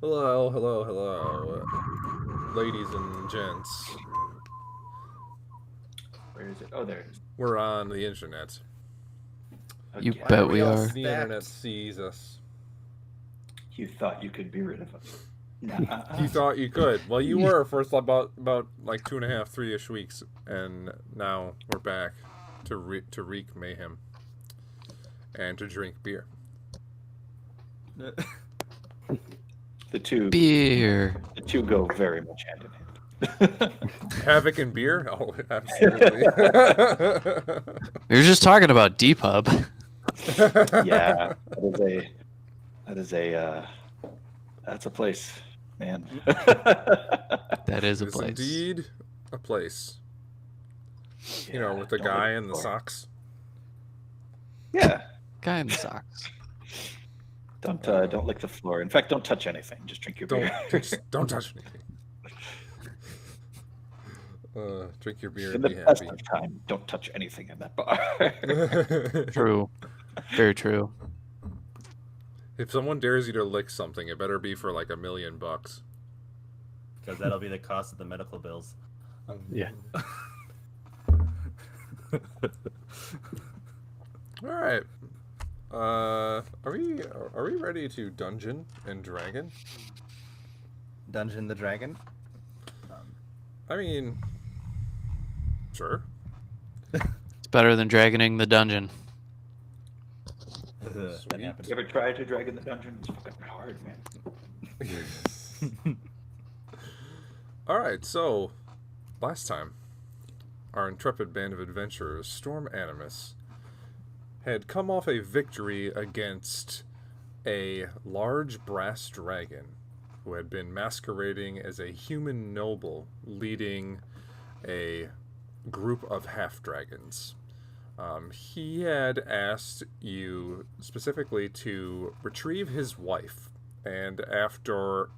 Hello, hello, hello, ladies and gents. Where is it? Oh, there it is. We're on the internet. You Again. bet Wherever we are. the internet sees us. You thought you could be rid of us. You thought you could. Well, you were for about like 2.5, 3-ish weeks, and now we're back to wreak mayhem and to drink beer. The two Beer. go very much hand in hand. Havoc and beer? Oh, absolutely. We were just talking about Depub. Yeah, that's a place, man. That is a It's place. indeed a place. You know, Yeah, with the don't guy look in the for it. socks. Yeah, Guy in the socks. don't lick the floor. In fact, don't touch anything. Just drink your beer. Don't touch anything. Drink your beer In and the be best happy. of time, don't touch anything in that bar. True. Very true. If someone dares you to lick something, it better be for like $1 million. Because that'll be the cost of the medical bills. Yeah. All right. Are we ready to Dungeon and Dragon? Dungeon the Dragon. I mean, sure. It's better than dragoning the dungeon. That Sweet. happened. You ever tried to drag in the dungeon? It's fucking hard, man. All right. So, last time, our intrepid band of adventurers, Storm Animus, had come off a victory against a large brass dragon who had been masquerading as a human noble leading a group of half-dragons. He had asked you specifically to retrieve his wife, and after,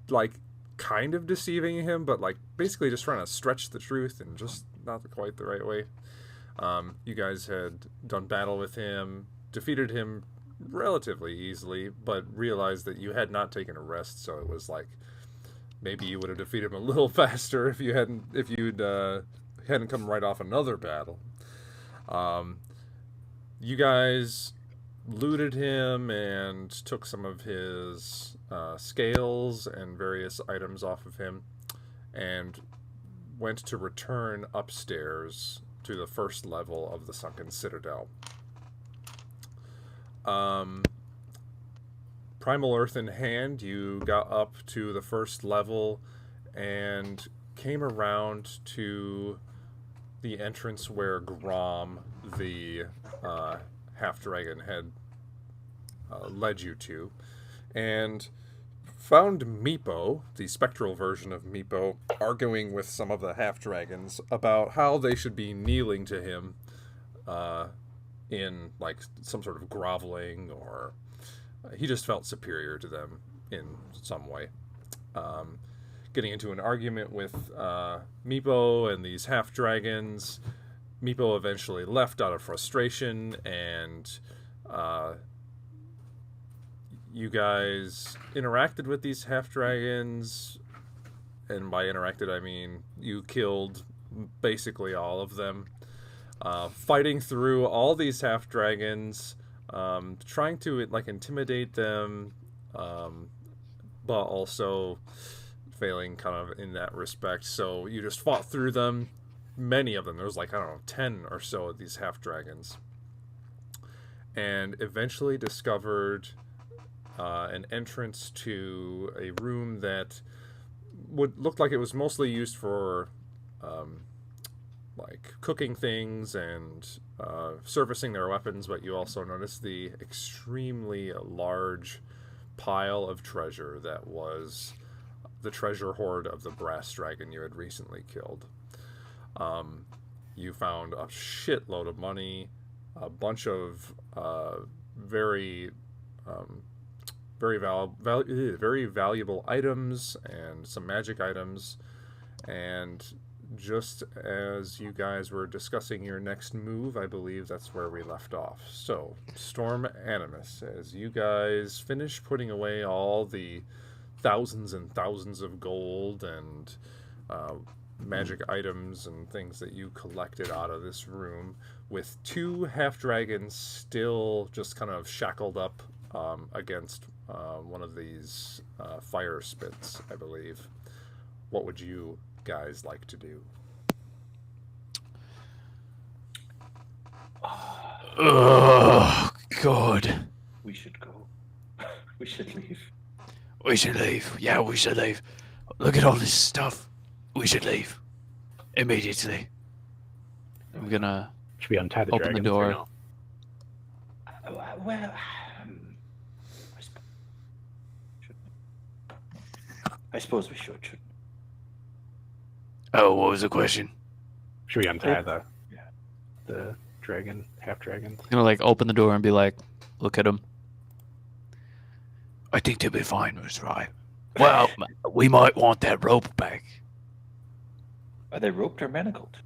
like, kind of deceiving him, but, like, basically just trying to stretch the truth and just not quite the right way. You guys had done battle with him, defeated him relatively easily, but realized that you had not taken a rest, so it was like maybe you would have defeated him a little faster if you'd hadn't come right off another battle. You guys looted him and took some of his scales and various items off of him, and went to return upstairs to the first level of the Sunken Citadel. Primal Earth in hand, you got up to the first level and came around to the entrance where Grom, the half-dragon, had led you to, and found Meepo, the spectral version of Meepo, arguing with some of the half-dragons about how they should be kneeling to him in, like, some sort of groveling, or he just felt superior to them in some way. Getting into an argument with Meepo and these half-dragons. Meepo eventually left out of frustration, and you guys interacted with these half-dragons, and by interacted I mean you killed basically all of them, fighting through all these half-dragons, trying to, like, intimidate them, but also failing kind of in that respect. So you just fought through them, many of them. There was, like, I don't know, 10 or so of these half-dragons, and eventually discovered an entrance to a room that would look like it was mostly used for like cooking things and servicing their weapons, but you also noticed the extremely large pile of treasure that was the treasure hoard of the brass dragon you had recently killed. You found a shitload of money, a bunch of very valuable items and some magic items, and just as you guys were discussing your next move, I believe that's where we left off. So, Storm Animus, as you guys finish putting away all the thousands and thousands of gold and magic items and things that you collected out of this room, with two half-dragons still just kind of shackled up against one of these fire spits, I believe. What would you guys like to do? Oh, God. We should go. We should leave. We should leave. Yeah, we should leave. Look at all this stuff. We should leave. Immediately. I'm gonna Should we untie the open the dragons or door. no? Well, I suppose we should, shouldn't Oh, what was the question? Should we untie Yeah. the dragon, half dragon? I'm gonna like open the door and be like, look at him. I think they'll be fine, Mr. Right. Well, we might want that rope back. Are they roped or manacled?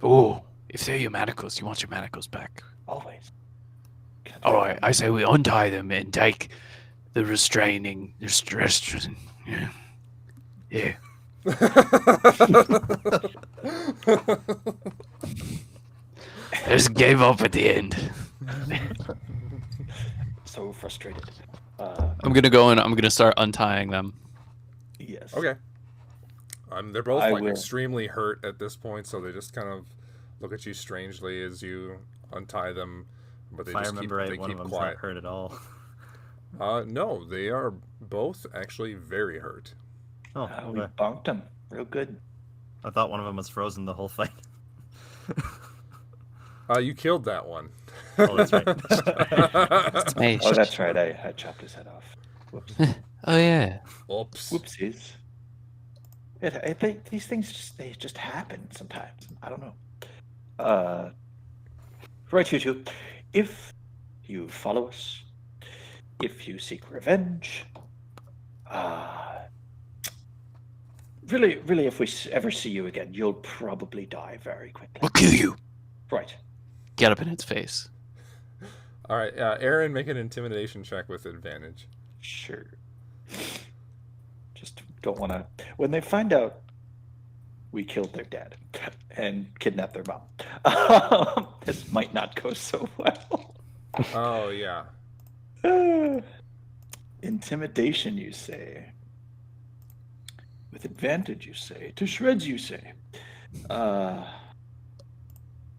Oh, if they're your manacles, you want your manacles back. Always. Can't All think right, of- I say we untie them and take the restraining, yeah. Yeah. I just gave up at the end. So frustrated. I'm gonna go and I'm gonna start untying them. Yes. Okay. They're both I like will. extremely hurt at this point, so they just kind of look at you strangely as you untie them, but they If I just remember keep, right, they one of keep them's quiet. not hurt at all. No, they are both actually very hurt. Oh, We okay. bonked them real good. I thought one of them was frozen the whole fight. You killed that one. Oh, that's right. Hey, Oh, that's right. I chopped his head off. Whoops. Oh yeah. Oops. Whoopsies. These things just happen sometimes. I don't know. Right, you two. If you follow us, if you seek revenge, really, if we ever see you again, you'll probably die very quickly. We'll kill you. Right. Get up in its face. All right, Aaron, make an intimidation check with advantage. Sure. Just don't want to. When they find out we killed their dad and kidnapped their mom, this might not go so well. Oh yeah. Intimidation, you say. With advantage, you say. To shreds, you say.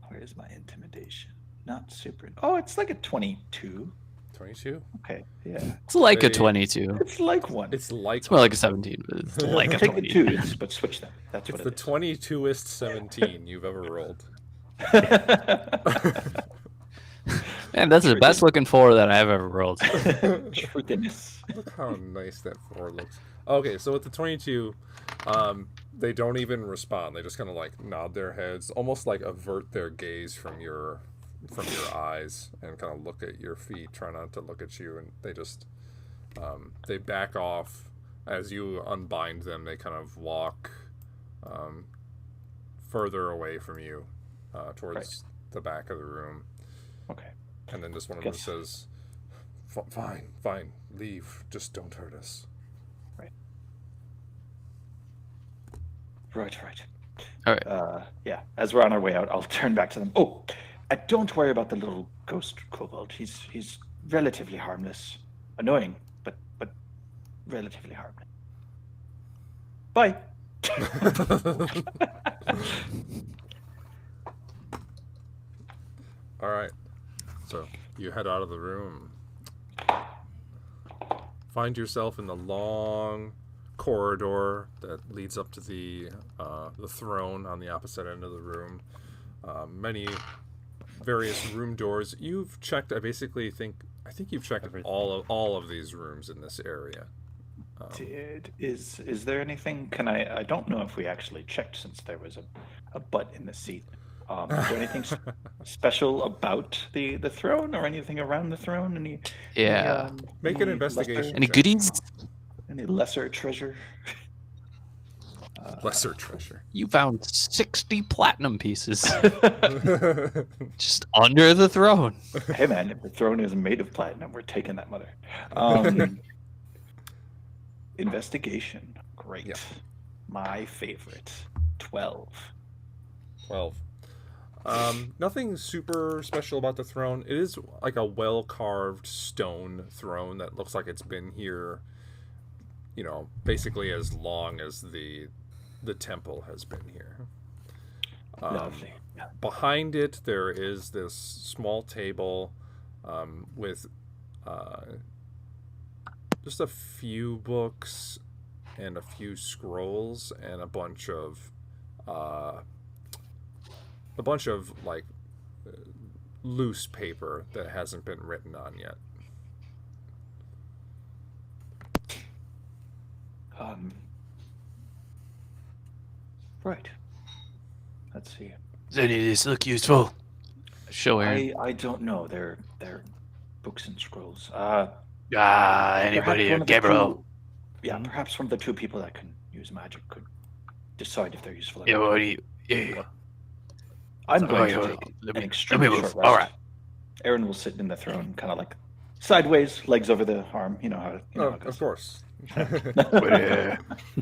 Where's my intimidation? Not super. Oh, it's like a 22. 22. Okay, yeah. It's like a They- 22. It's like one. It's like It's more like a 17, but it's like a Take the 20. twos, but switch them. That's it's what the it 22ist 17 you've ever rolled. is. Man, that's the best looking 4 that I've ever rolled. Truthiness. Look how nice that 4 looks. Okay, so with the 22, they don't even respond. They just kind of like nod their heads, almost like avert their gaze from your eyes, and kind of look at your feet, try not to look at you, and they just they back off as you unbind them. They kind of walk further away from you towards Right. the back of the room, Okay. and then just one of them Guess- says, "Fine, leave. Just don't hurt us." Right. All right. Yeah. As we're on our way out, I'll turn back to them. Oh, don't worry about the little ghost kobold. He's relatively harmless. Annoying, but relatively harmless. Bye. All right. So you head out of the room. Find yourself in the long corridor that leads up to the throne on the opposite end of the room. Many various room doors. You've checked. I think you've checked Everything. all of these rooms in this area. Is there anything? Can I don't know if we actually checked since there was a butt in the seat. Is there anything special about the throne or anything around the throne? Yeah. Make an any investigation. lesser- Any goodies? Any lesser treasure? Lesser treasure. You found 60 platinum pieces just under the throne. Hey man, if the throne is made of platinum, we're taking that mother. Investigation. Great. Yep. My favorite. 12. 12. Nothing super special about the throne. It is like a well-carved stone throne that looks like it's been here, you know, basically as long as the temple has been here. Lovely. Behind it, there is this small table with just a few books and a few scrolls and a bunch of like loose paper that hasn't been written on yet. Right. Let's see. Does any of this look useful? Show Aaron. I don't know. They're books and scrolls. Anybody? Perhaps one of the Gabriel. two- yeah, perhaps one of the two people that can use magic could decide if they're useful. Yeah, or not. what do you? Yeah. I'm going Oh, to yeah, take let an me extremely move. short rest. All right. Aaron will sit in the throne, kind of like sideways, legs over the arm. You know how. You know how it Of goes. course. But,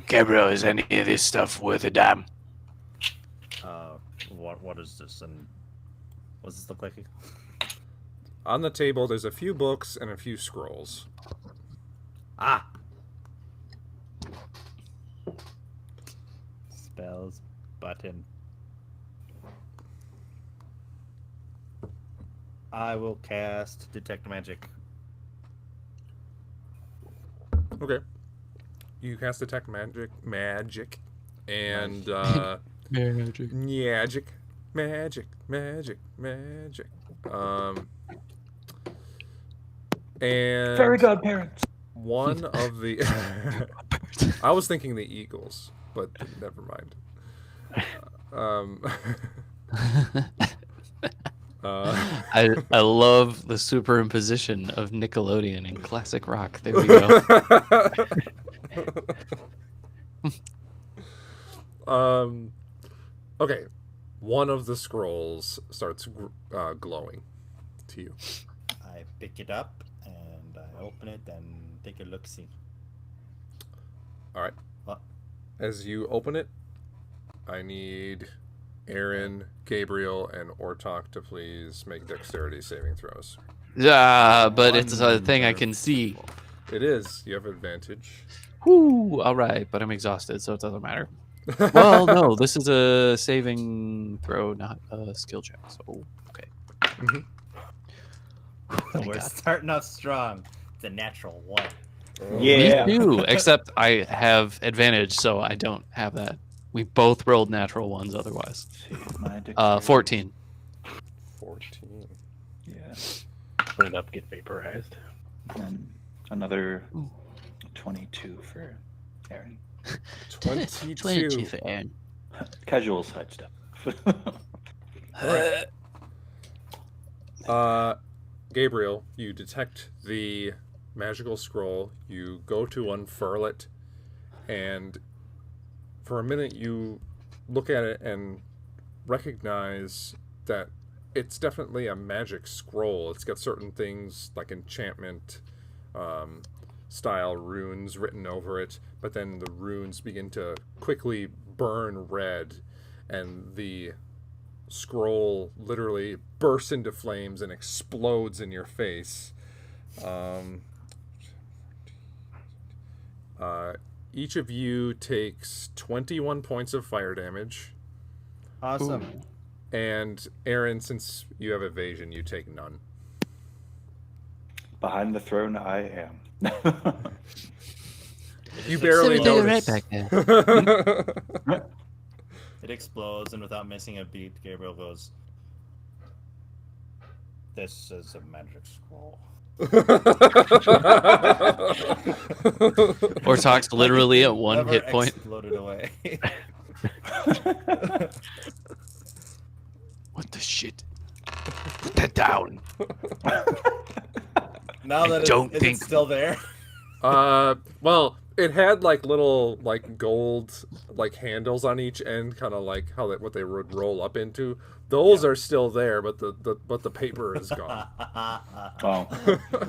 Gabriel, is any of this stuff worth a damn? What is this, and what's this look like? On the table, there's a few books and a few scrolls. Ah. Spells button. I will cast Detect Magic. Okay. You cast Detect Magic, and Magic. magic. And Fairy godparents. one of the I was thinking the Eagles, but never mind. I love the superimposition of Nickelodeon and classic rock. There we go. Okay, one of the scrolls starts glowing to you. I pick it up and I open it and take a look-see. All right. What? As you open it, I need Aaron, Gabriel, and Ortok to please make dexterity saving throws. But it's a thing I can see. It is. You have advantage. Whoo! All right, but I'm exhausted, so it doesn't matter. Well, no, this is a saving throw, not a skill check. So, okay. Mhm. Thank We're God. starting off strong. It's a natural 1. Yeah. Me too, except I have advantage, so I don't have that. We both rolled natural ones otherwise. Let's see, my dexterity. 14. 14. Yeah. Put it up, get vaporized. And another 22 for Aaron. 22. for Aaron. Casual side stuff. Gabriel, you detect the magical scroll. You go to unfurl it, and for a minute you look at it and recognize that it's definitely a magic scroll. It's got certain things like enchantment style runes written over it, but then the runes begin to quickly burn red, and the scroll literally bursts into flames and explodes in your face. Each of you takes 21 points of fire damage, Awesome. and Aaron, since you have evasion, you take none. Behind the throne, I am. You barely notice. Right back there. It explodes, and without missing a beat, Gabriel goes, "This is a magic scroll." Or talks literally at one Never hit point. Exploded away. What the shit? Put that down. Now that don't is think- it still there? Well, It had like little like gold like handles on each end, kind of like how what they would roll up into. Those are still there, but the paper is gone. Oh,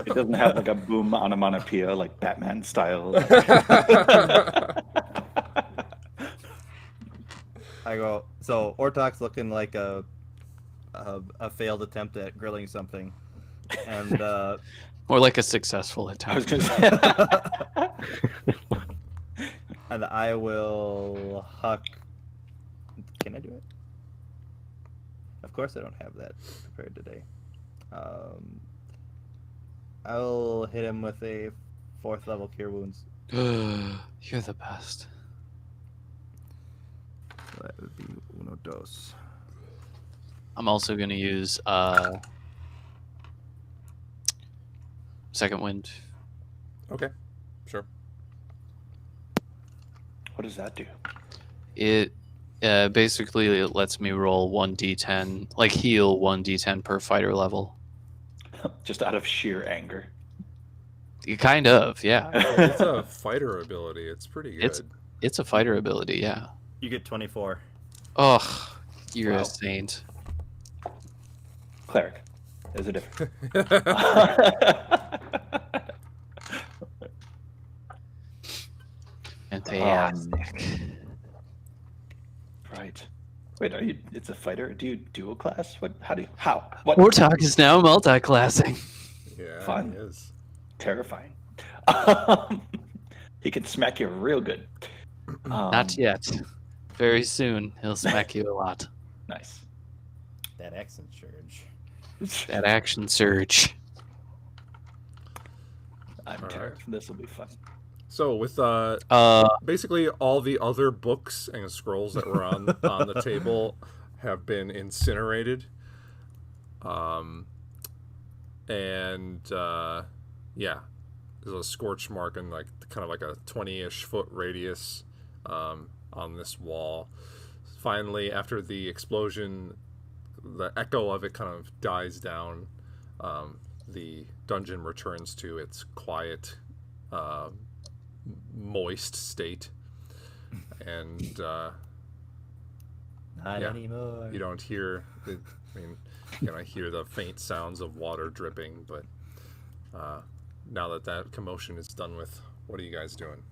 it doesn't have like a boom onomatopoeia like Batman style. I go. So Ortok's looking like a failed attempt at grilling something, and More like a successful I was attempt. gonna say. and I will huck. Can I do it? Of course, I don't have that prepared today. I'll hit him with a 4th level cure wounds. You're the best. So that would be uno dos. I'm also gonna use second wind. Okay, sure. What does that do? It basically it lets me roll 1d10, like heal 1d10 per fighter level. Just out of sheer anger. Kind of, yeah. It's a fighter ability. It's pretty good. It's a fighter ability, yeah. You get 24. Oh, you're Wow. a saint. Cleric. There's a difference. Fantastic. Right. Wait, are you? It's a fighter. Do you dual class? What? How do you? How? What? Warthog is now multi-classing. Yeah, Fun. it is. Terrifying. He can smack you real good. Not yet. Very soon, he'll smack you a lot. Nice. That accent surge. That action surge. I'm All terrified. This will be fun. So with basically all the other books and scrolls that were on the table have been incinerated. Yeah, there's a scorch mark in like kind of like a 20-ish foot radius on this wall. Finally, after the explosion, the echo of it kind of dies down. The dungeon returns to its quiet, moist state, and Not Yeah. anymore. you don't hear. I hear the faint sounds of water dripping, but now that commotion is done with, what are you guys doing?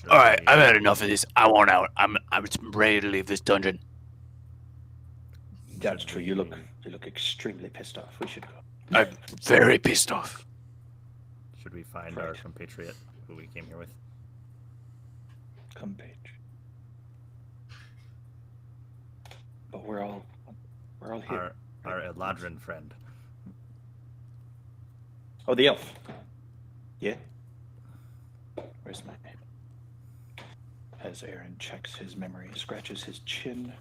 All right, I've had enough of this. I want out. I'm ready to leave this dungeon. That's true. You look extremely pissed off. We should go. I'm very pissed off. Should we find Right. our compatriot who we came here with? Come, Paige. But we're all here. Our Eladrin friend. Oh, the elf. Yeah. Where's my name? As Aaron checks his memory, scratches his chin.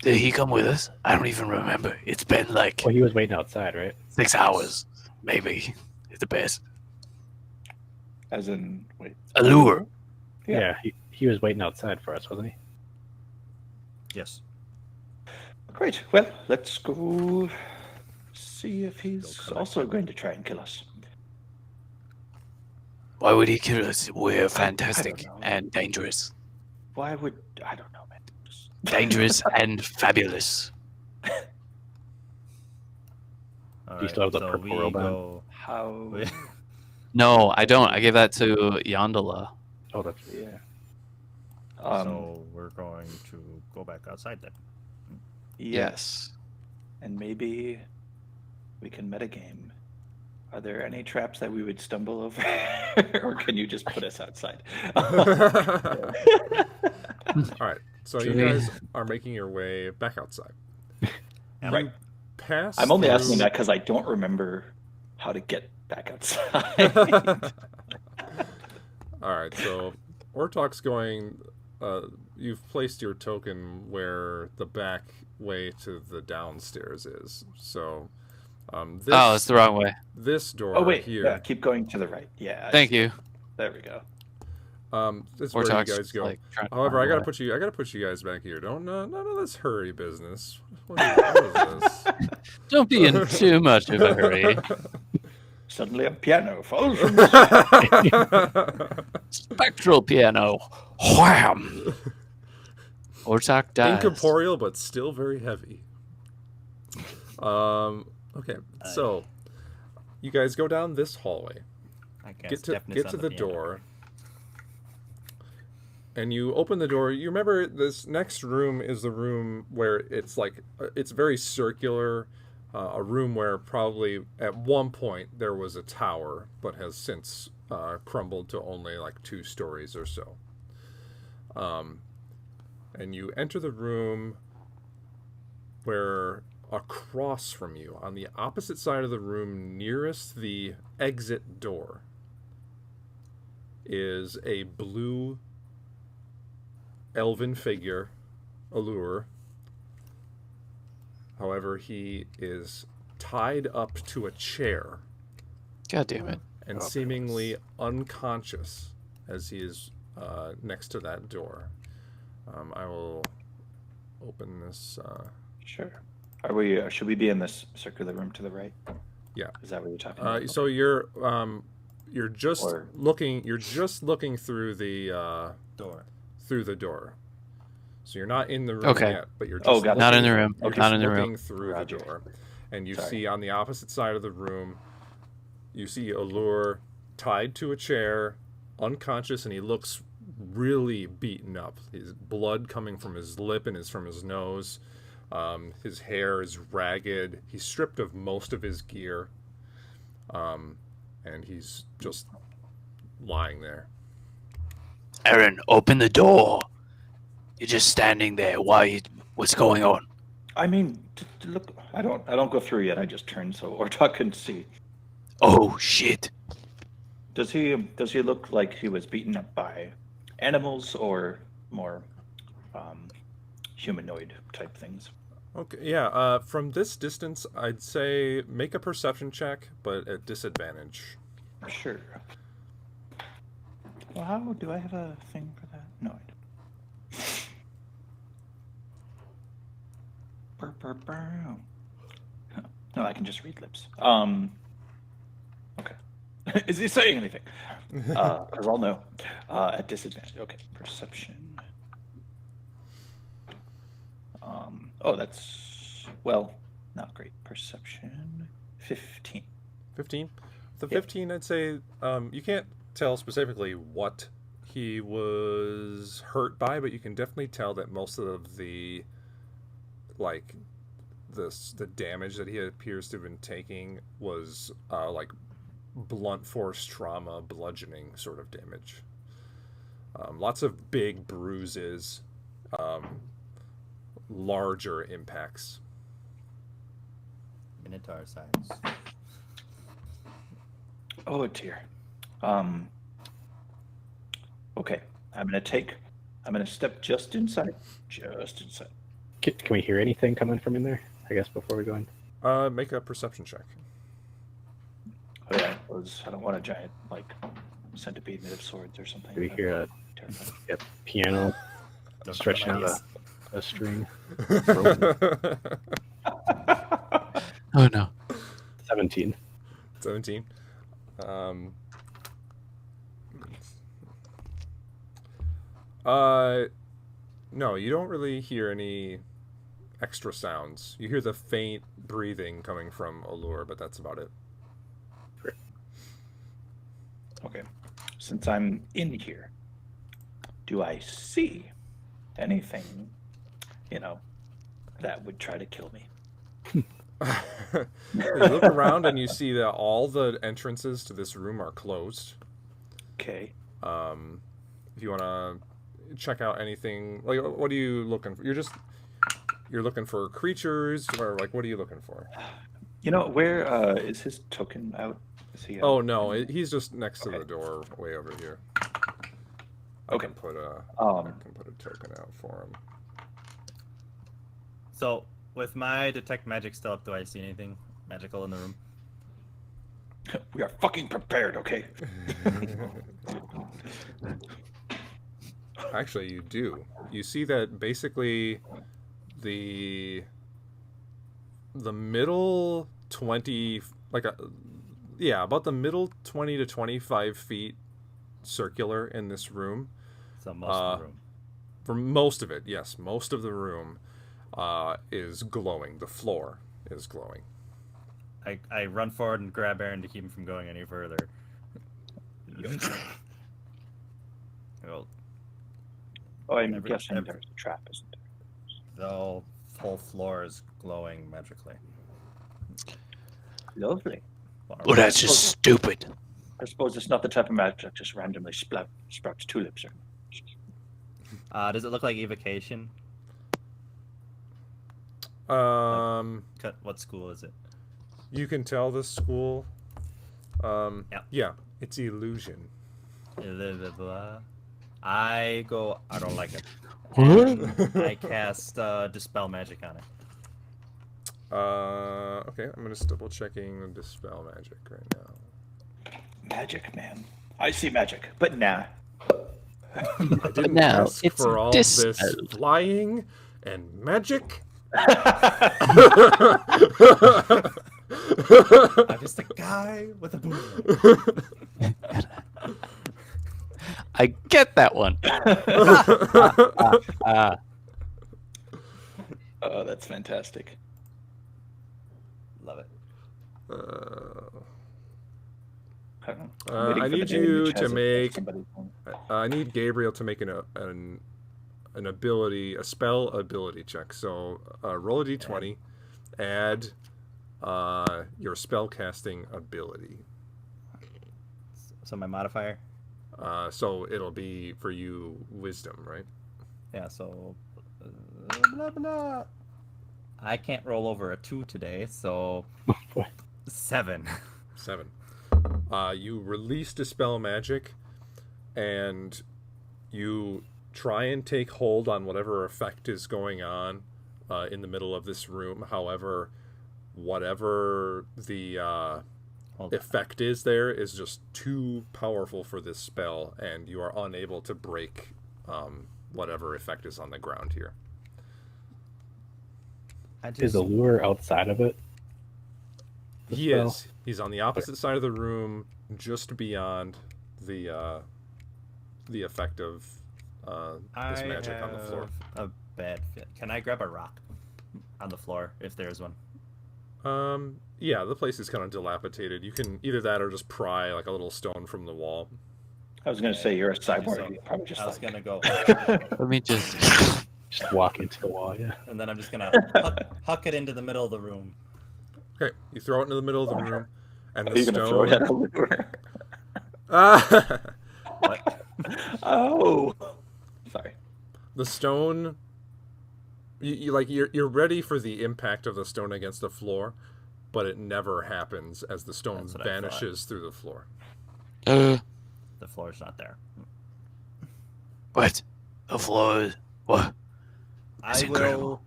Did he come with us? I don't even remember. It's been like Well, he was waiting outside, right? 6 hours, maybe. It's the best. As in, wait. Allure. Yeah. Yeah, he was waiting outside for us, wasn't he? Yes. Great. Well, let's go see if he's Go collect also going to try and kill us. Why would he kill us? We're fantastic know. and dangerous. Why would I don't know, man. Just- Dangerous and fabulous. All You still have the so purple we robe on? go. How? No, I don't. I gave that to Yondala. Oh, that's Yeah. So we're going to go back outside then. Yes. And maybe we can metagame. Are there any traps that we would stumble over, or can you just put us outside? All right, so you Should we- guys are making your way back outside. Right. Pass. I'm only asking through- that because I don't remember how to get back outside. All right, so Ortok's going. You've placed your token where the back way to the downstairs is. So, this, Oh, it's the wrong way. this door Oh wait, here. yeah, keep going to the right. Yeah. Thank you. There we go. That's where you Ortok's guys go. like trying to However, find I gotta more. put you guys back here. Don't none of this hurry business. What is this? Don't be in too much of a hurry. Suddenly a piano falls from the Spectral piano. Wham! Ortok dies. Incorporeal, but still very heavy. Okay, so you guys go down this hallway. I Get cast to deafness on the piano. door, and you open the door. You remember this next room is the room where it's like it's very circular. A room where probably at one point there was a tower, but has since crumbled to only like 2 stories or so. And you enter the room where across from you, on the opposite side of the room nearest the exit door, is a blue elven figure, Allure. However, he is tied up to a chair God damn it. and seemingly unconscious as he is next to that door. I will open this. Sure. Are we? Should we be in this circular room to the right? Yeah. Is that what you're talking about? So you're just Or- looking. You're just looking through the Door. door. So you're not in the room Okay. yet, but you're just Oh, got it. Not in the looking- room. You're Not just in the looking room. through Roger. the door, and you Sorry. see on the opposite side of the room, you see Allure tied to a chair, unconscious, and he looks really beaten up. His blood coming from his lip and from his nose. His hair is ragged. He's stripped of most of his gear, and he's just lying there. Aaron, open the door. You're just standing there. What's going on? I mean, look. I don't go through yet. I just turn so Ortok can see. Oh, shit. Does he look like he was beaten up by animals or more humanoid type things? Okay, yeah. From this distance, I'd say make a perception check, but at disadvantage. Sure. Well, how do I have a thing for that? No, I don't. Burr, burr, burr. No, I can just read lips. Okay. Is he saying anything? Because I'll know. At disadvantage. Okay. Perception. Oh, that's well, not great. Perception. 15. 15. The Yeah. 15, I'd say you can't tell specifically what he was hurt by, but you can definitely tell that most of the the damage that he appears to have been taking was like blunt force trauma, bludgeoning sort of damage. Lots of big bruises, larger impacts. Minotaur size. Oh dear. Okay. I'm gonna step just inside. Just inside. Can we hear anything coming from in there? I guess before we go in. Make a perception check. Oh yeah, I don't want a giant like centipede made of swords or something. Do we hear a Terrifying. piano Don't stretching out ideas. a string? Oh, no. 17. 17. No, you don't really hear any extra sounds. You hear the faint breathing coming from Allure, but that's about it. Okay. Since I'm in here, do I see anything, that would try to kill me? You look around and you see that all the entrances to this room are closed. Okay. If you want to check out anything, like, what are you looking for? You're looking for creatures, or like, what are you looking for? Where is his token out? Is he? Oh no, he's just next to the door, way over here. I Okay. can put a token out for him. So, with my detect magic still up, do I see anything magical in the room? We are fucking prepared. Okay. Actually, you do. You see that basically the middle 20, like about the middle 20 to 25 feet circular in this room. So most of the room. For most of it, yes, most of the room is glowing. The floor is glowing. I run forward and grab Aaron to keep him from going any further. Well, Oh, I'm Every- guessing every- there's a trap, isn't there? the whole floor is glowing magically. Lovely. Well, that's just stupid. I suppose it's not the type of magic that just randomly sprouts tulips. Or... Does it look like evocation? What school is it? You can tell the school. Yep. Yeah, it's illusion. Blah, blah, blah. I don't like it. I cast Dispel Magic on it. Okay, I'm just double checking the dispel magic right now. Magic, man. I see magic, but nah. I didn't now ask it's for all this dispelled. flying and magic. I'm just a guy with a boomerang. I get that one. Oh, that's fantastic. Love it. I don't know. I I'm waiting for the need day you which to has make. somebody- I need Gabriel to make an ability, a spell ability check. So roll a d20, add your spell casting ability. So my modifier? So it'll be for you wisdom, right? Yeah, so... blah, blah. I can't roll over a 2 today, so... 7. 7. You release dispel magic, and you try and take hold on whatever effect is going on in the middle of this room. However, whatever the Hold on. effect is there is just too powerful for this spell, and you are unable to break whatever effect is on the ground here. I Is just... the lure outside of it? The He spell? is. He's on the opposite side of the room, just beyond the effect of this magic on the floor. have a bad fit. Can I grab a rock on the floor if there's one? Yeah, the place is kind of dilapidated. You can either that or just pry like a little stone from the wall. I was going to say you're a cyborg. So, You're probably just I was like... gonna go, Let me just. Just walk into the wall, yeah. and then I'm just gonna huck it into the middle of the room. Okay, you throw it into the middle of the room, and Are the you going to throw it stone. at the lure? What? Oh! Sorry. The stone. You're ready for the impact of the stone against the floor, but it never happens as the stone That's what I thought. vanishes through the floor. The floor's not there. What? The floor is. What? That's incredible.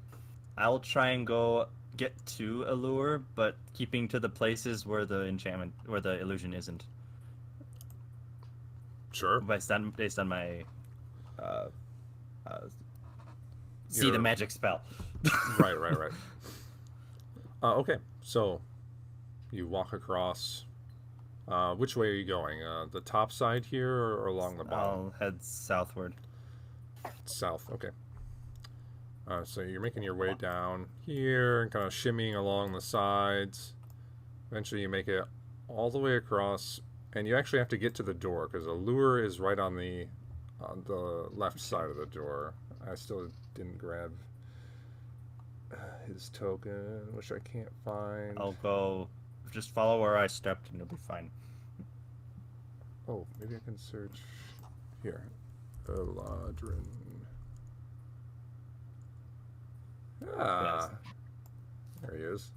I'll try and go get to a lure, but keeping to the places where the illusion isn't. Sure. Based on my see Your- the magic spell. Right. Okay, so you walk across. Which way are you going? The top side here or along the bottom? I'll head southward. South. Okay. So you're making your way down here and kind of shimmying along the sides. Eventually, you make it all the way across, and you actually have to get to the door because the lure is right on the left side of the door. I still didn't grab his token, which I can't find. I'll go. Just follow where I stepped, and you'll be fine. Oh, maybe I can search here. Eladrin. Ah, there he is.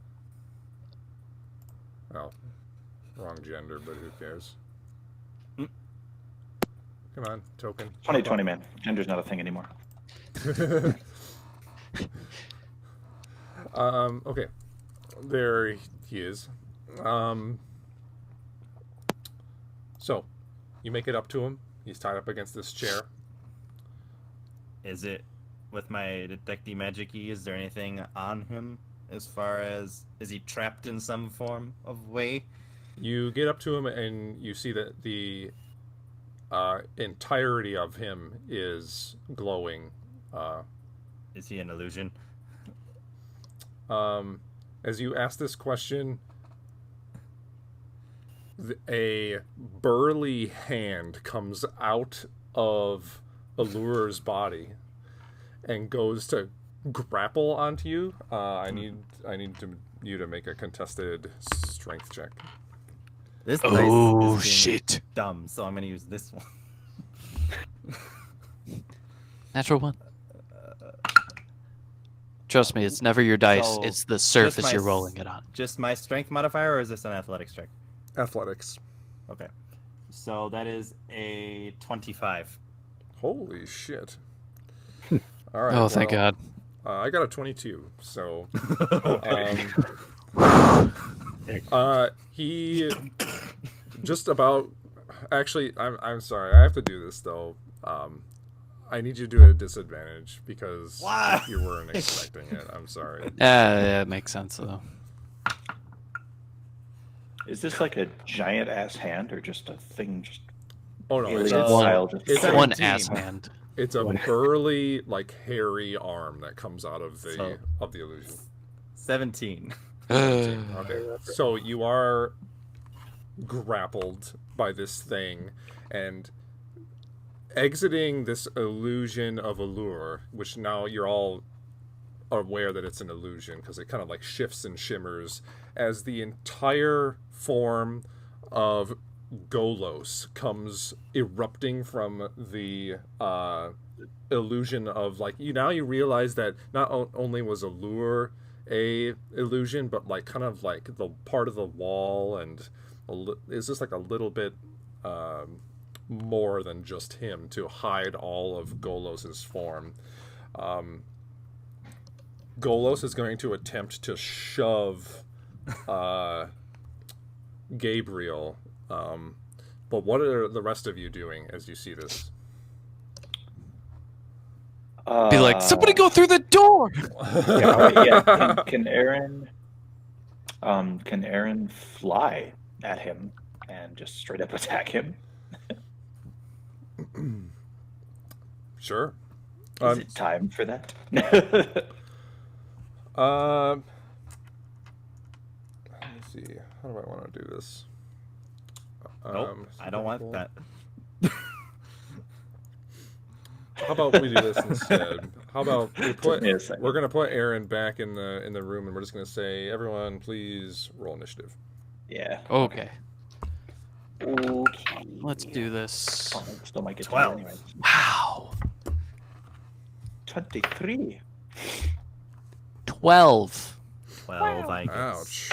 Oh, wrong gender, but who cares? Mm. Come on, token. 2020, man. Gender's not a thing anymore. Okay, there he is. So, you make it up to him. He's tied up against this chair. Is it with my detective magic-y? Is there anything on him as far as is he trapped in some form of way? You get up to him and you see that the entirety of him is glowing. Is he an illusion? As you ask this question, a burly hand comes out of Allurer's body and goes to grapple onto you. I need you to make a contested strength check. This Oh, dice is being shit. dumb, so I'm gonna use this one. Natural 1. Trust me, it's never your dice. So, It's the surface my you're s- rolling it on. Just my strength modifier, or is this an athletics check? Athletics. Okay. So that is a 25. Holy shit. All right. Oh, thank well, God. I got a 22, so he just about. Actually, I'm sorry. I have to do this though. I need you to do a disadvantage because Why? you weren't expecting it. I'm sorry. Yeah, it makes sense though. Is this like a giant ass hand or just a thing? Just Oh no, it's alien a, style? Just it's One 17. ass hand. it's a One. burly, like hairy arm that comes out of the So- illusion. 17. Okay, so you are grappled by this thing, and exiting this illusion of allure, which now you're all aware that it's an illusion because it kind of like shifts and shimmers as the entire form of Golos comes erupting from the illusion of like you realize that not only was allure a illusion, but like kind of like the part of the wall and is just like a little bit more than just him to hide all of Golos's form. Golos is going to attempt to shove Gabriel. But what are the rest of you doing as you see this? Be like, somebody go through the door. Yeah. Can Aaron? Can Aaron fly at him and just straight up attack him? Sure. Is it time for that? Let me see. How do I want to do this? Nope, I don't want that. How about we do this instead? How about we Took me a second. we're gonna put Aaron back in the room, and we're just gonna say, everyone, please roll initiative. Yeah. Okay, Okay. let's do this. Oh, I still might get 12. 12 anyway. Wow. 23. 12. 12, I guess. Ouch.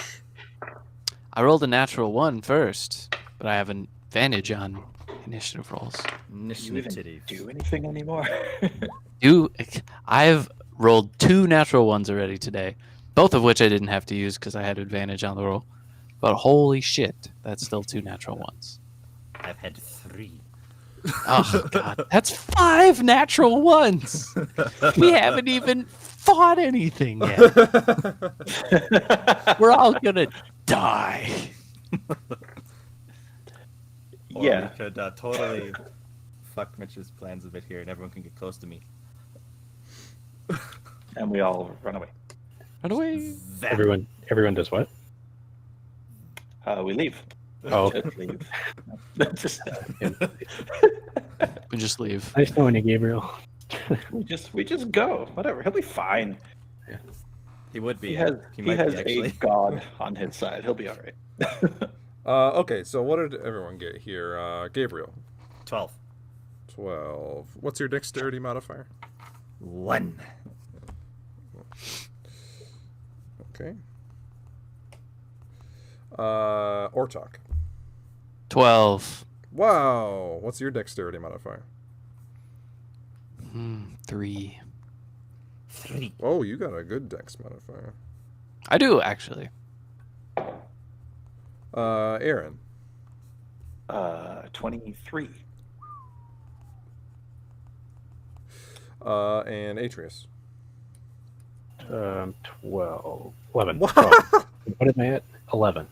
I rolled a natural 1 first, but I have an advantage on initiative rolls. Do you even Initiative. do anything anymore? I've rolled 2 natural 1s already today, both of which I didn't have to use because I had advantage on the roll. But holy shit, that's still 2 natural 1s. I've had 3. Oh god, that's 5 natural 1s. We haven't even fought anything yet. We're all gonna die. Or Yeah. we could totally fuck Mitch's plans a bit here, and everyone can get close to me. And we all run away. Run away. That. Everyone does what? We leave. Oh. Just leave. Just, We just leave. Nice knowing you, Gabriel. we just go. Whatever. He'll be fine. He would be. He has He he might has be, a actually. god on his side. He'll be all right. Okay, so what did everyone get here? Gabriel, 12. 12. What's your dexterity modifier? 1. Okay. Ortok. 12. Wow. What's your dexterity modifier? 3. 3. Oh, you got a good dex modifier. I do actually. Aaron. 23. And Atreus. 12. 11. What? 12. What am I at? 11.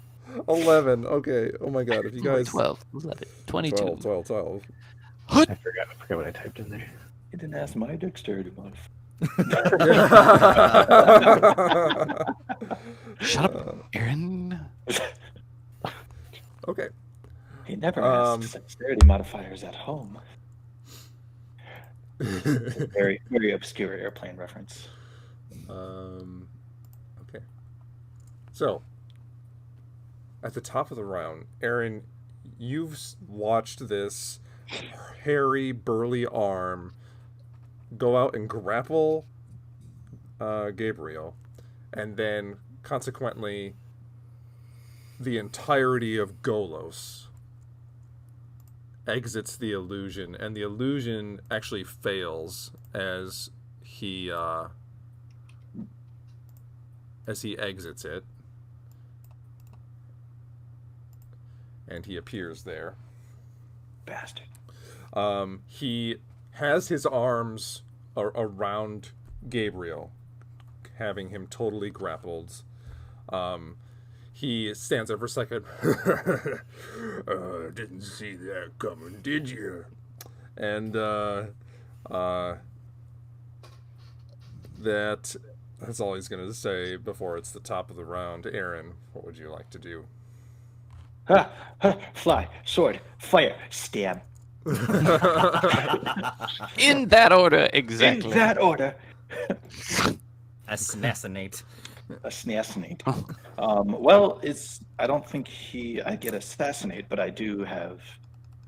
11. Okay. Oh my god. If you guys. 12, 11, 22. 12. I forgot what I typed in there. You didn't ask my dexterity modifier. Shut up, Aaron. Okay. He never asks dexterity modifiers at home. Very, very obscure airplane reference. Okay. So, at the top of the round, Aaron, you've watched this hairy, burly arm go out and grapple Gabriel, and then consequently the entirety of Golos exits the illusion, and the illusion actually fails as he exits it, and he appears there. Bastard. He has his arms around Gabriel, having him totally grappled. He stands there for a second. Didn't see that coming, did you? And that's all he's going to say before it's the top of the round. Aaron, what would you like to do? Fly, sword, fire, stab. In that order, exactly. In that order. Assassinate. Assassinate. Well, I don't think I get assassinate, but I do have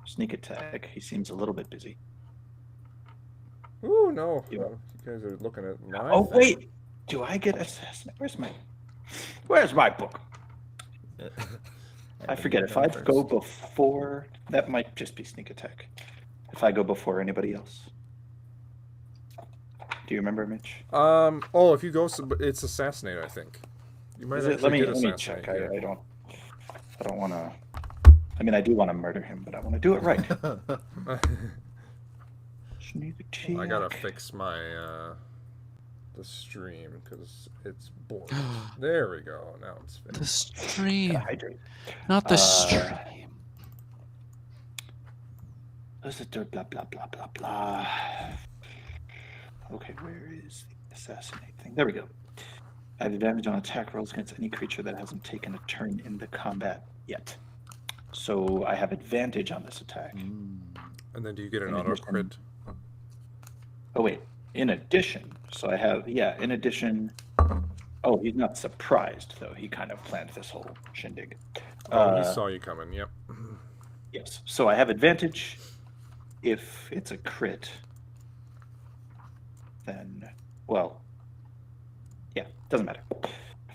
sneak attack. He seems a little bit busy. Ooh, no. Yeah. You guys are looking at my Oh, thing. wait. Do I get assassinate? Where's my book? I forget. If I go before, that might just be sneak attack. If I go before anybody else. Do you remember, Mitch? If you go, it's assassinate, I think. You might Is it? actually Let me get check. assassinate, yeah. I don't want to. I mean, I do want to murder him, but I want to do it right. Sneak attack. I gotta fix my the stream because it's bored. There we go. Now it's The finished. stream, Gotta hydrate. not the stream. Blah blah blah blah blah. Okay, where is the assassinate thing? There we go. I have advantage on attack rolls against any creature that hasn't taken a turn in the combat yet. So I have advantage on this attack. And then do you get an In auto addition- crit? Oh wait, in addition. So I have, in addition. Oh, he's not surprised though. He kind of planned this whole shindig. Oh, he saw you coming. Yep. Yes. So I have advantage if it's a crit. Then, well, yeah, doesn't matter.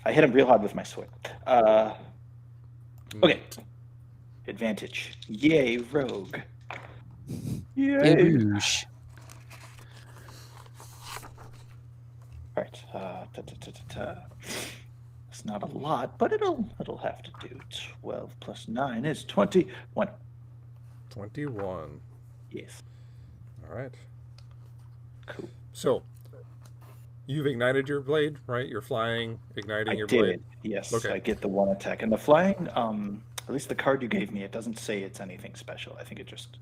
I hit him real hard with my sword. Okay. Advantage. Yay, rogue. Yay. Yaboosh. All right. It's not a lot, but it'll have to do. 12 plus 9 is 21. 21. Yes. All right. Cool. So, you've ignited your blade, right? You're flying, igniting your blade. Yes, Okay. I get the one attack. And the flying, at least the card you gave me, it doesn't say it's anything special. I think it just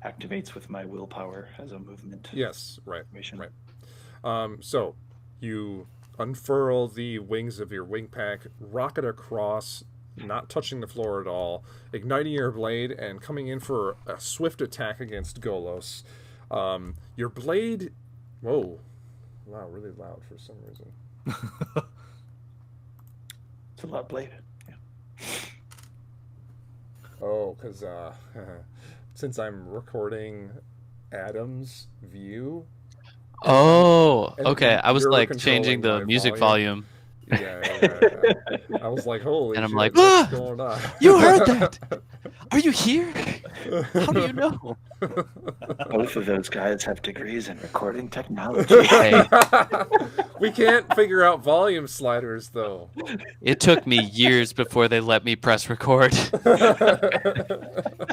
activates with my willpower as a movement. Yes, right. Information. Right. So, you unfurl the wings of your wing pack, rocket across, not touching the floor at all, igniting your blade, and coming in for a swift attack against Golos. Your blade... Whoa. Wow, really loud for some reason. It's a lot blade. Yeah. Oh, because since I'm recording Adam's view... Oh, And okay. I was you're like controlling changing the my music volume. volume. Yeah. I was like, holy And I'm shit, like, what's "Ah! going on? You heard that? Are you here? How do you know? Both of those guys have degrees in recording technology. Hey, We can't figure out volume sliders, though. it took me years before they let me press record.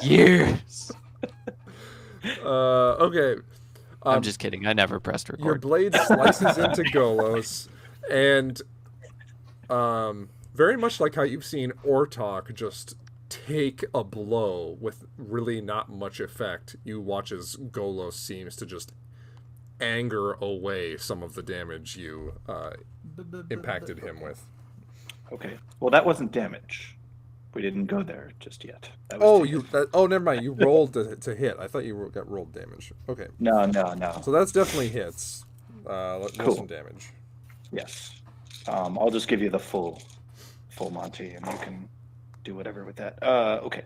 Years. Okay. I'm just kidding. I never pressed Your record. blade slices into Golos, and very much like how you've seen Ortok just take a blow with really not much effect, you watch as Golos seems to just anger away some of the damage you impacted him with. Okay. Well, that wasn't damage. We didn't go there just yet. That was Never mind. You rolled to hit. I thought you got rolled damage. Okay. No. So that's definitely hits. Roll Cool. some damage. Yes. I'll just give you the full Monty, and you can do whatever with that. Okay.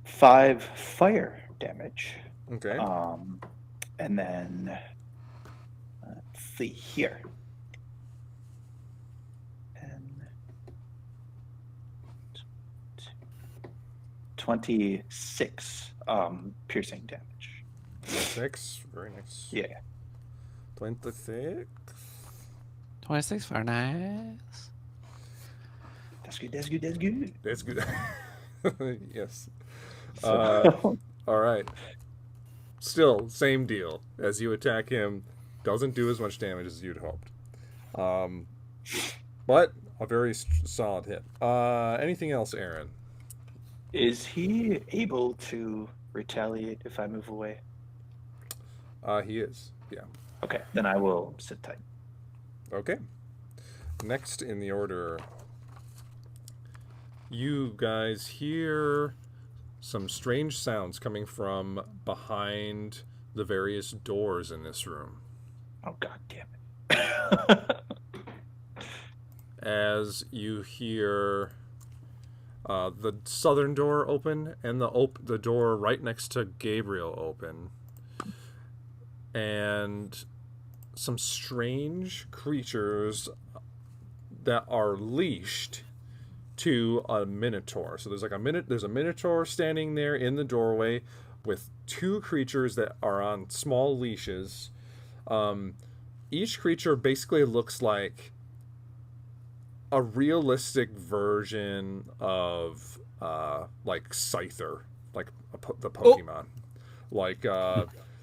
5 fire damage. Okay. And then let's see here. And 26 piercing damage. 26. Very nice. Yeah. 26. 26 for nice. That's good. That's good. That's good. That's good. Yes. So, All right. Still, same deal. As you attack him, doesn't do as much damage as you'd hoped. But a very solid hit. Anything else, Aaron? is he able to retaliate if I move away? He is. Yeah. Okay, then I will sit tight. Okay. Next in the order, you guys hear some strange sounds coming from behind the various doors in this room. Oh, god damn it. As you hear the southern door open and the door right next to Gabriel open, and some strange creatures that are leashed to a minotaur. So there's a minotaur standing there in the doorway with 2 creatures that are on small leashes. Each creature basically looks like a realistic version of like Scyther, like the Pokemon. Like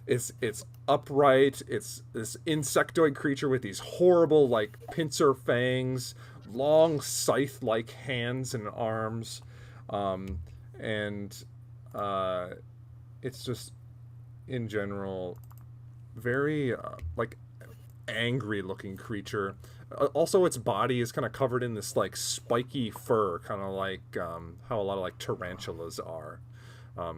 it's upright. It's this insectoid creature with these horrible like pincer fangs, long scythe-like hands and arms, and it's just in general very like angry-looking creature. Also, its body is kind of covered in this like spiky fur, kind of like how a lot of like tarantulas are.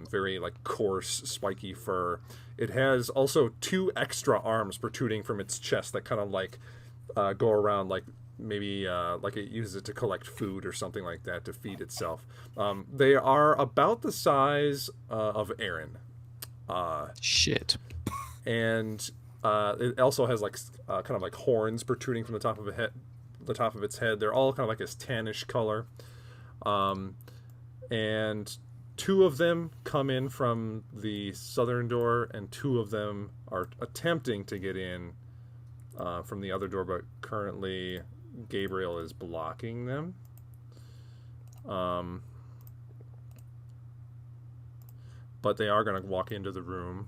Very like coarse, spiky fur. It has also 2 extra arms protruding from its chest that kind of like go around like maybe like it uses it to collect food or something like that to feed itself. They are about the size of Aaron. Shit. And it also has like kind of like horns protruding from the top of its head. They're all kind of like this tannish color. And 2 of them come in from the southern door, and 2 of them are attempting to get in from the other door, but currently Gabriel is blocking them. But they are going to walk into the room.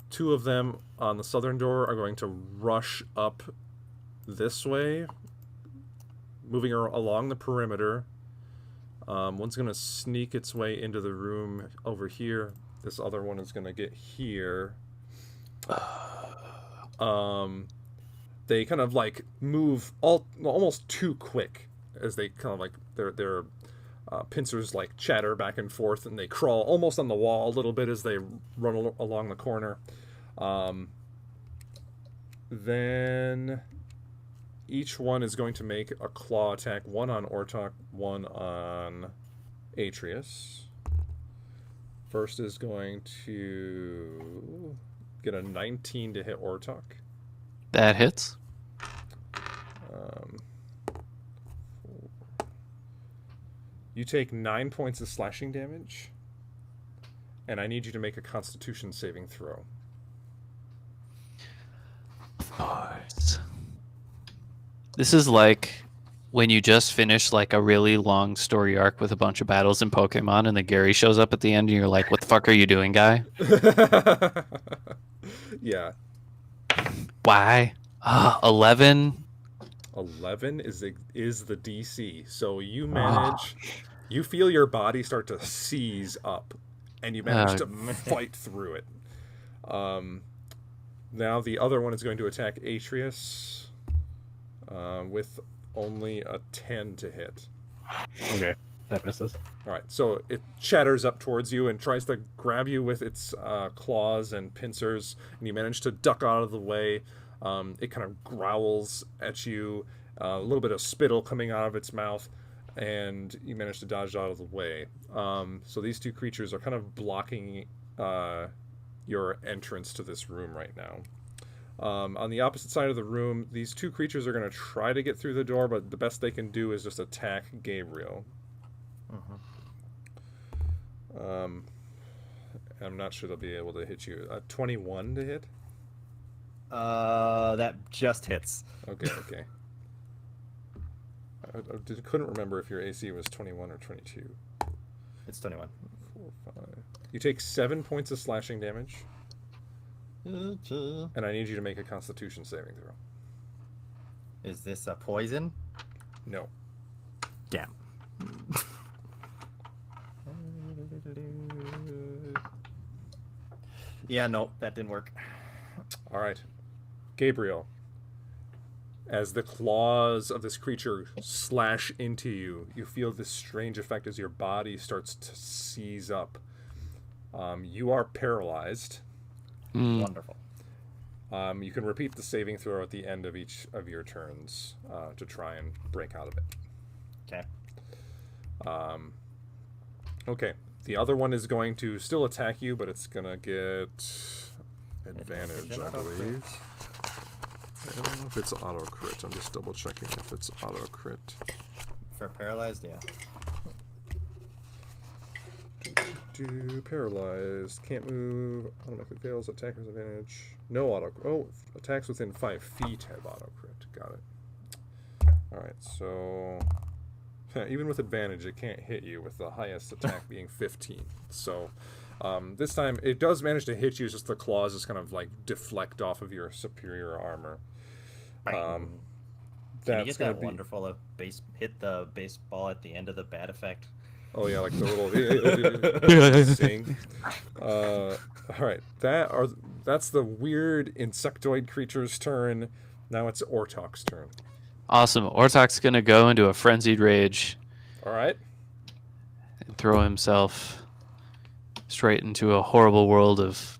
2 of them on the southern door are going to rush up this way, moving along the perimeter. One's going to sneak its way into the room over here. This other one is going to get here. They kind of like move almost too quick as they kind of like their pincers like chatter back and forth, and they crawl almost on the wall a little bit as they run along the corner. Then each one is going to make a claw attack, one on Ortok, one on Atreus. First is going to get a 19 to hit Ortok. That hits. You take 9 points of slashing damage, and I need you to make a Constitution saving throw. Of course. This is like when you just finish like a really long story arc with a bunch of battles in Pokemon, and then Gary shows up at the end, and you're like, "What the fuck are you doing, guy? Yeah. Why? 11." 11 is the DC. So you manage, you feel your body start to seize up, and you manage to fight through it. Now the other one is going to attack Atreus with only a 10 to hit. Okay, that misses. All right, so it chatters up towards you and tries to grab you with its claws and pincers, and you manage to duck out of the way. It kind of growls at you, a little bit of spittle coming out of its mouth, and you manage to dodge out of the way. So these two creatures are kind of blocking your entrance to this room right now. On the opposite side of the room, these two creatures are going to try to get through the door, but the best they can do is just attack Gabriel. I'm not sure they'll be able to hit you. 21 to hit? That just hits. Okay. I couldn't remember if your AC was 21 or 22. It's 21. 4, 5. You take 7 points of slashing damage, and I need you to make a Constitution saving throw. Is this a poison? No. Damn. Yeah, no, that didn't work. All right. Gabriel, as the claws of this creature slash into you, you feel this strange effect as your body starts to seize up. You are paralyzed. Wonderful. You can repeat the saving throw at the end of each of your turns to try and break out of it. Okay. Okay. The other one is going to still attack you, but it's going to get advantage, I believe. I don't know if it's auto crit. I'm just double checking if it's auto crit. For paralyzed, yeah. Paralyzed, can't move, automatically fails, attacker's advantage. No auto. Oh, attacks within 5 feet have auto crit. Got it. Alright, so even with advantage, it can't hit you, with the highest attack being 15. So this time it does manage to hit you, just the claws just kind of like deflect off of your superior armor. Can you get that wonderful hit the baseball at the end of the bat effect? Oh yeah, like the little sing. All right, that's the weird insectoid creature's turn. Now it's Ortok's turn. Awesome. Ortok's gonna go into a frenzied rage. All right. And throw himself straight into a horrible world of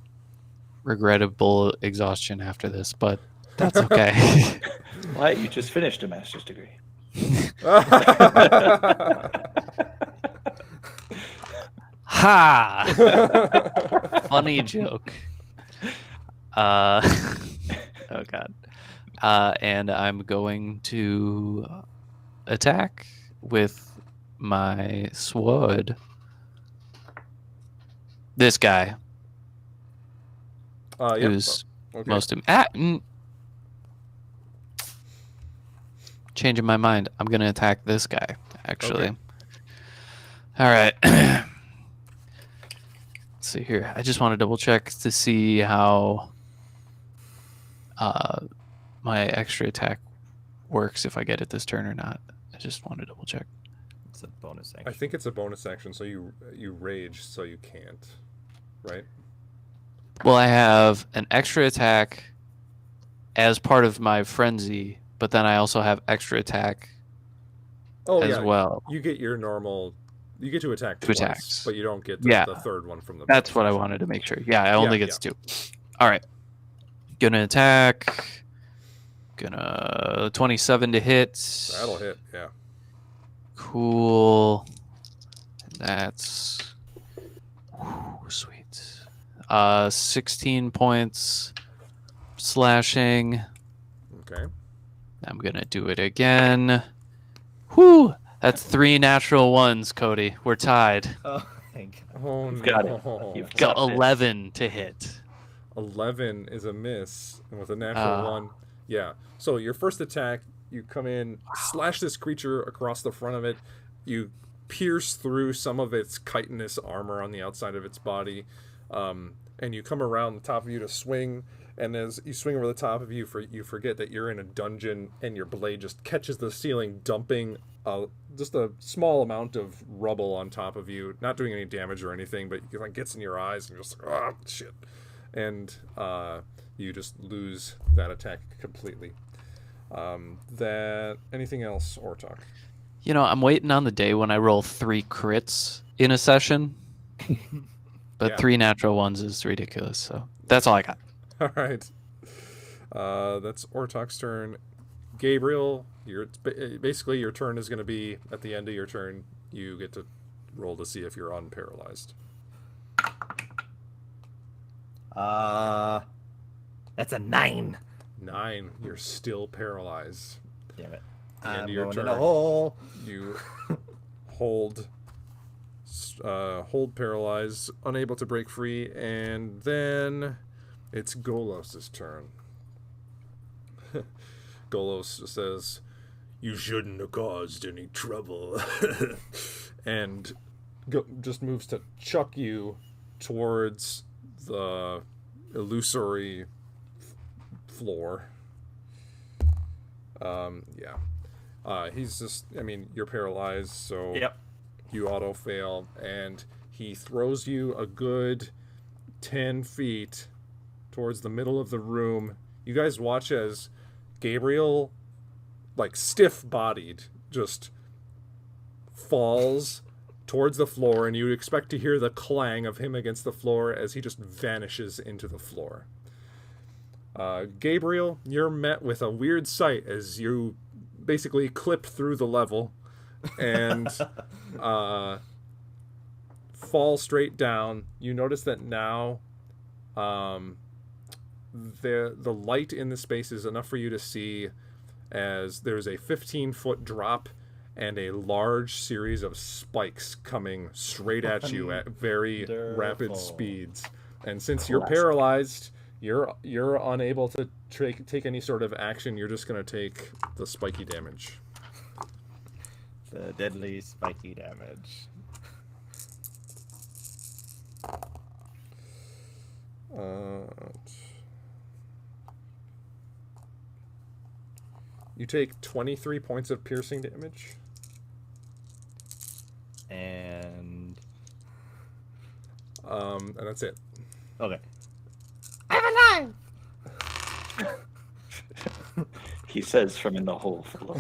regrettable exhaustion after this, but that's okay. Why? You just finished a master's degree. Ha! Funny joke. Oh god. And I'm going to attack with my sword. This guy. Who's most changing my mind. I'm gonna attack this guy, actually. Okay. All right. Let's see here. I just want to double check to see how my extra attack works, if I get it this turn or not. I just want to double check. It's a bonus action. I think it's a bonus action, so you rage, so you can't, right? Well, I have an extra attack as part of my frenzy, but then I also have extra attack as well. You get your normal. You get to attack Two twice, attacks. but you don't get the third one from the. That's what I wanted to make sure. Yeah, I only get 2. All right. Gonna attack. Gonna 27 to hit. That'll hit. Yeah. Cool. That's sweet. 16 points slashing. Okay. I'm gonna do it again. Whoo! That's 3 natural ones, Cody. We're tied. Oh, thank God. Oh You've no. got it. You've Got got it. 11 to hit. 11 is a miss, and with a natural one, yeah. So your first attack You come in, slash this creature across the front of it. You pierce through some of its chitinous armor on the outside of its body, and you come around the top of you to swing. And as you swing over the top of you, you forget that you're in a dungeon, and your blade just catches the ceiling, dumping just a small amount of rubble on top of you, not doing any damage or anything, but it like gets in your eyes, and you're just like, oh shit, and you just lose that attack completely. That anything else, Ortok? You know, I'm waiting on the day when I roll 3 crits in a session, but Yeah. 3 natural ones is ridiculous. So that's all I got. All right. That's Ortok's turn. Gabriel, basically your turn is going to be at the end of your turn. You get to roll to see if you're unparalyzed. That's a 9. 9. You're still paralyzed. Damn it. And I'm your going turn. in a hole. You hold paralyzed, unable to break free, and then it's Golos' turn. Golos says, "You shouldn't have caused any trouble," and just moves to chuck you towards the illusory floor. He's just, I mean, you're paralyzed, so Yep. you auto fail, and he throws you a good 10 feet towards the middle of the room. You guys watch as Gabriel, like stiff-bodied, just falls towards the floor, and you expect to hear the clang of him against the floor as he just vanishes into the floor. Gabriel, you're met with a weird sight as you basically clip through the level and fall straight down. You notice that now the light in the space is enough for you to see as there's a 15-foot drop and a large series of spikes coming straight at you at very rapid Wonderful. speeds. And since you're paralyzed, you're unable to take any sort of action. You're just going to take the spiky damage. The deadly spiky damage. You take 23 points of piercing damage. And And that's it. okay. He says from in the hole full of.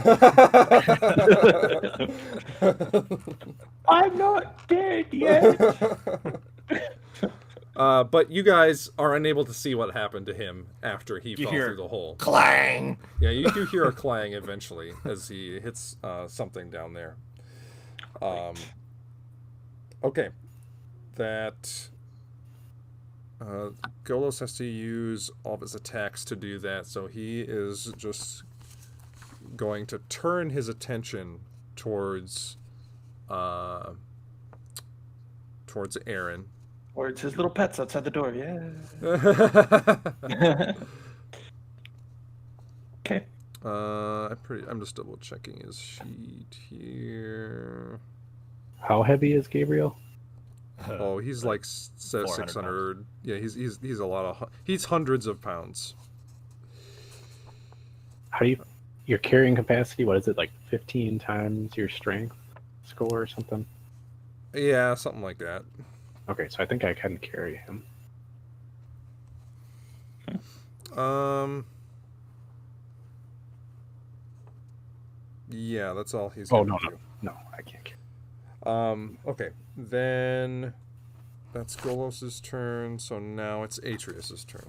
I'm not dead yet. But you guys are unable to see what happened to him after he fell hear through the hole. Clang. Yeah, you do hear a clang eventually as he hits something down there. Okay. That... Golos has to use all of his attacks to do that, so he is just going to turn his attention towards Aaron. Or it's his little pets outside the door. Yeah. Okay. I'm just double checking his sheet here. How heavy is Gabriel? Oh, he's like 400 600. Yeah, he's a lot of. He's hundreds of pounds. How do your carrying capacity? What is it, like 15 times your strength score or something? Yeah, something like that. Okay, so I think I can carry him. Yeah, that's all he's. Oh gonna no, do. no, I can't carry. Okay, then that's Golos's turn. So now it's Atreus's turn.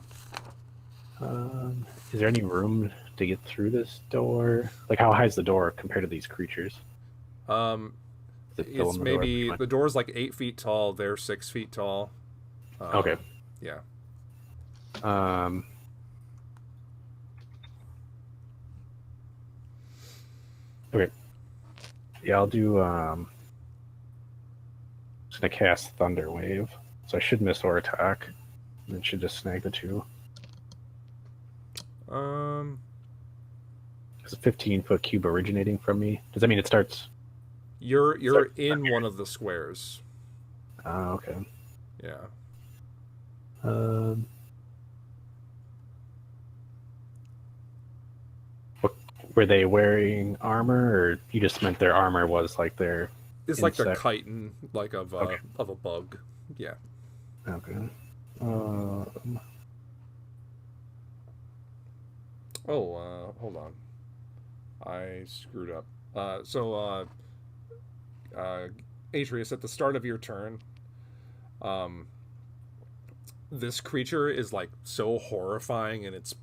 Is there any room to get through this door? Like, how high is the door compared to these creatures? Um, Is it fill it's in the door? maybe the door's like 8 feet tall. They're 6 feet tall. Okay. Yeah. Okay. Yeah, I'll do. Just gonna cast Thunder Wave, so I should miss or attack, and then should just snag the 2. There's a 15-foot cube originating from me. Does that mean it starts? You're in one of the squares. Okay. Yeah. Were they wearing armor, or you just meant their armor was like their? It's like the insect? chitin, like of Okay. of a bug. Yeah. Okay. Hold on. I screwed up. Atreus, at the start of your turn, this creature is like so horrifying in its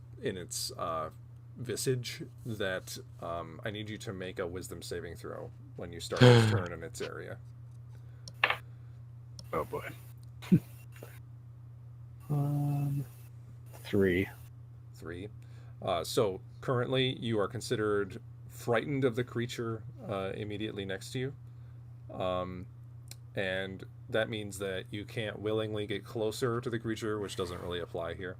visage that I need you to make a wisdom saving throw when you start this turn in its area. Oh boy. 3. 3. So currently you are considered frightened of the creature immediately next to you. And that means that you can't willingly get closer to the creature, which doesn't really apply here.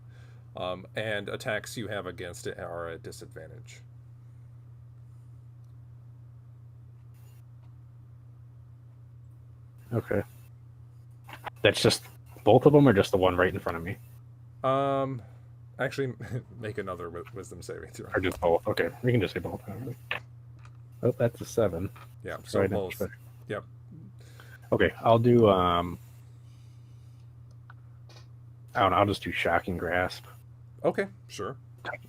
And attacks you have against it are at disadvantage. Okay. That's just both of them, or just the one right in front of me, Actually, make another wisdom saving throw. or just both? Okay, we can just say both. Oh, that's a 7. Yeah, so Right, both. but- Yep. Okay, I'll do. I don't know. I'll just do shocking grasp. Okay, sure.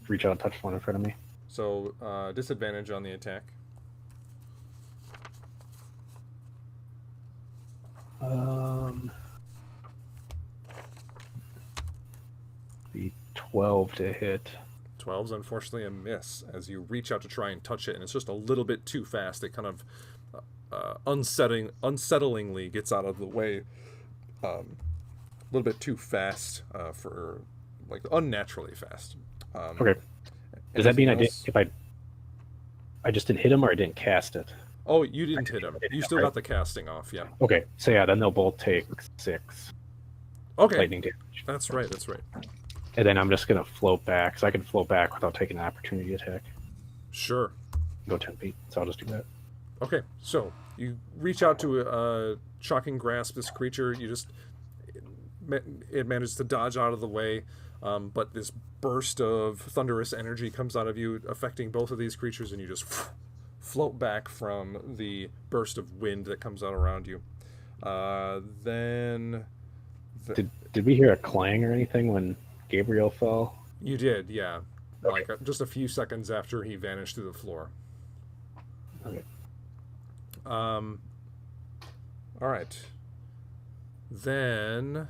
Reach out and touch one in front of me. So disadvantage on the attack. The 12 to hit. 12's unfortunately a miss as you reach out to try and touch it, and it's just a little bit too fast. It kind of unsettlingly gets out of the way. A little bit too fast for, like, unnaturally fast. Okay. Does that mean anything else? if I just didn't hit him, or I didn't cast it? Oh, you didn't hit him. hit You him, still right? got the casting off, yeah. Okay, so yeah, then they'll both take 6 Okay, lightning damage, that's right, that's right. and then I'm just gonna float back, so I can float back without taking an opportunity attack. Sure. Go 10 feet, so I'll just do that. Okay, so you reach out to shocking grasp this creature. You just it manages to dodge out of the way, but this burst of thunderous energy comes out of you, affecting both of these creatures, and you just float back from the burst of wind that comes out around you. Then Did we hear a clang or anything when Gabriel fell? you did, yeah, like just a few seconds after he vanished through the floor. Okay. All right. Then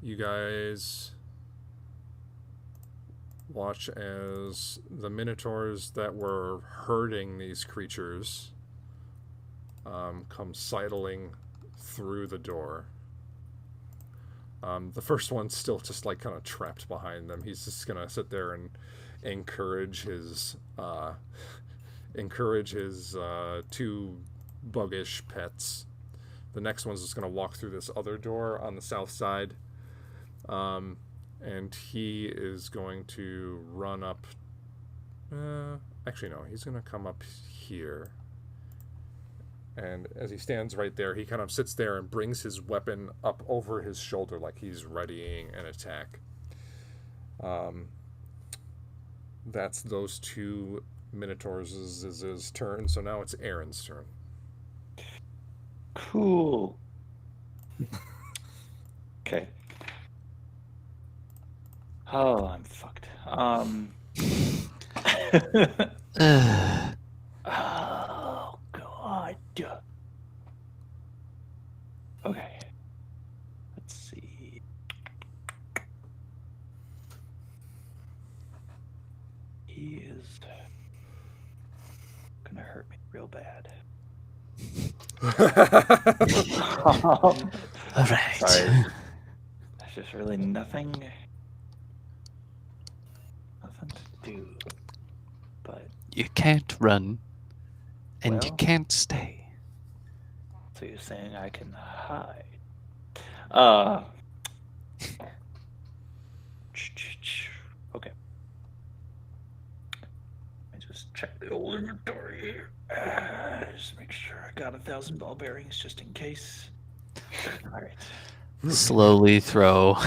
you guys watch as the minotaurs that were herding these creatures come sidling through the door. The first one's still just like kind of trapped behind them. He's just gonna sit there and encourage his two buggish pets. The next one's just going to walk through this other door on the south side. And he is going to run up. Actually, no, he's going to come up here. And as he stands right there, he kind of sits there and brings his weapon up over his shoulder like he's readying an attack. That's those two minotaurs' his turn. So now it's Aaron's turn. Cool. Okay. Oh, I'm fucked. Oh God. Okay. Let's see. He is gonna hurt me real bad. All right. Sorry. There's just really nothing to do. But You can't run, and you Well. can't stay. so you're saying I can hide? Okay. Let me just check the old inventory here. Just make sure I got 1,000 ball bearings just in case. All right. Slowly throw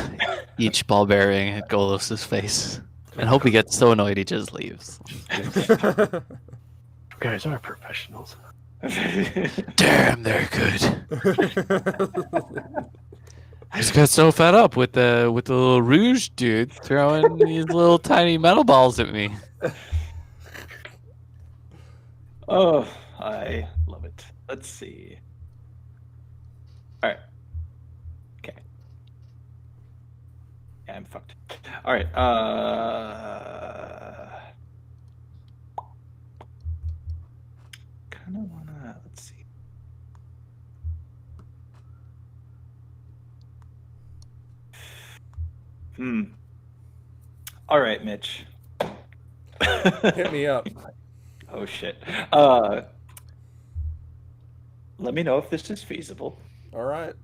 each ball bearing at Golos's face. And hope he gets so annoyed he just leaves. You guys are professionals. Damn, they're good. I just got so fed up with the little Rouge dude throwing these little tiny metal balls at me. Oh, I love it. Let's see. All right. Okay. Yeah, I'm fucked. All right. Kind of wanna. Let's see. All right, Mitch. Hit me up. Oh shit. Let me know if this is feasible. All right.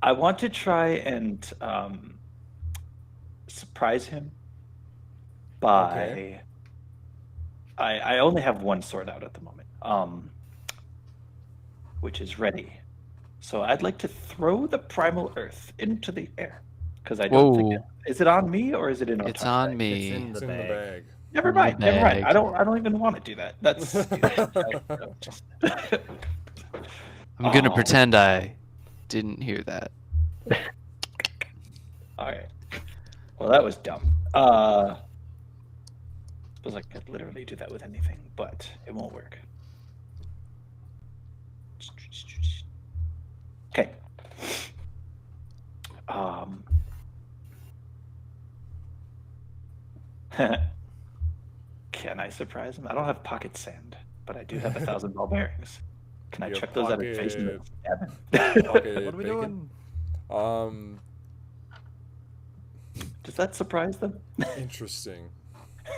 I want to try and surprise him by. Okay. I only have one sword out at the moment, which is ready. So I'd like to throw the primal earth into the air because I don't think Whoa. is it on me or is it in? It's Otar's on bag? me. It's in It's the in the bag. bag. Never in the mind. Never mind. bag. I don't even want to do that. That's. I'm gonna Oh. pretend I didn't hear that. All right. Well, that was dumb. Suppose I could literally do that with anything, but it won't work. Okay. Can I surprise him? I don't have pocket sand, but I do have 1,000 ball bearings. Can I You have chuck those at his face and pocket- stab him? Pocket What are we bacon. doing? Does that surprise them? Interesting.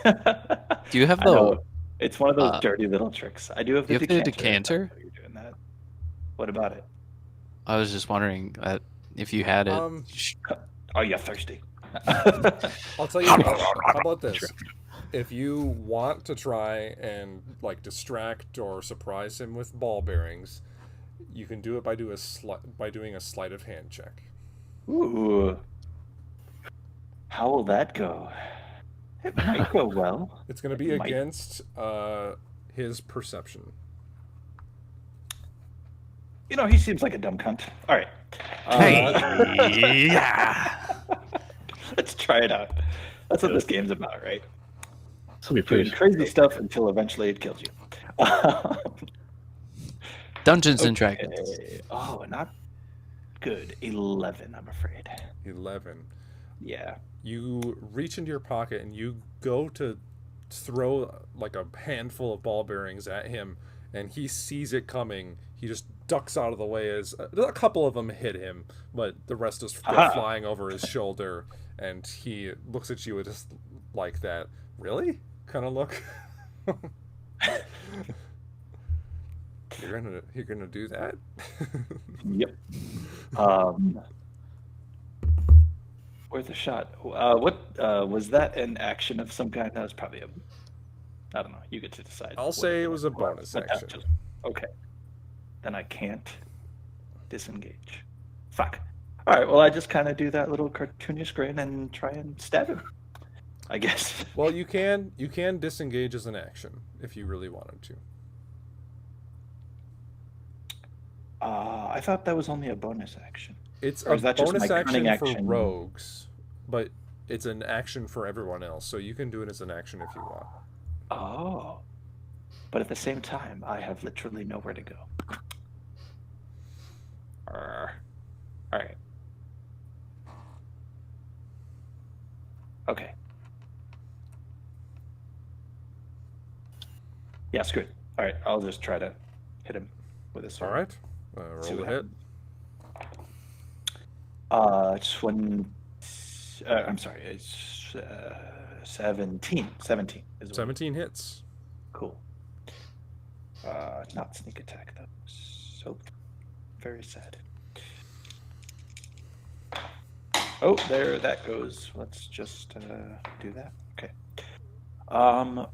Do you have I know. the It's one of those uh, dirty little tricks. I do have the you have the decanter. decanter? You're doing that. What about it? I was just wondering if you had it. Are you thirsty? I'll tell you what, how about this? If you want to try and like distract or surprise him with ball bearings, you can do it by doing a sleight of hand check. Ooh. How will that go? It might go well. It's going to be It might. against his perception. You know, he seems like a dumb cunt. All right. Let's try it out. That's what this game's about, right? This will be Doing pretty crazy stuff until eventually it kills you. Dungeons and Dragons. Okay. Oh, not good. 11, I'm afraid. 11. Yeah. You reach into your pocket and you go to throw like a handful of ball bearings at him, and he sees it coming. He just ducks out of the way as a couple of them hit him, but the rest just go Aha. flying over his shoulder, and he looks at you with just like that really kind of look. You're gonna do that? Yep. Worth a shot. What was that? An action of some kind? That was probably a. I don't know. You get to decide. I'll what say it was a bonus what action. that was. Okay. Then I can't disengage. Fuck. All right. Well, I just kind of do that little cartoonish grin and try and stab him. I guess. Well, you can disengage as an action if you really wanted to. I thought that was only a bonus action. It's Or a is that just bonus my action cunning for action? rogues, but it's an action for everyone else, so you can do it as an action if you want. Oh. But at the same time, I have literally nowhere to go. All right. Okay. Yeah, screw it. All right, I'll just try to hit him with a sword. All right, See roll what the hit. It's one. I'm sorry. It's 17. 17 is what- 17 hits. Cool. Not sneak attack though. So very sad. Oh, there that goes. Let's just do that. Okay. 5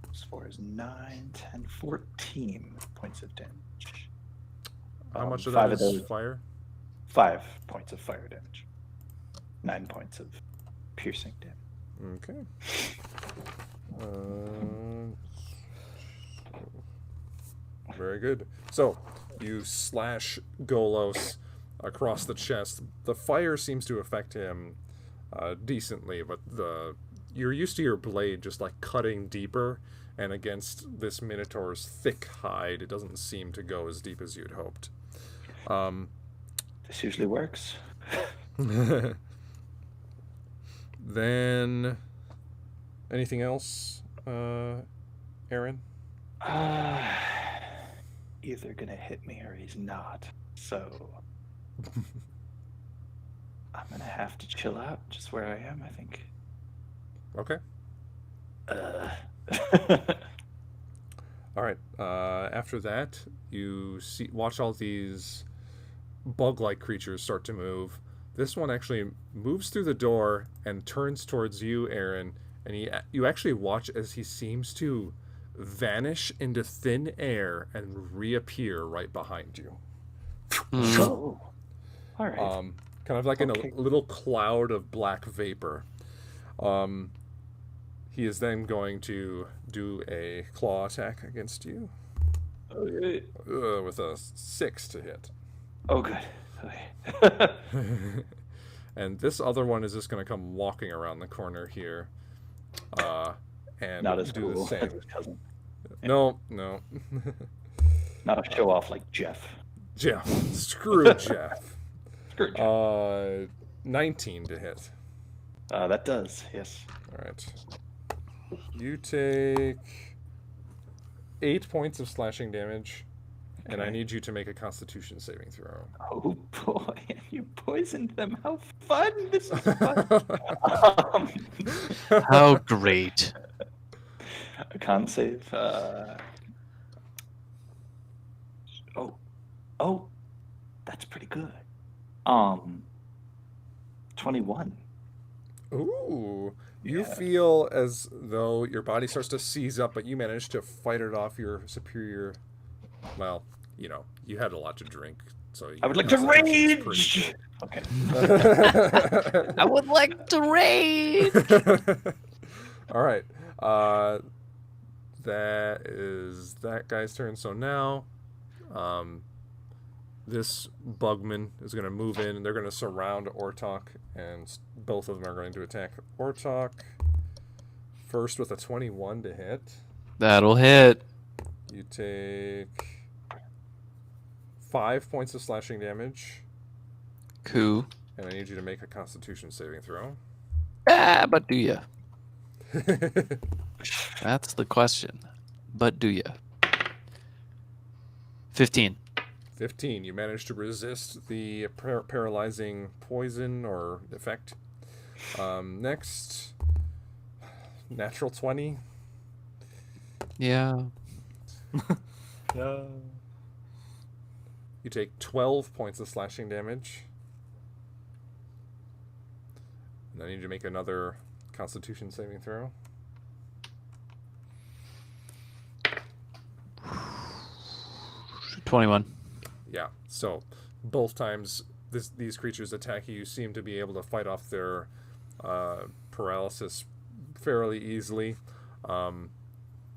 plus 4 is 9, 10, 14 points of damage. How much of 5 that of is those, fire? 5 points of fire damage. 9 points of piercing damage. Okay. Very good. So, you slash Golos across the chest. The fire seems to affect him decently, but you're used to your blade just like cutting deeper, and against this Minotaur's thick hide, it doesn't seem to go as deep as you'd hoped. This usually works. Then, anything else, Aaron? Either gonna hit me or he's not. So I'm gonna have to chill out just where I am, I think. Okay. All right. After that, you watch all these bug-like creatures start to move. This one actually moves through the door and turns towards you, Aaron, and you actually watch as he seems to vanish into thin air and reappear right behind you. Oh, all right. Kind of like Okay. in a little cloud of black vapor. He is then going to do a claw attack against you Okay. with a 6 to hit. Oh, good. Okay. And this other one is just going to come walking around the corner here and Not as do cool the as same. his cousin. No. Not a show off like Jeff. Jeff. Screw Jeff. Screw Jeff. 19 to hit. That does, yes. All right. You take 8 points of slashing damage, and I Okay. need you to make a Constitution saving throw. Oh boy, you poisoned them. How fun! This is fun. How great. A con save. Oh, that's pretty good. 21. Ooh. You Yeah. feel as though your body starts to seize up, but you manage to fight it off your superior. Well, you had a lot to drink, so I would like to constitution's pretty rage. Okay. good. I would like to rage. All right. That is that guy's turn. So now, this Bugman is going to move in, and they're going to surround Ortok, and both of them are going to attack Ortok. First with a 21 to hit. That'll hit. You take 5 points of slashing damage, Cool. and I need you to make a Constitution saving throw. Ah, but do ya? That's the question. But do ya? 15. 15. You managed to resist the paralyzing poison or effect. Next, natural 20. Yeah. No. You take 12 points of slashing damage. And I need you to make another Constitution saving throw. 21. Yeah, so both times these creatures attack you seem to be able to fight off their paralysis fairly easily.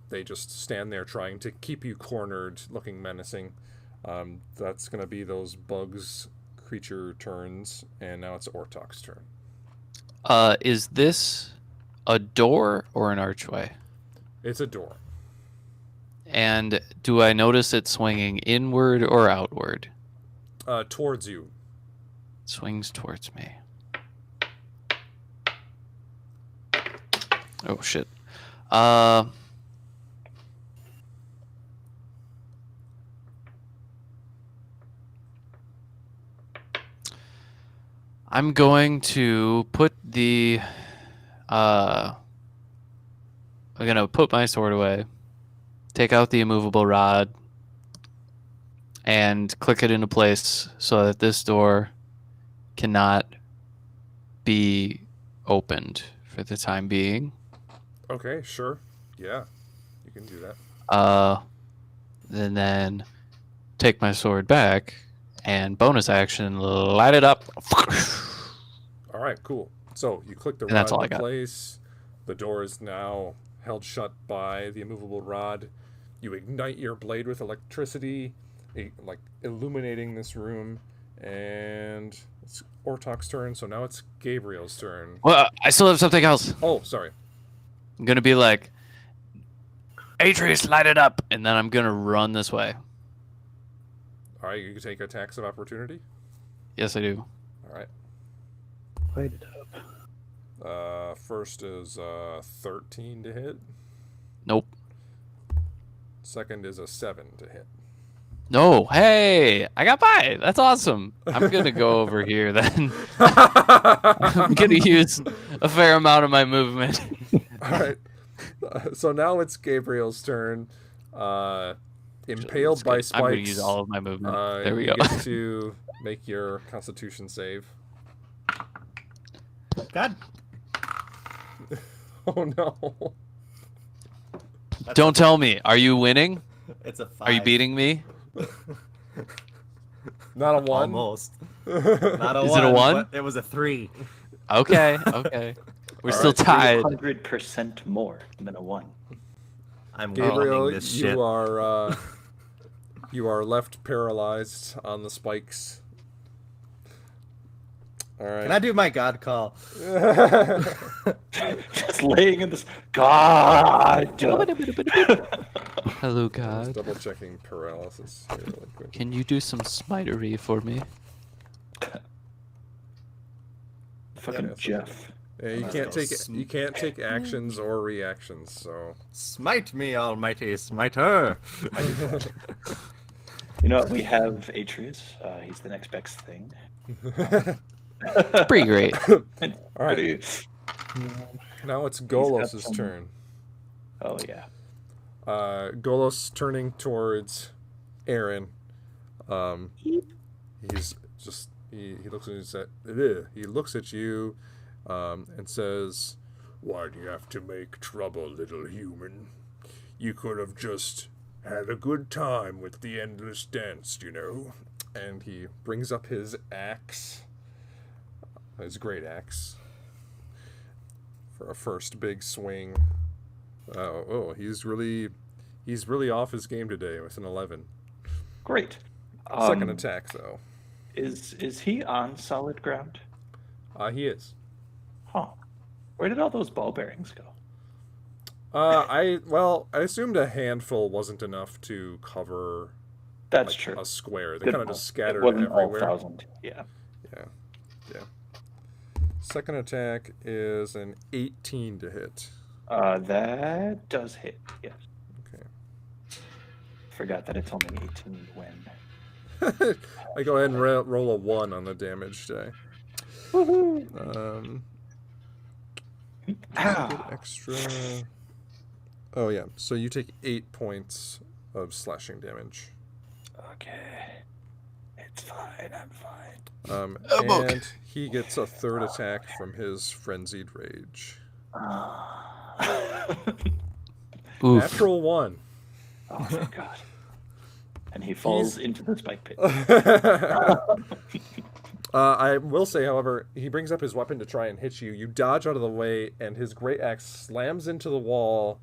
They just stand there trying to keep you cornered, looking menacing. That's going to be those bugs creature turns, and now it's Ortok's turn. Is this a door or an archway? It's a door. And do I notice it swinging inward or outward? Towards you. It swings towards me. Oh, shit. I'm going to put the... I'm going to put my sword away, take out the immovable rod, and click it into place so that this door cannot be opened for the time being. Okay, sure. Yeah, you can do that. And then take my sword back and bonus action, light it up. All right, cool. So you click the And that's rod all I into got. place. The door is now held shut by the immovable rod. You ignite your blade with electricity, like illuminating this room. And it's Ortok's turn, so now it's Gabriel's turn. Well, I still have something else. Oh, sorry. I'm gonna be like, Atreus, light it up, and then I'm gonna run this way. All right, you can take attacks of opportunity. Yes, I do. All right. Light it up. First is 13 to hit. Nope. Second is a 7 to hit. No. Hey, I got by. That's awesome. I'm gonna go over here then. I'm gonna use a fair amount of my movement. All right. So now it's Gabriel's turn. Impaled by spikes. I'm gonna use all of my movement. There we you go. get to make your Constitution save. God. Oh no! Don't tell me. Are you winning? It's a 5. Are you beating me? Not a 1. Almost. Not a Is 1. it a 1? But it was a 3. Okay. Okay. We're All still right, tied. 100% more than a 1. I'm Gabriel, winning this shit. you are left paralyzed on the spikes. All right. Can I do my God call? Just laying in this. God! Hello, Just God. double checking paralysis here really quick. Can you do some smitery for me? Fucking Yeah, Jeff. Yeah, you Let's can't go take you can't take actions or reactions. So Smite me, almighty smiter. You know what? We have Atreus. He's the next best thing. Pretty great. all right. Now it's got Golos's some- turn. Oh, yeah. Golos turning towards Aaron. He's just he looks at you, and says, "Why do you have to make trouble, little human? You could have just had a good time with the endless dance, you know." And he brings up his axe, his great axe, for a first big swing. He's really off his game today with an 11. Great. Second attack though. Is he on solid ground? He is. Huh. Where did all those ball bearings go? I assumed a handful wasn't enough to cover That's like, true. a square. They Good kind of point. just It scattered wasn't all everywhere. 1,000. Yeah. Yeah. Second attack is an 18 to hit. That does hit. Yes. Okay. Forgot that it's only 18 when. I go ahead and roll a 1 on the damage die. Woohoo! Get Ah, extra. Oh yeah. So you take 8 points of slashing damage. okay. It's fine. I'm fine. I'm And okay. he gets a third attack from his frenzied rage. Oof. Natural 1. Oh, thank God. And he falls into the spike pit. I will say, however, he brings up his weapon to try and hit you. You dodge out of the way, and his great axe slams into the wall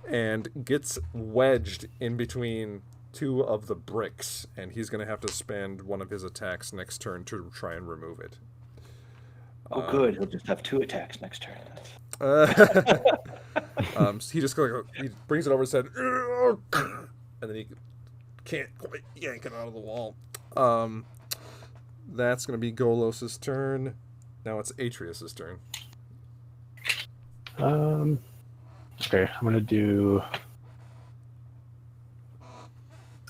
and gets wedged in between 2 of the bricks. And he's going to have to spend one of his attacks next turn to try and remove it. Oh, good. He'll just have 2 attacks next turn. So he just he brings it over his head, and then he can't quite yank it out of the wall. That's going to be Golos's turn. Now it's Atreus's turn. Okay, I'm gonna do.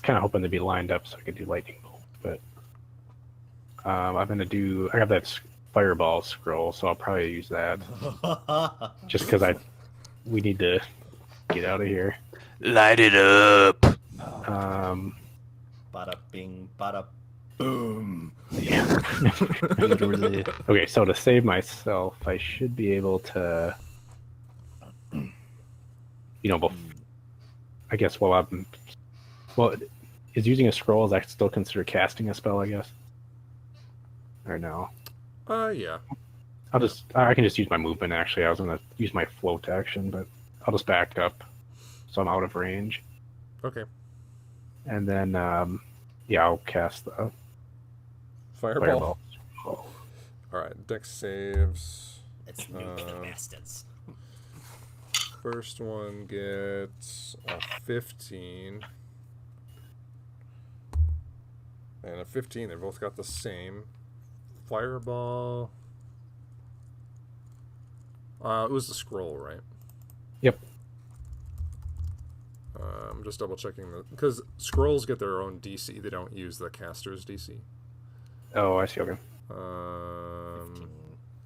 Kind of hoping to be lined up so I could do lightning bolt, but I'm gonna do. I got that fireball scroll, so I'll probably use that just because we need to get out of here. Light it up. Bada bing, bada boom. Yeah. Literally. Okay, so to save myself, I should be able to I guess well, is using a scroll, is that still considered casting a spell? I guess. Or no? Yeah. I can just use my movement. Actually, I was gonna use my float action, but I'll just back up, so I'm out of range. Okay. And then, I'll cast the Fireball. fireball. All right. Dex saves. That's nuke bastards. First one gets a 15. And a 15. They both got the same. Fireball. It was the scroll, right? Yep. I'm just double checking because scrolls get their own DC. They don't use the caster's DC. Oh, I see. Okay.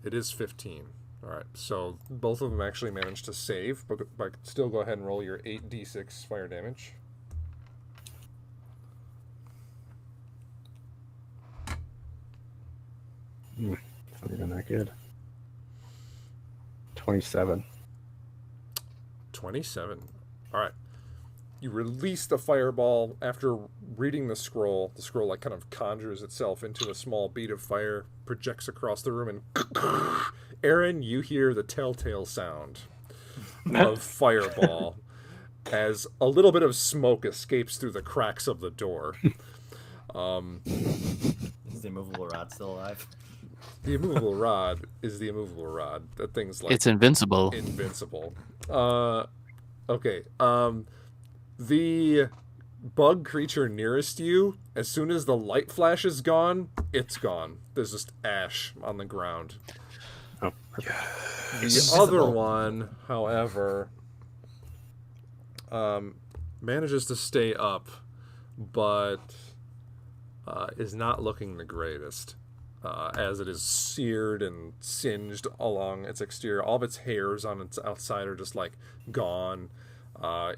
It is 15. All right. So both of them actually managed to save, but still go ahead and roll your 8d6 fire damage. It's not even that good. 27. 27. All right. You release the fireball after reading the scroll. The scroll like kind of conjures itself into a small bead of fire, projects across the room, and Aaron, you hear the telltale sound of fireball as a little bit of smoke escapes through the cracks of the door. Is the immovable rod still alive? The immovable rod is the immovable rod. That thing's like It's invincible. invincible. Okay. The bug creature nearest you, as soon as the light flash is gone, it's gone. There's just ash on the ground. Oh, perfect. The other one, however, manages to stay up, but is not looking the greatest. As it is seared and singed along its exterior. All of its hairs on its outside are just like gone.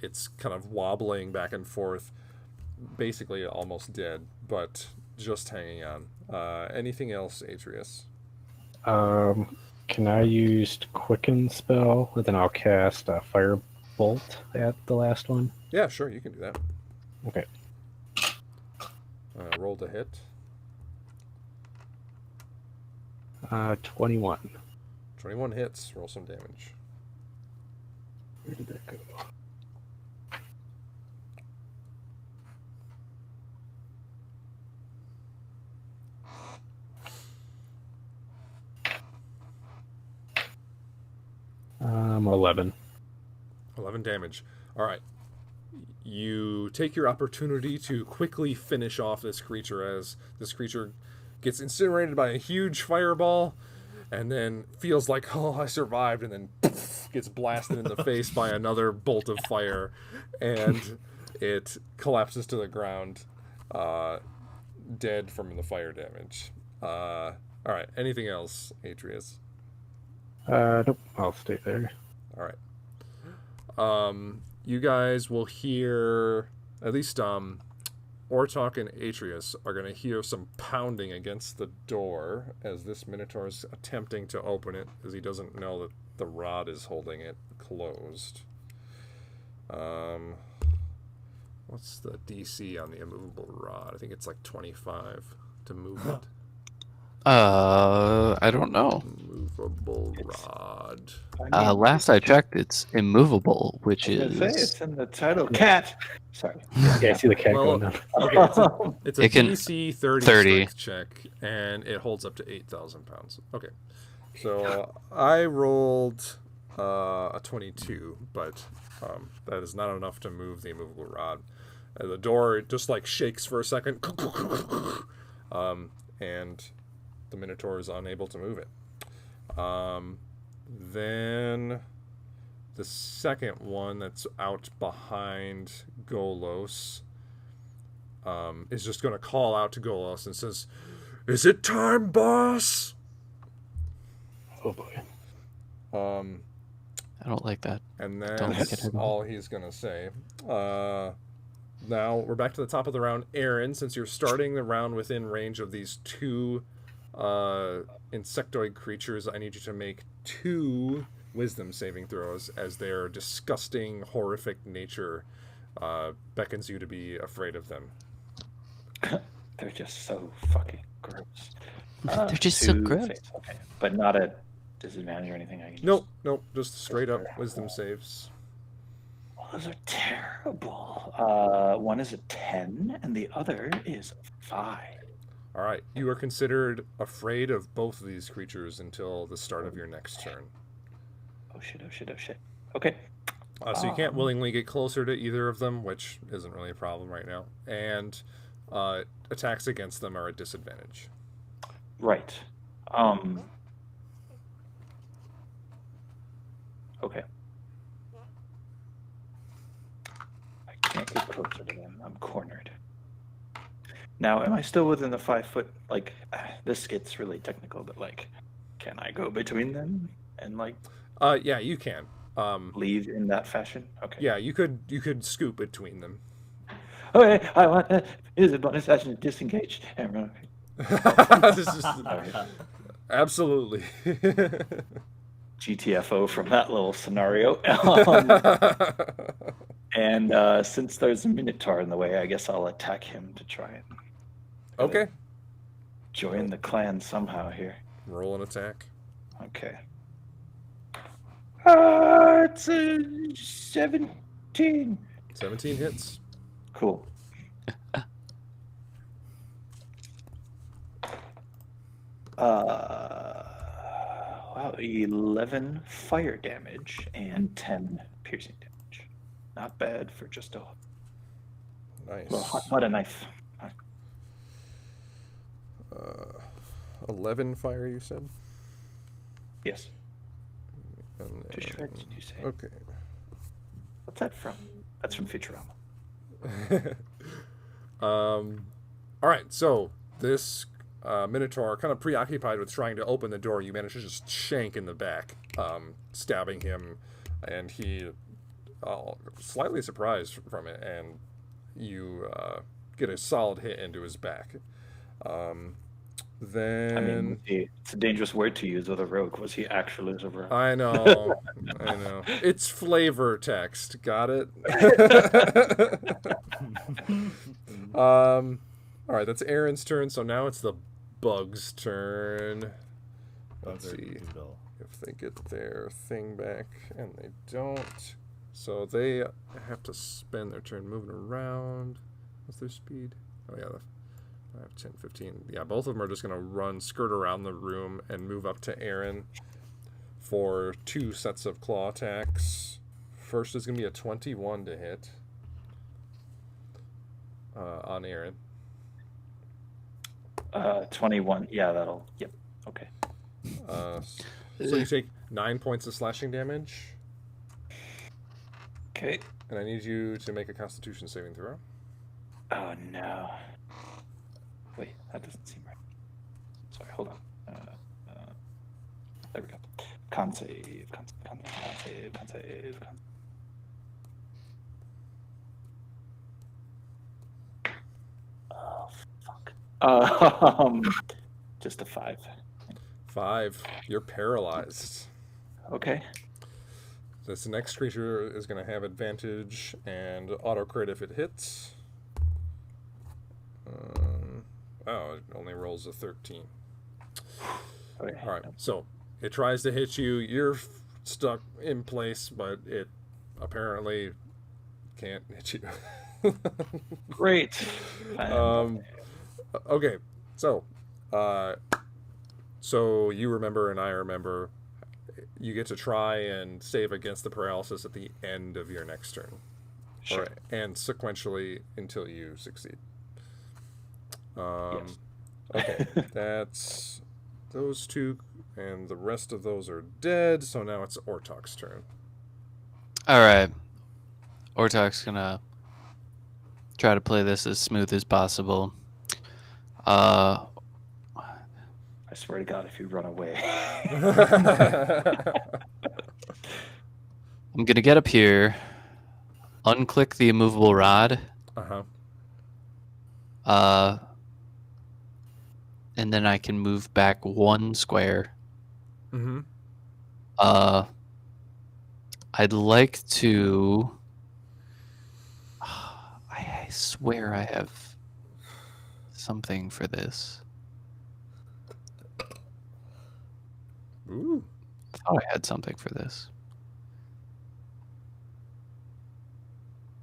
It's kind of wobbling back and forth, basically almost dead, but just hanging on. Anything else, Atreus? Can I use Quicken spell, and then I'll cast a Firebolt at the last one? Yeah, sure, you can do that. Okay. Roll to hit. 21. 21 hits. Roll some damage. Where did that go? Um, 11. 11 damage. All right. You take your opportunity to quickly finish off this creature as this creature gets incinerated by a huge fireball and then feels like, oh, I survived, and then poof, gets blasted in the face by another bolt of fire, and it collapses to the ground, dead from the fire damage. All right. Anything else, Atreus? Nope. I'll stay there. All right. You guys will hear, at least Ortok and Atreus are going to hear some pounding against the door as this Minotaur is attempting to open it, as he doesn't know that the rod is holding it closed. What's the DC on the immovable rod? I think it's like 25 to move it. I don't know. Movable rod. Last I checked, it's immovable, which I was gonna say, is it's in the title. Cat. Sorry. Yeah, I see the cat Well, going down. Okay, it's a It can- DC 30 30. strength check, and it holds up to 8,000 pounds. Okay, so I rolled a 22, but that is not enough to move the immovable rod. The door just like shakes for a second, and the Minotaur is unable to move it. Then the second one that's out behind Golos is just going to call out to Golos and says, "Is it time, boss?" Oh boy. I don't like that. And Don't like it that's at all. all he's going to say. Now we're back to the top of the round. Aaron, since you're starting the round within range of these two insectoid creatures, I need you to make 2 wisdom saving throws as their disgusting, horrific nature beckons you to be afraid of them. They're just so fucking gross. They're just so 2 gross. fails, okay. But not at disadvantage or anything. I can Nope, just straight up wisdom saves. Oh, those are terrible. One is a 10, and the other is a 5. All right, you are considered afraid of both of these creatures until the start of your next turn. Oh shit! Oh shit! Oh shit! Okay. So you can't willingly get closer to either of them, which isn't really a problem right now. And attacks against them are at disadvantage. Right. Okay. I can't get closer to them. I'm cornered. Now, am I still within the 5 foot? Like, this gets really technical, but like, can I go between them and like Yeah, you can. leave in that fashion? Okay. Yeah, you could scoop between them. Okay. I want. Is a bonus action to disengage and run. This is Alright. absolutely. GTFO from that little scenario. And since there's a Minotaur in the way, I guess I'll attack him to try and Okay. join the clan somehow here. Roll an attack. Okay. It's a 17. 17 hits. Cool. Wow, 11 fire damage and 10 piercing damage. Not bad for just a Nice. little hot butter knife. 11 fire, you said? Yes. And To shred, did you say? okay. What's that from? That's from Futurama. All right, so this Minotaur, kind of preoccupied with trying to open the door, you manage to just shank in the back, stabbing him, and he slightly surprised from it, and you get a solid hit into his back. Then I mean, it's a dangerous word to use with a rogue. Was he actually a rogue? I know. It's flavor text. Got it? All right, that's Aaron's turn. So now it's the bug's turn. Let's see if they get their thing back, and they don't. So they have to spend their turn moving around. What's their speed? Oh, yeah, 5, 10, 15. Yeah, both of them are just going to skirt around the room and move up to Aaron for 2 sets of claw attacks. First is going to be a 21 to hit on Aaron. 21. Yeah, that'll. Yep. Okay. So you take 9 points of slashing damage, Okay. and I need you to make a Constitution saving throw. Oh no. Wait, that doesn't seem right. Sorry, hold on. There we go. Con save. Con save. Oh fuck. Just a 5. 5. You're paralyzed. Okay. This next creature is going to have advantage and auto crit if it hits. It only rolls a 13. Okay. All right, so it tries to hit you. You're stuck in place, but it apparently can't hit you. Great. Okay, so you remember and I remember. You get to try and save against the paralysis at the end of your next turn, Sure. and sequentially until you succeed. Yes. Okay, that's those 2, and the rest of those are dead. So now it's Ortok's turn. All right. Ortok's gonna try to play this as smooth as possible. I swear to God, if you run away. I'm gonna get up here, unclick the immovable rod, and then I can move back 1 square. Mm-hmm. I'd like to. I swear I have something for this. Ooh. I thought I had something for this.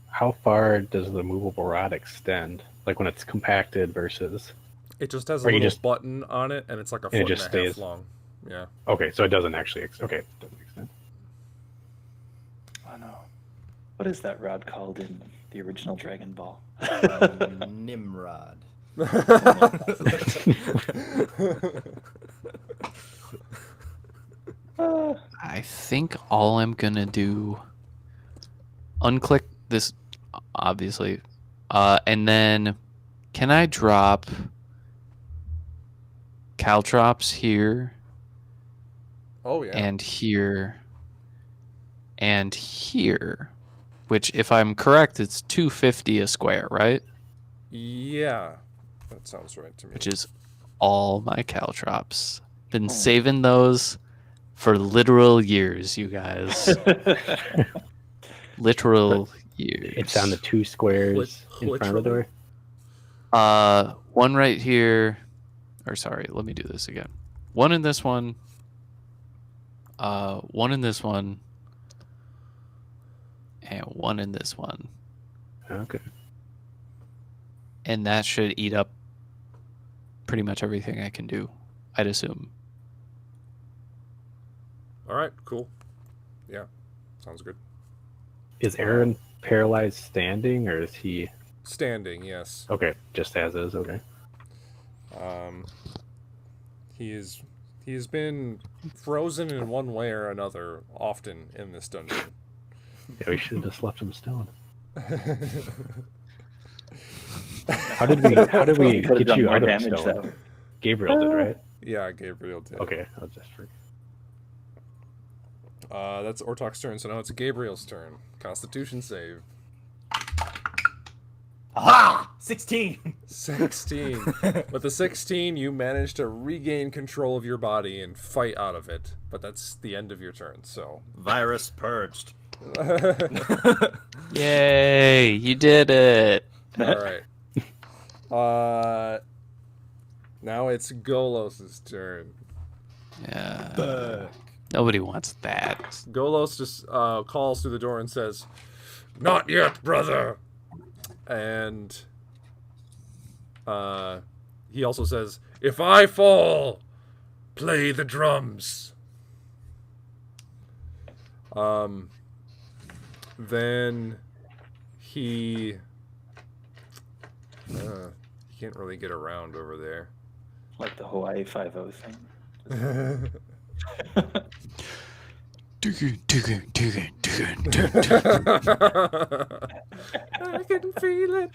How far does the movable rod extend? Like when it's compacted versus. It just has a Or you little just- button on it, and it's like a and it foot just and a half stays. long. Yeah. Okay, so it doesn't actually. Okay, it doesn't extend. Oh no. What is that rod called in the original Dragon Ball? Nimrod. I think all I'm gonna do. Unclick this, obviously, and then can I drop caltrops here Oh yeah. and here and here, which, if I'm correct, it's 250 a square, right? Yeah. That sounds right to me. Which is all my caltrops. Been saving those for literal years, you guys. Literal years. It's on the 2 squares in front of the door. One right here. Or sorry, let me do this again. One in this one. One in this one. And one in this one. Okay. And that should eat up pretty much everything I can do, I'd assume. All right. Cool. Yeah. Sounds good. Is Aaron paralyzed standing, or is he? Standing. Yes. Okay, just as is. Okay. He's been frozen in one way or another often in this dungeon. Yeah, we should have just left him stone. How did we Could've get done you more out of damage, stone? though. Gabriel did, right? Yeah, Gabriel did. Okay, I'll just forget. That's Ortok's turn, so now it's Gabriel's turn. Constitution save. Aha! 16! 16. With the 16, you manage to regain control of your body and fight out of it. But that's the end of your turn, so. Virus purged. Yay! You did it! Alright. Now it's Golos' turn. Yeah. Nobody wants that. Golos just calls through the door and says, "Not yet, brother!" And he also says, "If I fall, play the drums." Then he can't really get around over there. Like the Hawaii 5-0 thing. I can feel it.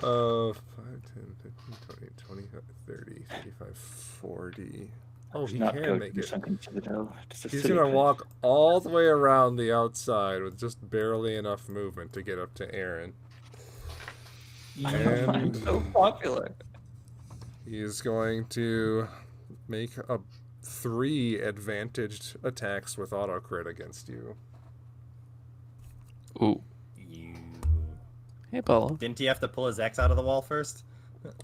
5, 10, 15, 20, 25, 30, 35, 40. Oh, he Not can go make do it. something to the devil. Just a He's silly gonna thing. walk all the way around the outside with just barely enough movement to get up to Aaron. And So popular. he's going to make 3 advantaged attacks with auto crit against you. Ooh. You... Hey, Paul. Didn't he have to pull his axe out of the wall first?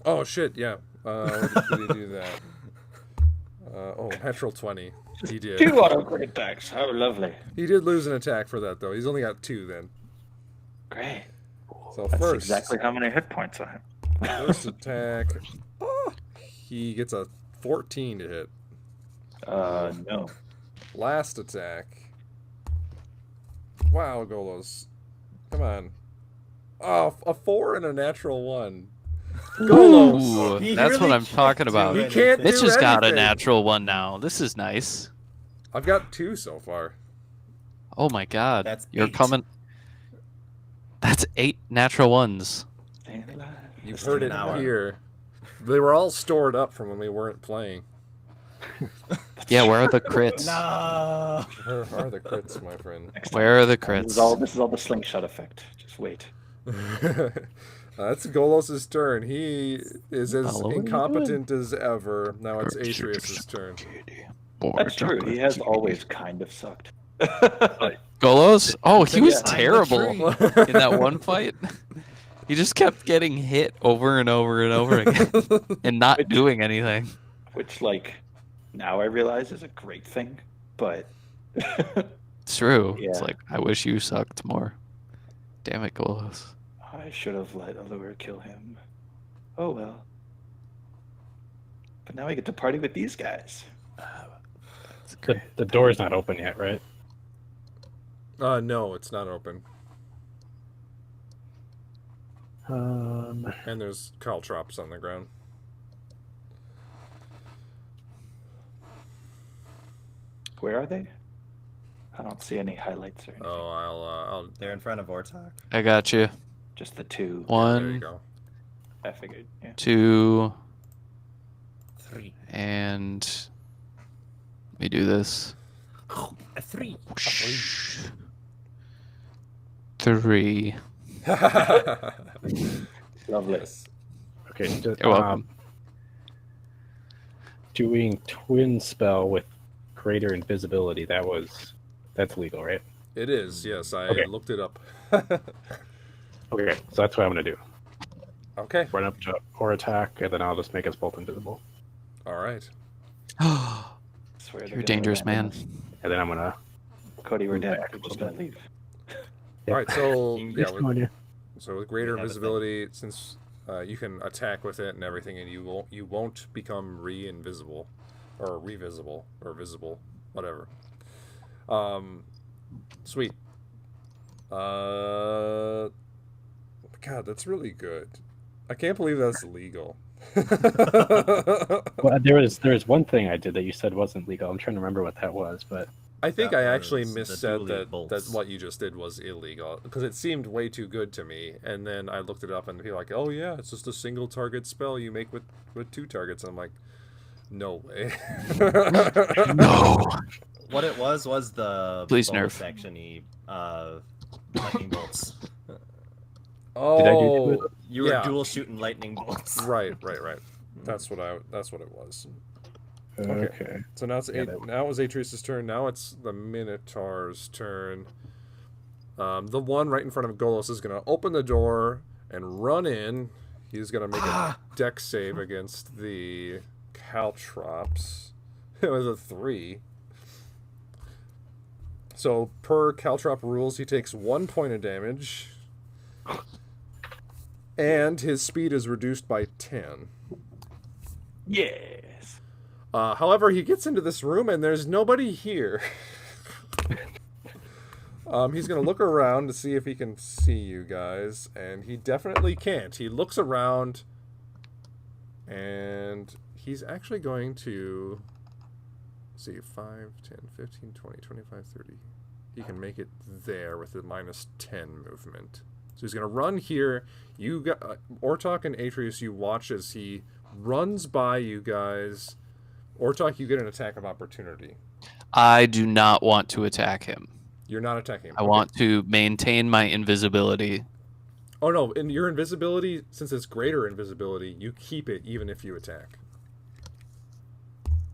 Oh shit! Yeah. Did he do that? Natural 20. He did. 2 auto crit attacks. How lovely. He did lose an attack for that though. He's only got 2 then. Great. So That's first, exactly how many hit points I have. first attack, he gets a 14 to hit. No. Last attack. Wow, Golos. Come on. Oh, a 4 and a natural 1. Golos. Ooh, He that's really what I'm talking can't do about. He can't Mitch do has got a anything. natural one now. This is nice. I've got 2 so far. Oh my god. That's You're 8. coming. That's 8 natural ones. Staying alive. You've Just heard an it hour. here. They were all stored up from when we weren't playing. Yeah, where are the crits? No! Where are the crits, my friend? Next time. Where are the This is crits? all the slingshot effect. Just wait. That's Golos' turn. He is as Hello, what are you incompetent as ever. Now it's Atreus' turn. That's true. He has always kind of sucked. Golos? Oh, he was Yeah. terrible in that one fight. He just kept getting hit over and over and over again and not doing anything. Which, like, now I realize is a great thing, but It's true. It's Yeah. like, I wish you sucked more. Damn it, Golos. I should have let Allure kill him. Oh well. But now I get to party with these guys. The door's not open yet, right? No, it's not open. Um, And there's caltrops on the ground. Where are they? I don't see any highlights or anything. Oh, I'll. They're in front of Ortok. I got you. Just the two. There you 1, go. I figured. Yeah. 2, 3. and let me do this. A 3. 3. Lovely. Yes. okay. You're welcome. Doing twin spell with greater invisibility. That's legal, right? It is. Yes, I Okay. looked it up. Okay, so that's what I'm gonna do. Okay. Run up to or attack, and then I'll just make us both invisible. All right. Swear they're You're a gonna dangerous man. abandon us. And then I'm gonna. Cody, we're Move dead. back We're a just little gonna leave. All right. So King yeah, Just on you. so with greater We have a thing. invisibility, since you can attack with it and everything, and you won't become re-invisible, or revisible, or visible, whatever. Sweet. God, that's really good. I can't believe that's legal. Well, there was one thing I did that you said wasn't legal. I'm trying to remember what that was, but I think That I actually was the missaid dually that bolts. what you just did was illegal because it seemed way too good to me. And then I looked it up and people were like, "Oh yeah, it's just a single target spell you make with 2 targets." And I'm like, "No way." No. What it was the Please bonus nerf. action-y lightning bolts. Oh, Did I do two of You were yeah. dual shooting lightning bolts. Right. That's what it was. okay. So now Yeah, that- now it was Atreus' turn. Now it's the Minotaur's turn. The one right in front of Golos is gonna open the door and run in. He's gonna make a dex save against the Caltrops. It was a 3. So per Caltrop rules, he takes 1 point of damage, and his speed is reduced by 10. Yes. However, he gets into this room and there's nobody here. He's going to look around to see if he can see you guys, and he definitely can't. He looks around, and he's actually going to see 5, 10, 15, 20, 25, 30. He can make it there with a -10 movement. So he's going to run here. You got Ortok and Atreus, you watch as he runs by you guys. Ortok, you get an attack of opportunity. I do not want to attack him. You're not attacking him. I Okay. want to maintain my invisibility. Oh no, in your invisibility, since it's greater invisibility, you keep it even if you attack.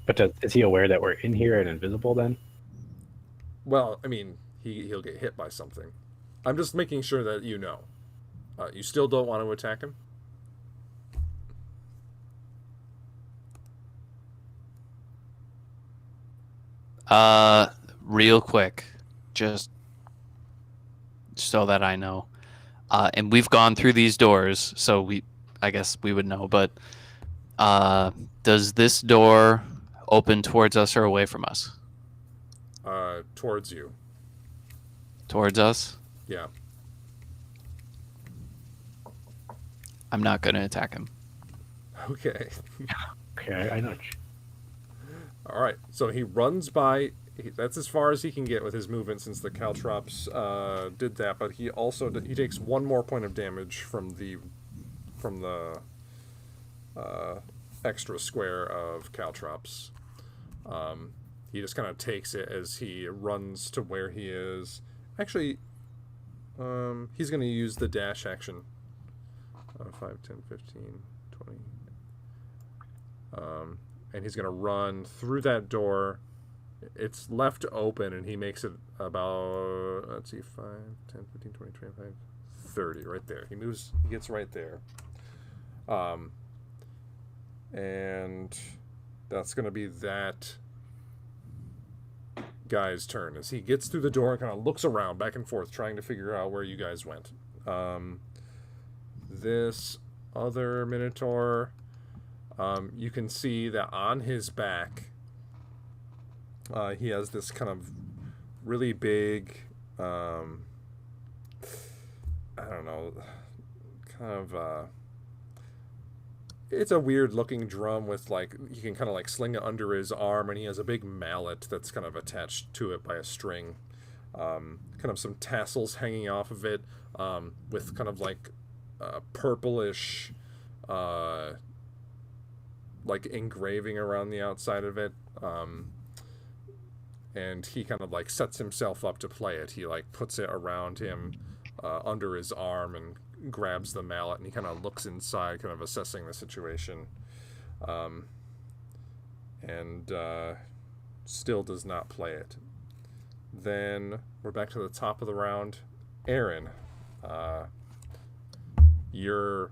But is he aware that we're in here and invisible then? Well, I mean, he'll get hit by something. I'm just making sure that you know. You still don't want to attack him? Real quick, just so that I know. And we've gone through these doors, so I guess we would know, but does this door open towards us or away from us? Towards you. Towards us? Yeah. I'm not going to attack him. Okay. Okay, I know. All right. So he runs by. That's as far as he can get with his movement since the Caltrops did that. But he also he takes 1 more point of damage from the extra square of Caltrops. He just kind of takes it as he runs to where he is. Actually, He's going to use the dash action. 5, 10, 15, 20. And he's going to run through that door. It's left open, and he makes it about, let's see, 5, 10, 15, 20, 25, 30, right there. He gets right there. And that's going to be that guy's turn as he gets through the door and kind of looks around back and forth trying to figure out where you guys went. This other Minotaur, you can see that on his back he has this kind of really big I don't know, kind of it's a weird looking drum with, like, you can kind of like sling it under his arm, and he has a big mallet that's kind of attached to it by a string. Kind of some tassels hanging off of it, with kind of like purplish like engraving around the outside of it. And he kind of like sets himself up to play it. He like puts it around him under his arm and grabs the mallet, and he kind of looks inside, kind of assessing the situation, and still does not play it. Then we're back to the top of the round. Aaron, you're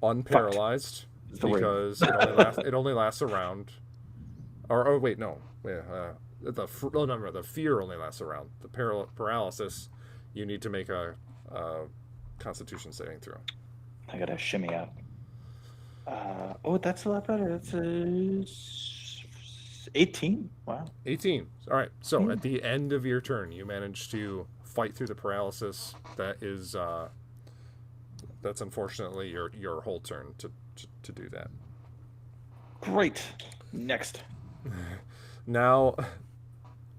unparalyzed because it only lasts a round. Or wait, no, the fear only lasts a round. The paralysis, you need to make a Constitution saving throw. I gotta shimmy out. Oh, that's a lot better. That's 18. Wow. 18. All right. So at the end of your turn, you manage to fight through the paralysis. That is, that's unfortunately your whole turn to do that. Great. Next. Now,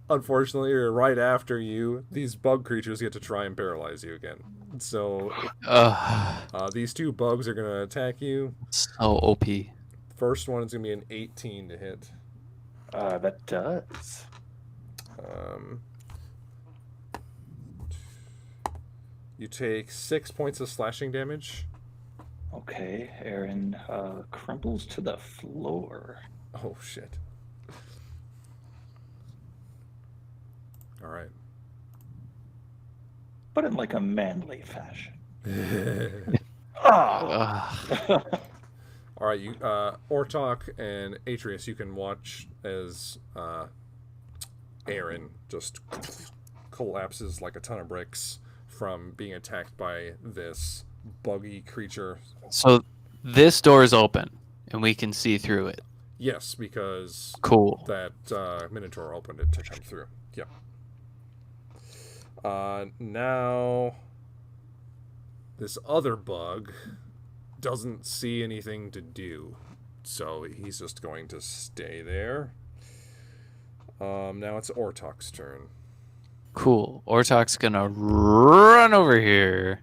unfortunately, or right after you, these bug creatures get to try and paralyze you again. So these two bugs are going to attack you. So OP. First one is going to be an 18 to hit. That does. You take 6 points of slashing damage. Okay, Aaron crumbles to the floor. Oh, shit. All right. But in like a manly fashion. All right, you, Ortok and Atreus, you can watch as Aaron just collapses like a ton of bricks from being attacked by this buggy creature. So this door is open, and we can see through it. Yes, because Cool. that Minotaur opened it to come through. Yep. Now, this other bug doesn't see anything to do, so he's just going to stay there. Now it's Ortok's turn. Cool. Ortok's gonna run over here.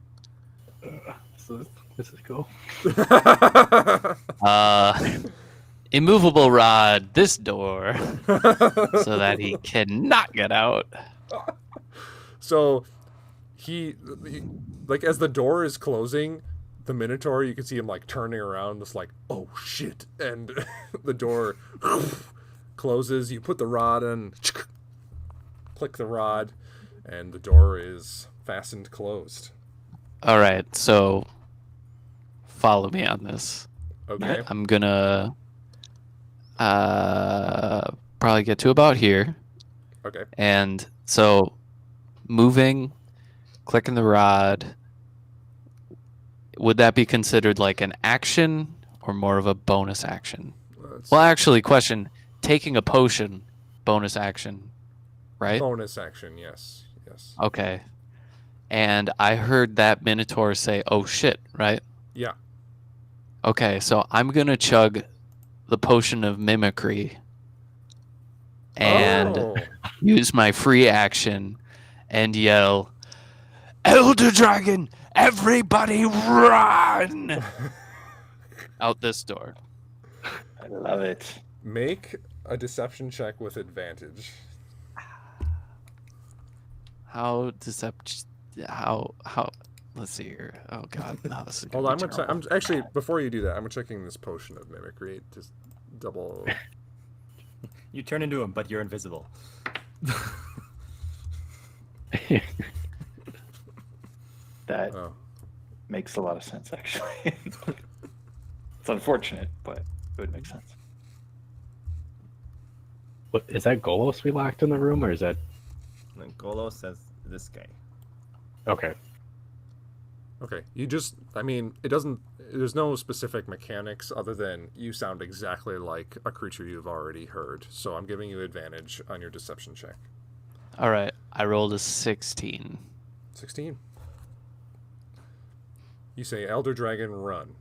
This is cool. Immovable rod this door so that he cannot get out. So he like, as the door is closing, the Minotaur, you can see him like turning around, just like, oh shit, and the door closes. You put the rod in, click the rod, and the door is fastened closed. All right, so follow me on this. Okay. I'm gonna probably get to about here. Okay. And so moving, clicking the rod, would that be considered like an action or more of a bonus action? Well, actually, question, taking a potion, bonus action, right? Bonus action, yes. Yes. Okay. And I heard that Minotaur say, oh shit, right? Yeah. Okay, so I'm going to chug the potion of mimicry and use my free action and yell, Elder Dragon, everybody run! Out this door. I love it. Make a deception check with advantage. How deception? How? Let's see here. Oh God, no, this is Hold gonna on, be terrible. I'm actually before you do that, I'm checking this potion of mimicry to double. You turn into him, but you're invisible. That Oh, makes a lot of sense, actually. It's unfortunate, but it would make sense. What is that Golos we locked in the room, or is that And then Golo says, "This guy." okay? okay. You just, I mean, it doesn't. There's no specific mechanics other than you sound exactly like a creature you've already heard. So I'm giving you advantage on your deception check. All right, I rolled a 16. 16. You say, Elder Dragon, run.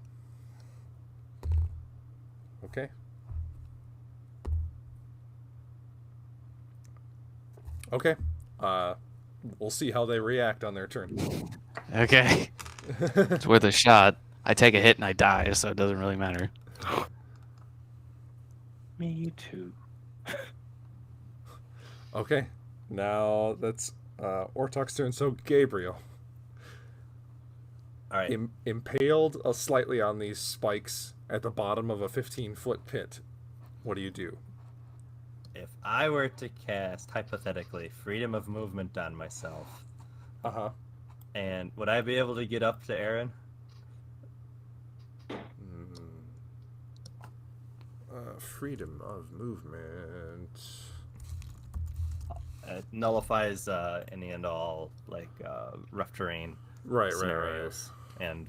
Okay. Okay. We'll see how they react on their turn. Okay, it's worth a shot. I take a hit and I die, so it doesn't really matter. Me too. Okay. Now that's Ortok's turn. So Gabriel, All right. impaled slightly on these spikes at the bottom of a 15-foot pit. What do you do? If I were to cast, hypothetically, freedom of movement on myself, Uh-huh. and would I be able to get up to Aaron? Freedom of movement. It nullifies any and all like rough terrain Right, right, right. scenarios, and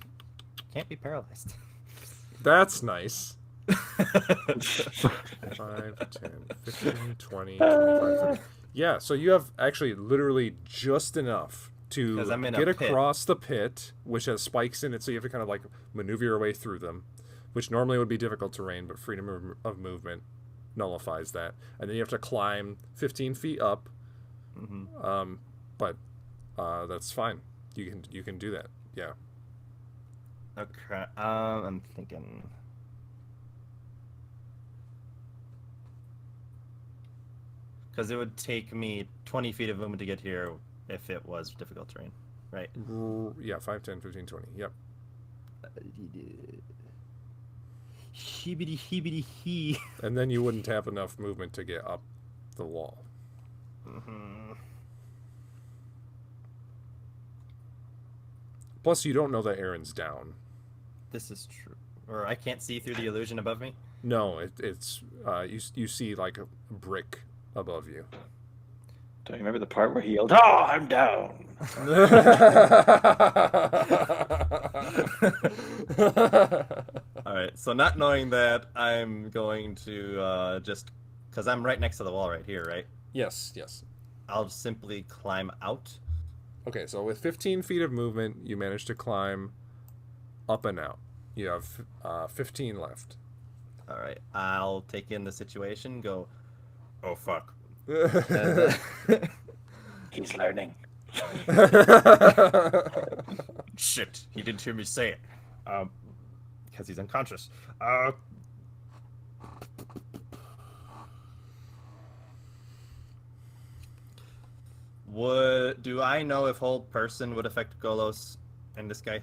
can't be paralyzed. That's nice. 5, 10, 15, 20, 25, 30. Yeah, so you have actually literally just enough to 'Cause I'm in a get pit. across the pit, which has spikes in it, so you have to kind of like maneuver your way through them, which normally would be difficult terrain, but freedom of movement nullifies that. And then you have to climb 15 feet up, Hmm. but that's fine. You can do that. Yeah. Okay. I'm thinking. Because it would take me 20 feet of movement to get here if it was difficult terrain, right? Yeah, 5, 10, 15, 20. Yep. Heebity heebity hee. And then you wouldn't have enough movement to get up the wall. Mm-hmm. Plus, you don't know that Aaron's down. This is true. Or I can't see through the illusion above me. No, it's you see like a brick above you. Don't you remember the part where he yelled, "Oh, I'm down"? All right. So not knowing that, I'm going to just because I'm right next to the wall right here, right? Yes, yes. I'll simply climb out. Okay, so with 15 feet of movement, you manage to climb up and out. You have 15 left. All right. I'll take in the situation. Go. Oh fuck. He's learning. Shit. He didn't hear me say it. Because he's unconscious. Do I know if hold person would affect Golos and this guy?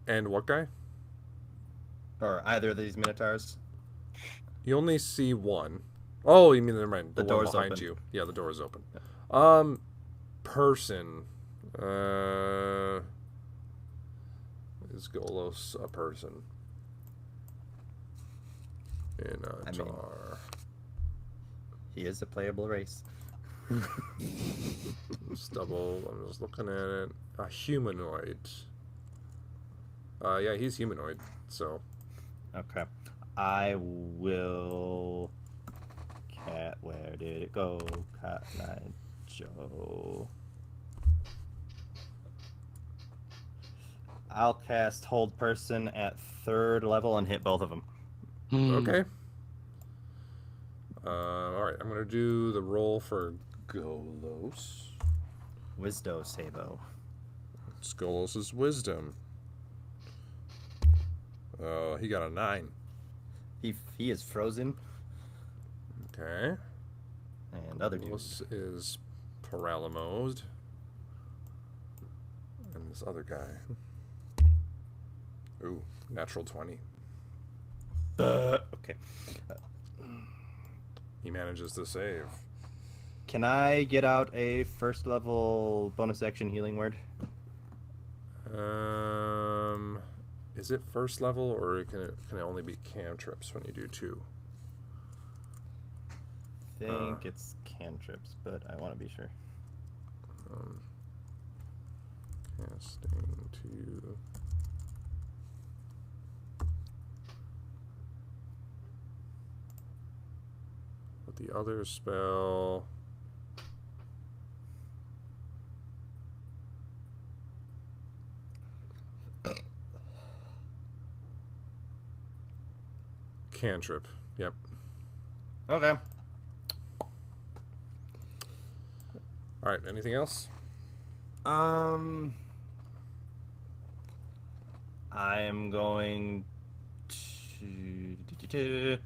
And what guy? Or either of these minotaurs? You only see one. Oh, you mean never mind. The The one door's behind open. you. Yeah, the door is open. Person. Is Golos a person? In a I mean- jar. He is a playable race. Just double. I'm just looking at it. A humanoid. Yeah, he's humanoid. So Okay. I will. Cat, where did it go? Cat Night Joe. I'll cast Hold Person at 3rd level and hit both of them. okay. All right. I'm gonna do the roll for Golos. Wisdo Sabo. It's Golos's wisdom. He got a 9. He is frozen. Okay. And other dude. This is Paralamode. And this other guy. Ooh, natural 20. Okay. He manages to save. Can I get out a first level bonus action healing word? Is it first level, or can it only be cantrips when you do 2? I think it's cantrips, but I want to be sure. Casting 2. But the other spell. Cantrip. Yep. Okay. All right. Anything else? I am going to.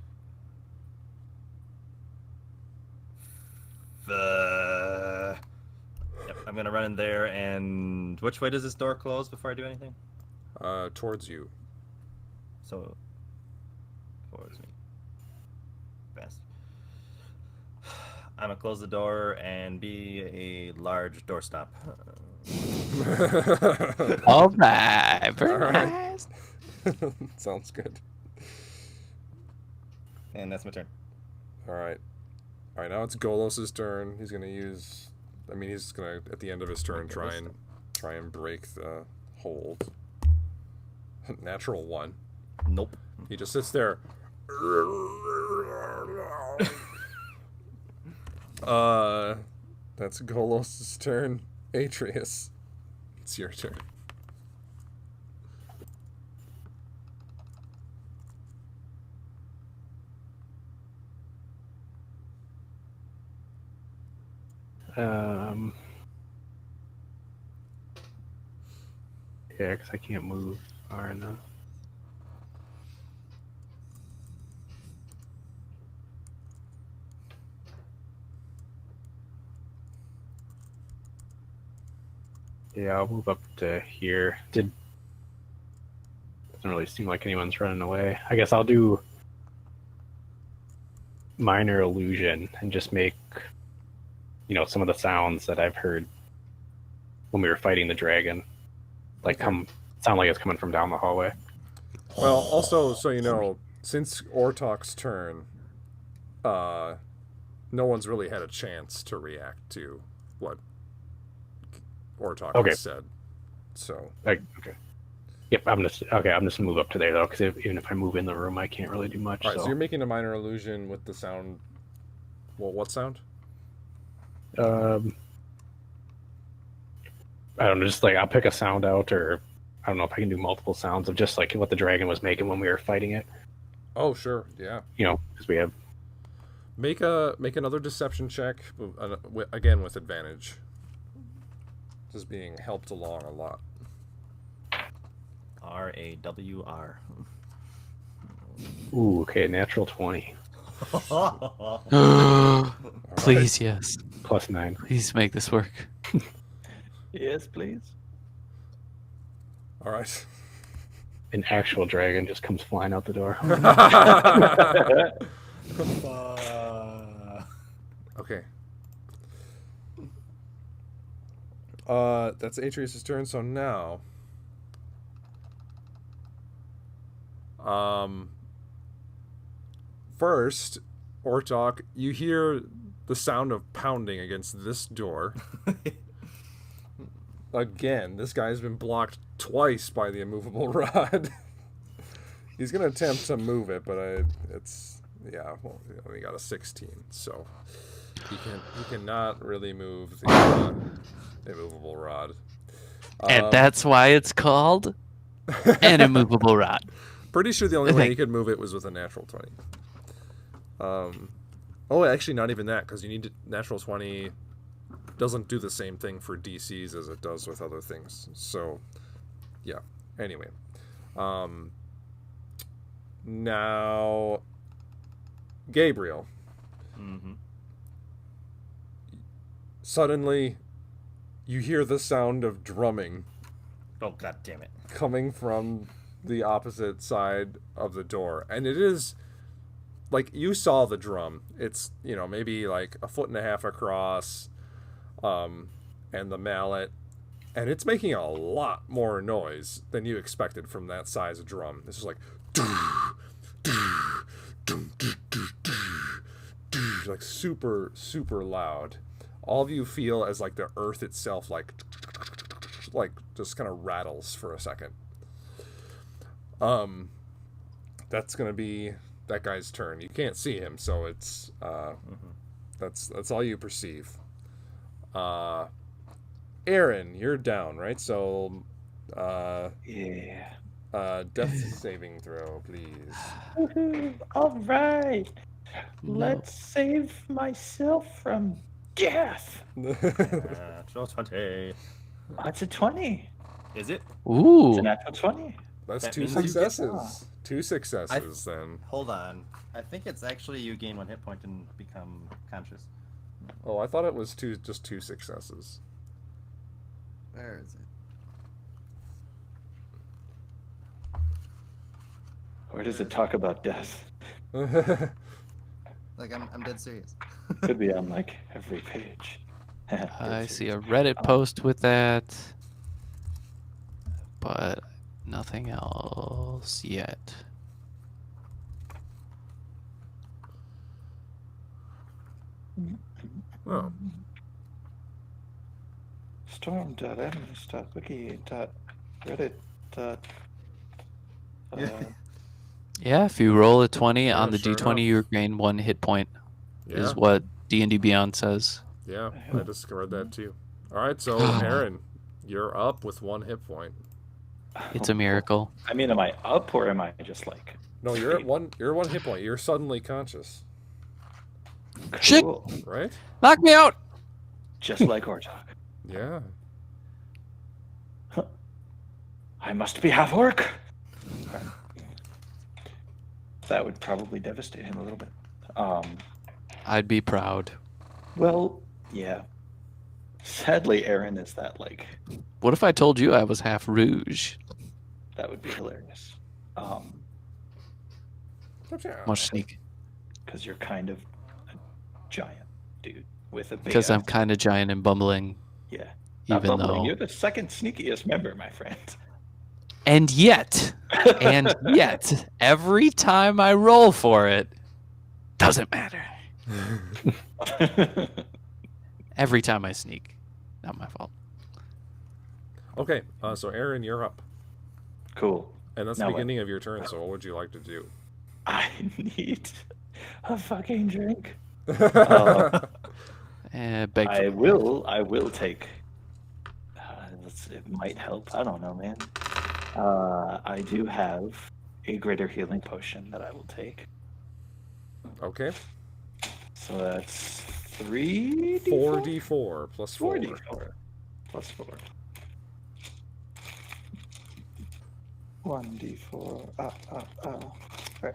Yep, I'm gonna run in there. And which way does this door close before I do anything? Towards you. So towards me. Best. I'm gonna close the door and be a large doorstop. All right. Very All right. nice. Sounds good. And that's my turn. All right. All right. Now it's Golos's turn. He's gonna use. I mean, he's gonna at the end of his turn try and break the hold. Natural 1. Nope. He just sits there. That's Golos's turn. Atreus, it's your turn. Yeah, because I can't move far enough. Yeah, I'll move up to here. Doesn't really seem like anyone's running away. I guess I'll do minor illusion and just make, some of the sounds that I've heard when we were fighting the dragon, sound like it's coming from down the hallway. Well, also, so you know, since Ortok's turn, no one's really had a chance to react to what Ortok has said. So, Okay. Yep, I'm just gonna move up to there though, because even if I move in the room, I can't really do much. all right, so you're making a minor illusion with the sound. Well, what sound? I don't know, just I'll pick a sound out, or I don't know if I can do multiple sounds of just what the dragon was making when we were fighting it. Oh, sure, yeah. Because we have. Make another deception check, again with advantage. This is being helped along a lot. RAWR. Ooh, okay, natural 20 Please, yes. plus 9. Please make this work. Yes, please. All right. An actual dragon just comes flying out the door. Okay. That's Atreus' turn. So now, first, Ortok, you hear the sound of pounding against this door. Again, this guy's been blocked twice by the immovable rod. He's gonna attempt to move it, but he only got a 16, so he cannot really move the immovable rod. And that's why it's called an immovable rod. Pretty sure the only way he could move it was with a natural 20. Actually, not even that, because you need natural 20 doesn't do the same thing for DCs as it does with other things. So, yeah. Anyway, now Gabriel. Mm-hmm. Suddenly, you hear the sound of drumming Oh god damn it! coming from the opposite side of the door, and it is like you saw the drum. It's, you know, maybe like 1.5 feet across, and the mallet, and it's making a lot more noise than you expected from that size of drum. This is like like super loud. All of you feel as like the earth itself like just kind of rattles for a second. That's gonna be that guy's turn. You can't see him, so it's that's all you perceive. Aaron, you're down, right? So Yeah. death saving throw, please. Woohoo. All right. No. Let's save myself from death. Natural 20. That's a 20. Is it? Ooh. It's a natural 20. That's That 2 means you get- successes. 2 successes then. Hold on. I think it's actually you gain 1 hit point and become conscious. Oh, I thought it was just 2 successes. Where is it? Where does it talk about death? Like, I'm dead serious. Could be on like every page. I see a Reddit post with that, but nothing else yet. Oh. Storm.enemies.wiki.reddit. Yeah, if you roll a 20 Yeah, on the sure d20, enough. you gain 1 hit point. Yeah, Is what D&D Beyond says. yeah, I discovered that too. All right, so Aaron, you're up with 1 hit point. It's a miracle. I mean, am I up or am I just like No, you're at 1. You're 1 hit point. You're suddenly conscious, Shit. cool? right? Knock me out! Just like Ortok. Yeah. I must be half orc. That would probably devastate him a little bit. I'd be proud. Well, yeah. Sadly, Aaron is that like What if I told you I was half rouge? that would be hilarious. Much sneak. Because you're kind of a giant dude with a big. Because I'm ass. kind of giant and bumbling, Yeah. Not even bumbling, though. you're the second sneakiest member, my friend. And yet, every time I roll for it, doesn't matter. Every time I sneak. Not my fault. Okay, so Aaron, you're up, Cool. and that's Now the what? beginning of your turn. So what would you like to do? I need a fucking drink. Beg I for will take. It might help. I don't know, man. I do have a greater healing potion that I will take. Okay, So that's 3d4? 4d4 plus 4. 4d4 plus 4. 1d4. Right.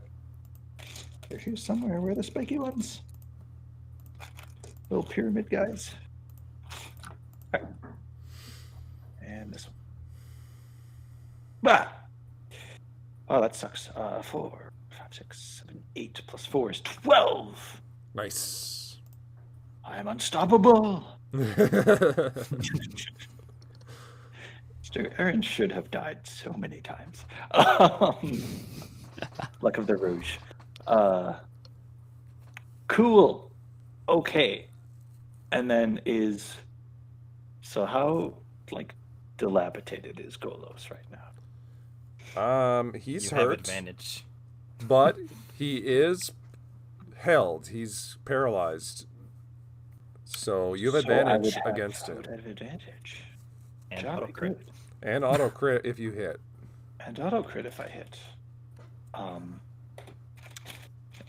They're here somewhere. Where are the spiky ones? Little pyramid guys. Right. And this one. Bah! Oh, that sucks. 4, 5, 6, 7, 8 plus 4 is 12! Nice. I'm unstoppable! Mr. Aaron should have died so many times. Luck of the Rouge. Cool. Okay. And then so how like dilapidated is Golos right now? He's You have hurt, advantage. but he is held. He's paralyzed. So you have So I would advantage have- against I him, would have advantage. And Jolly auto crit. good. and auto crit if you hit. And auto crit if I hit.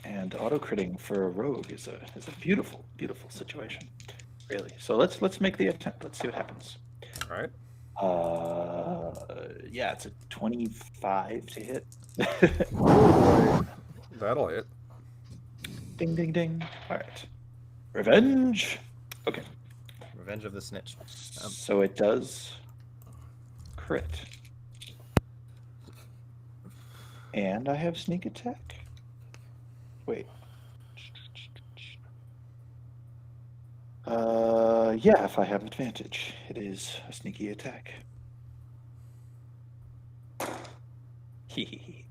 And auto critting for a rogue is a beautiful, beautiful situation. Really. So let's make the attempt. Let's see what happens. All right. Yeah, it's a 25 to hit. That'll hit. Ding ding ding. Alright. Revenge. Okay. Revenge of the Snitch. So it does crit. And I have sneak attack. Wait. Yeah, if I have advantage, it is a sneaky attack. Hehehe.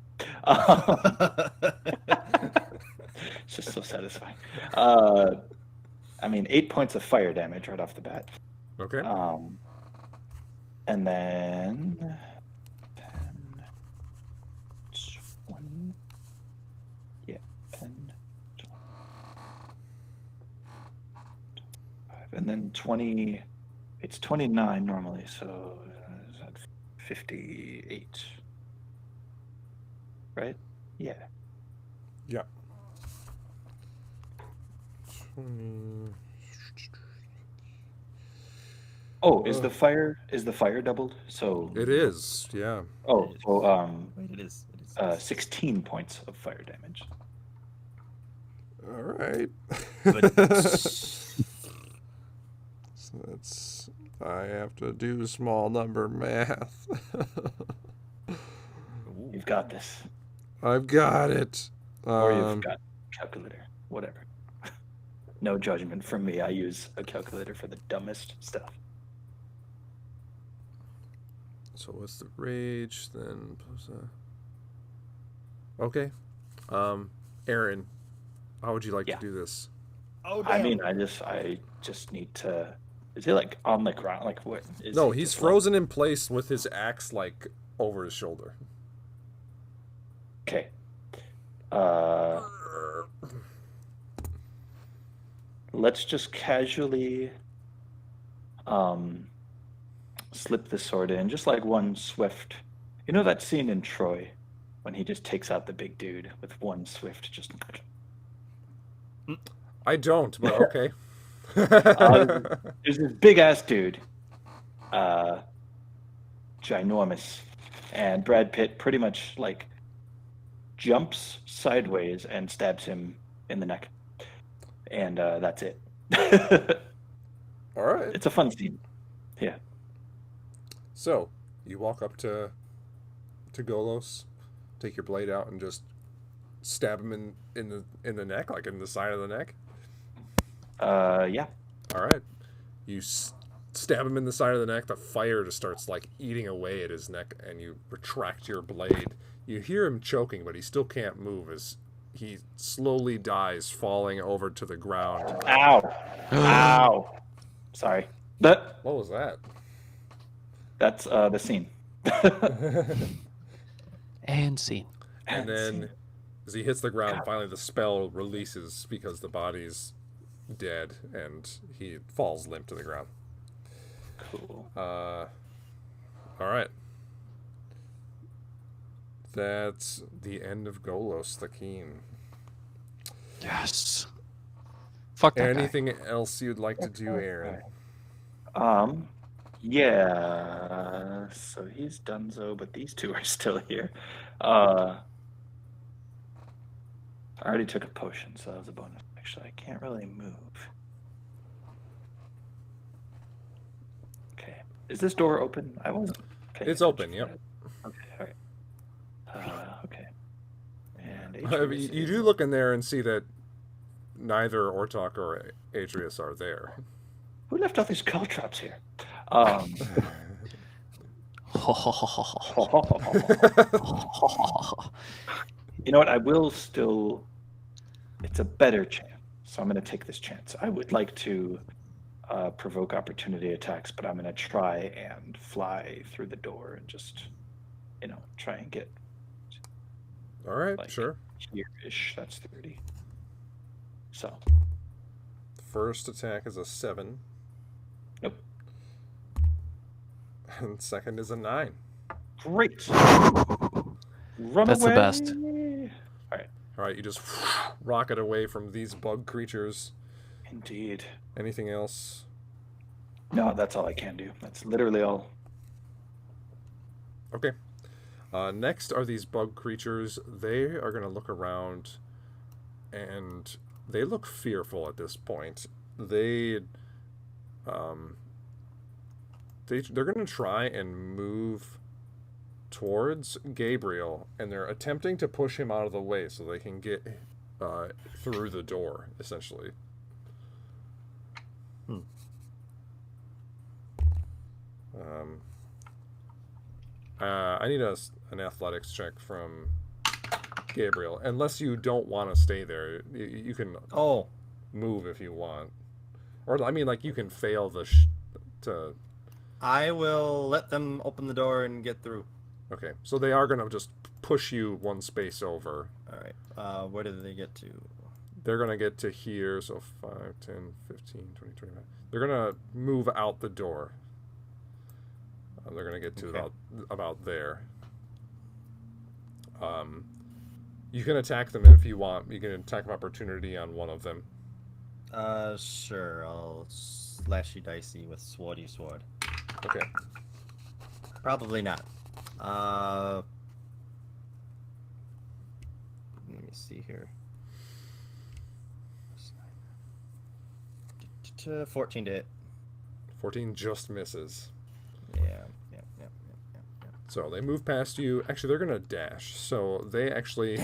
It's just so satisfying. I mean, 8 points of fire damage right off the bat. Okay. And then 10, 20. Yeah, 10, 25, and then 20. It's 29 normally, so is that 58? Right? Yeah. Yeah. 20. Oh, is the fire doubled? So It is, yeah. Oh, so Wait, it is. It is. 16 points of fire damage. All right. Good. So that's. I have to do small number math. You've got this. I've got it. Or you've got calculator. Whatever. No judgment from me. I use a calculator for the dumbest stuff. So what's the rage then? Okay. Aaron, how would you like Yeah. to do this? Oh, I damn. mean, I just need to. Is he like on the ground? Like what? Is No, he he's just, frozen in place with his axe like over his shoulder. Okay. Let's just casually slip the sword in, just like one swift. You know that scene in Troy when he just takes out the big dude with one swift, just. I don't, but okay. There's this big ass dude, ginormous, and Brad Pitt pretty much like jumps sideways and stabs him in the neck, and that's it. All right. It's a fun scene. Yeah. So you walk up to Golos, take your blade out, and just stab him in the neck, like in the side of the neck. Yeah. All right. You stab him in the side of the neck. The fire just starts like eating away at his neck, and you retract your blade. You hear him choking, but he still can't move as he slowly dies, falling over to the ground. Ow. Ow. Sorry. What was that? That's the scene. And scene. And then, as he hits the ground, finally the spell releases because the body's dead, and he falls limp to the ground. Cool. All right. That's the end of Golos the Keen. Yes. Fuck that guy. Anything else you'd like to do, Aaron? Yeah. So he's donezo, but these two are still here. I already took a potion, so that was a bonus. Actually, I can't really move. Okay. Is this door open? I wasn't. paying It's open, attention yep. to that. Okay, all right. Okay. And You do look in there and see that neither Ortok or Atreus are there. Who left all these caltrops here? You know what? I will still. It's a better chance, so I'm going to take this chance. I would like to provoke opportunity attacks, but I'm going to try and fly through the door and just, try and get All right, Like- sure. here-ish. That's 30. So, First attack is a 7. Nope. And second is a 9. great. Run That's the away. best. All right, you just rocket away from these bug creatures. Indeed. Anything else? No, that's all I can do. That's literally all. Okay. Next are these bug creatures. They are going to look around, and they look fearful at this point. They they're going to try and move towards Gabriel, and they're attempting to push him out of the way so they can get through the door, essentially. I need an athletics check from Gabriel. Unless you don't want to stay there, you can move if you want. Or, I mean, like, you can fail to... I will let them open the door and get through. Okay, so they are going to just push you one space over. All right. Where did they get to? They're going to get to here, so 5, 10, 15, 20, 25. They're going to move out the door. They're going to get to about there. You can attack them if you want. You can attack of opportunity on one of them. Sure. I'll slashy dicey with swordy sword. Okay. Probably not. Let me see here. 14 to hit. 14 just misses. Yeah. So they move past you. Actually, they're going to dash. So they actually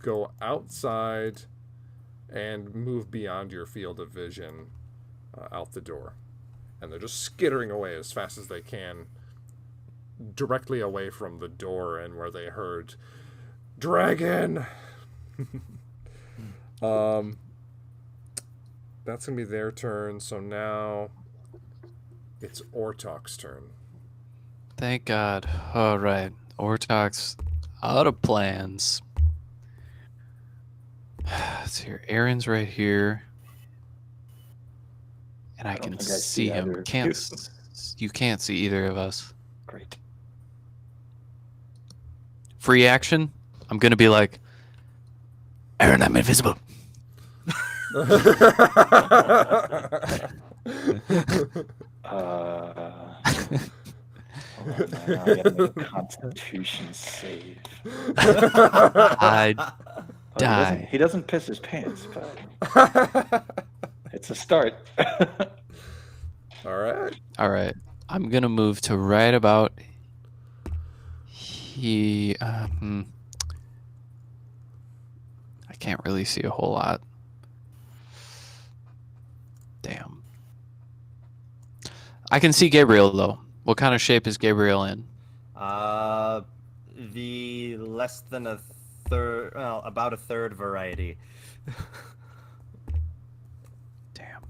go outside and move beyond your field of vision out the door. And they're just skittering away as fast as they can, directly away from the door and where they heard dragon. That's going to be their turn. So now it's Ortok's turn. Thank God. All right. Ortok's out of plans. Let's see here. Aaron's right here. And I can think I see see him. either of You can't see either of us. Great. Free action. I'm going to be like, Aaron, I'm invisible. Hold on, man. I gotta make a Constitution save. I die. He doesn't piss his pants, but it's a start. All right. All right. I'm going to move to right about I can't really see a whole lot. Damn. I can see Gabriel, though. What kind of shape is Gabriel in? The less than a third, well, about a third variety. Damn.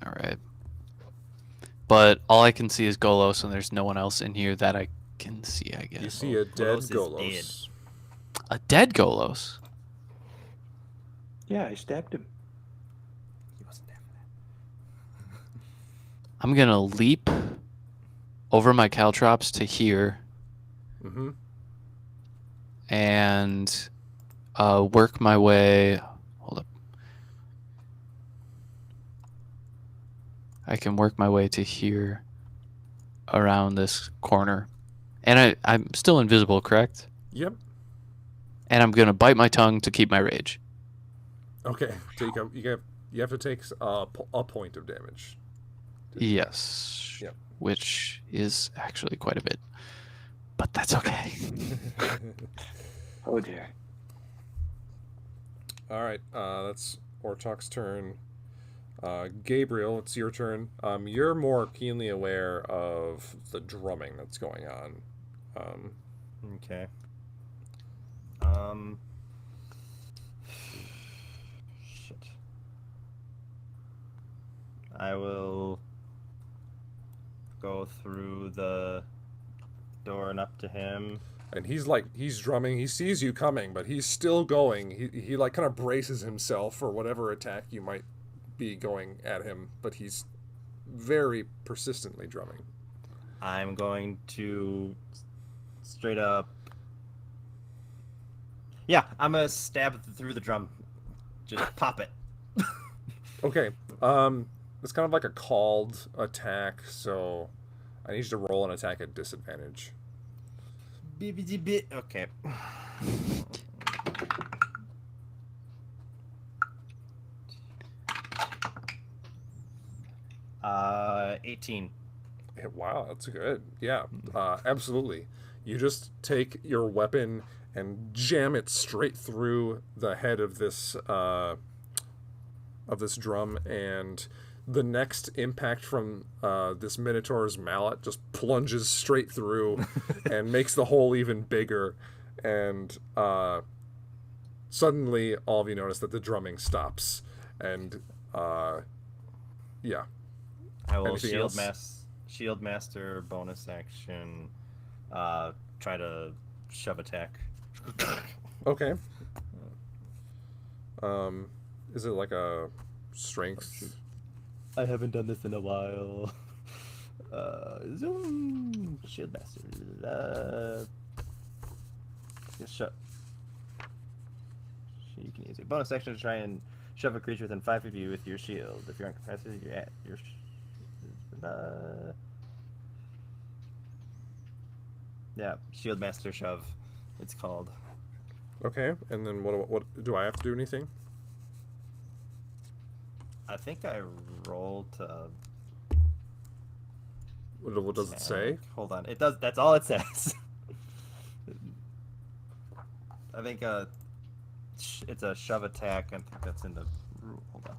All right. But all I can see is Golos, and there's no one else in here that I can see, I guess. You see a dead Golos is Golos. A dead Golos? Yeah, I stabbed him. He wasn't there for that. I'm going to leap over my caltrops to here Mm-hmm. and work my way. Hold up. I can work my way to here around this corner. And I'm still invisible, correct? Yep. And I'm going to bite my tongue to keep my rage. Okay. You have to take a point of damage. Yes. Yep. Which is actually quite a bit. But that's okay. Oh dear. All right. That's Ortok's turn. Gabriel, it's your turn. You're more keenly aware of the drumming that's going on. Okay. Shit. I will go through the door and up to him. And he's drumming. He sees you coming, but he's still going. He like kind of braces himself for whatever attack you might be going at him, but he's very persistently drumming. I'm going to straight up. Yeah, I'm gonna stab through the drum. Just pop it. Okay. It's kind of like a called attack, so I need you to roll an attack at disadvantage. Okay. 18. Wow, that's good. Yeah, absolutely. You just take your weapon and jam it straight through the head of this drum, and the next impact from this Minotaur's mallet just plunges straight through and makes the hole even bigger. And suddenly, all of you notice that the drumming stops. And yeah. I will Anything else? shield master bonus action. Try to shove attack. Okay. Is it like a strength? I haven't done this in a while. Zoom shield master. Just shove. You can use a bonus action to try and shove a creature within 5 of you with your shield. If you're incapacitated, you're at your. Yeah, shield master shove. It's called. Okay, and then what do I have to do anything? I think I rolled to. What does it say? Hold on. It does. That's all it says. I think it's a shove attack. I think that's in the rule. Hold on.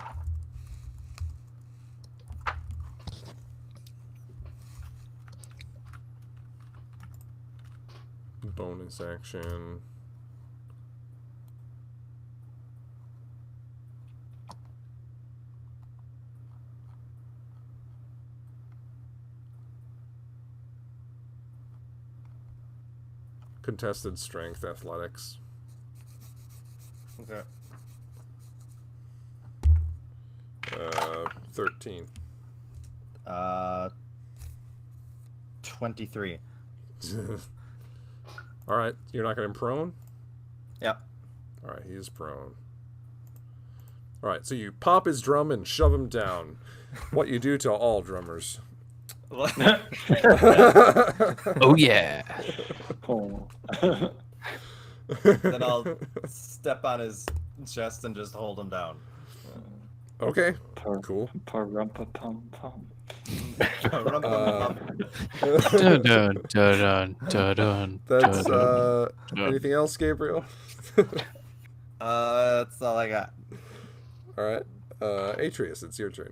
Bonus action. Contested strength athletics. Okay. 13. 23. All right, you're not going to prone? Yep. All right, he is prone. All right, so you pop his drum and shove him down. What you do to all drummers. Oh yeah. Oh. Then I'll step on his chest and just hold him down. Okay, Par- cool. Parumpa-pum-pum. Dun, dun, dun, dun, dun, That's dun. anything else, Gabriel? That's all I got. All right, Atreus, it's your turn.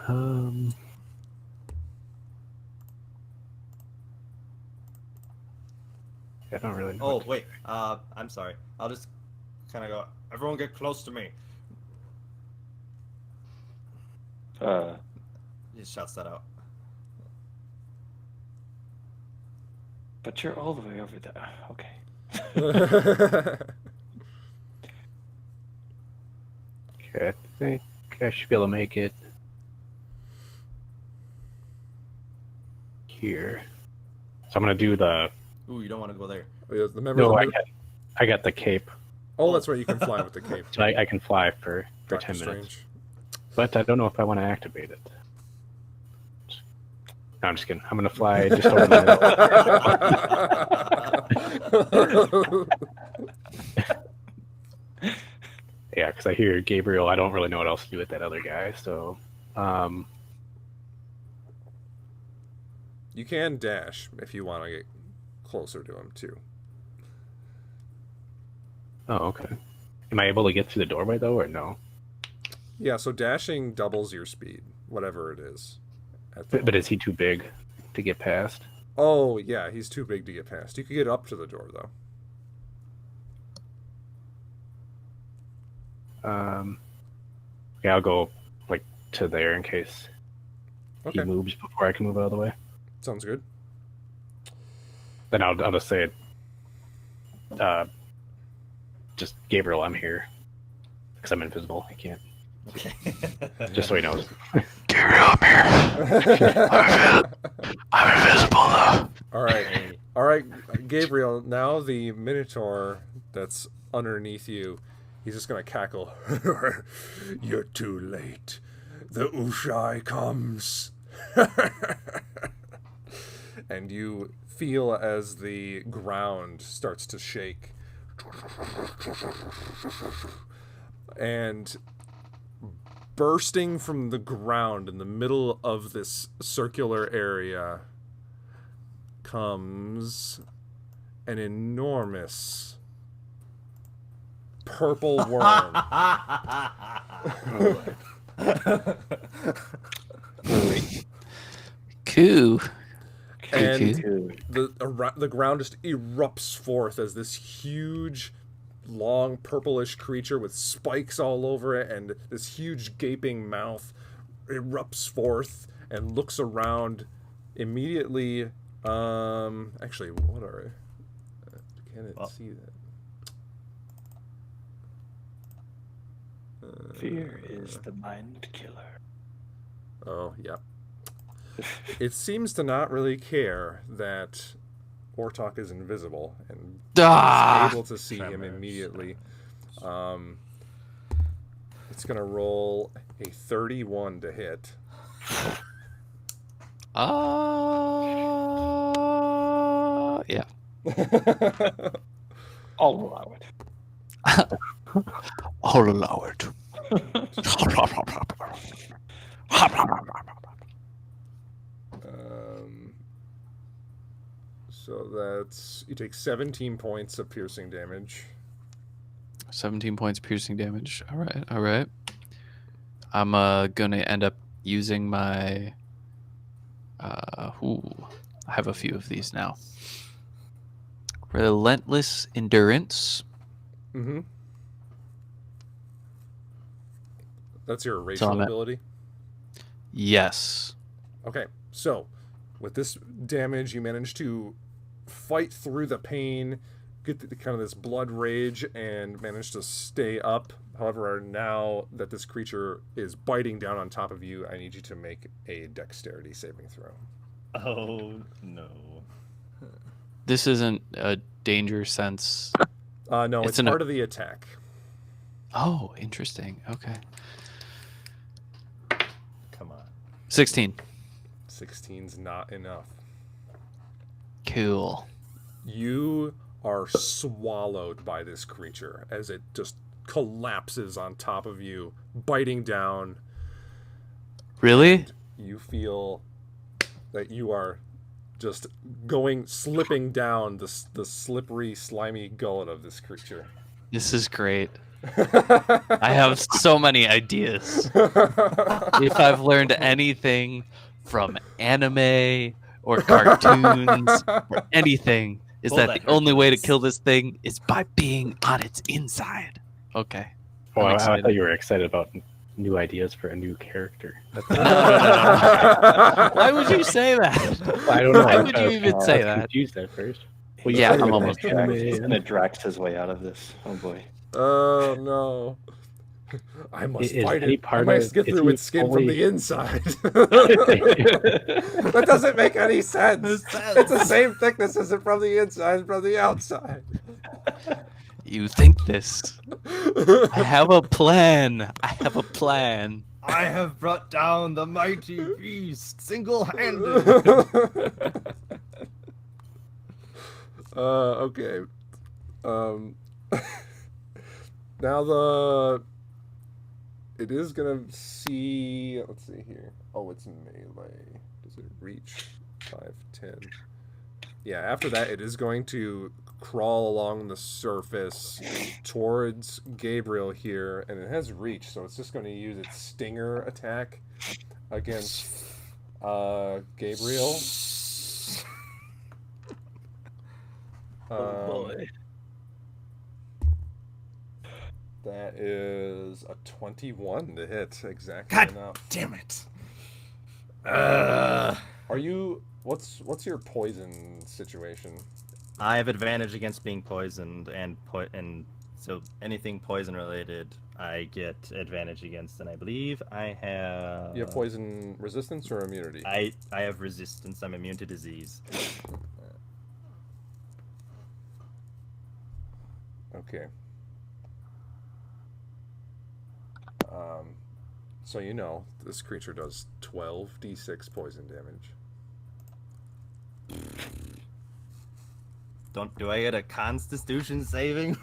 I don't really know. Oh wait, I'm sorry. I'll just kind of go. Everyone, get close to me. He shouts that out. But you're all the way over there. Okay. Okay, I think I should be able to make it here. So I'm gonna do the. Ooh, you don't want to go there. Oh, yeah, the members No, of the- I got the cape, Oh, that's right, you can fly with the cape. so I can fly for Doctor 10 minutes. Strange. But I don't know if I want to activate it. No, I'm just kidding. I'm gonna fly just over my. Yeah, because I hear Gabriel. I don't really know what else to do with that other guy. So, You can dash if you want to get closer to him too. oh, okay. Am I able to get through the doorway though, or no? Yeah, so dashing doubles your speed, whatever it is. But is he too big to get past? Oh, yeah, he's too big to get past. You could get up to the door, though. Yeah, I'll go like to there in case Okay, he moves before I can move out of the way. sounds good. Then I'll just say, just Gabriel, I'm here because I'm invisible. I can't. Just so he knows. Gabriel, I'm here. I'm invisible though. All right. All right, Gabriel, now the Minotaur that's underneath you, he's just going to cackle. You're too late. The Ushai comes. And you feel as the ground starts to shake. And bursting from the ground in the middle of this circular area comes an enormous purple worm. Cool. And Cool. the ground just erupts forth as this huge, long, purplish creature with spikes all over it and this huge gaping mouth erupts forth and looks around immediately. Actually, what are... Can it see that? Fear is the mind killer. Oh, yeah. It seems to not really care that Ortok is invisible and is able to see him immediately. It's going to roll a 31 to hit. Yeah. I'll allow it. I'll allow it. So that's... You take 17 points of piercing damage. 17 points piercing damage. All right, all right. I'm gonna end up using my. I have a few of these now. Relentless endurance. Mm-hmm. That's your racial ability? Yes. Okay, so with this damage, you manage to fight through the pain, get the kind of this blood rage, and manage to stay up. However, now that this creature is biting down on top of you, I need you to make a dexterity saving throw. Oh no. This isn't a danger sense. No, it's part of the attack. Oh, interesting. Okay. Come on. 16. 16's not enough. Cool. You are swallowed by this creature as it just collapses on top of you, biting down. Really? You feel that you are just slipping down the slippery, slimy gullet of this creature. This is great. I have so many ideas. If I've learned anything from anime or cartoons or anything, is that the only way to kill this thing is by being on its inside. Okay. Oh, I'm I excited. thought you were excited about new ideas for a new character. No. Why would you say that? I don't know. Why would you even say that? Confused at first. Well, Yeah, I'm I'm almost He's gonna Drax his way out of this. Oh boy. Oh no. I must Is fight any it. I part must of- get is through he its skin from fully- the inside. That doesn't make any sense. It's the same thickness as it from the inside and from the outside. You think this? I have a plan. I have a plan. I have brought down the mighty beast single-handed. Okay. Now it is gonna see. Let's see here. Oh, it's melee. Does it reach 5, 10? Yeah. After that, it is going to crawl along the surface towards Gabriel here, and it has reach, so it's just going to use its stinger attack against Gabriel. Oh boy. That is a 21 to hit, exactly God enough. Damn it. Are you? What's your poison situation? I have advantage against being poisoned, and so anything poison related, I get advantage against. And I believe I have. You have poison resistance or immunity? I have resistance. I'm immune to disease. Okay. So you know this creature does 12d6 poison damage. Do I get a Constitution saving?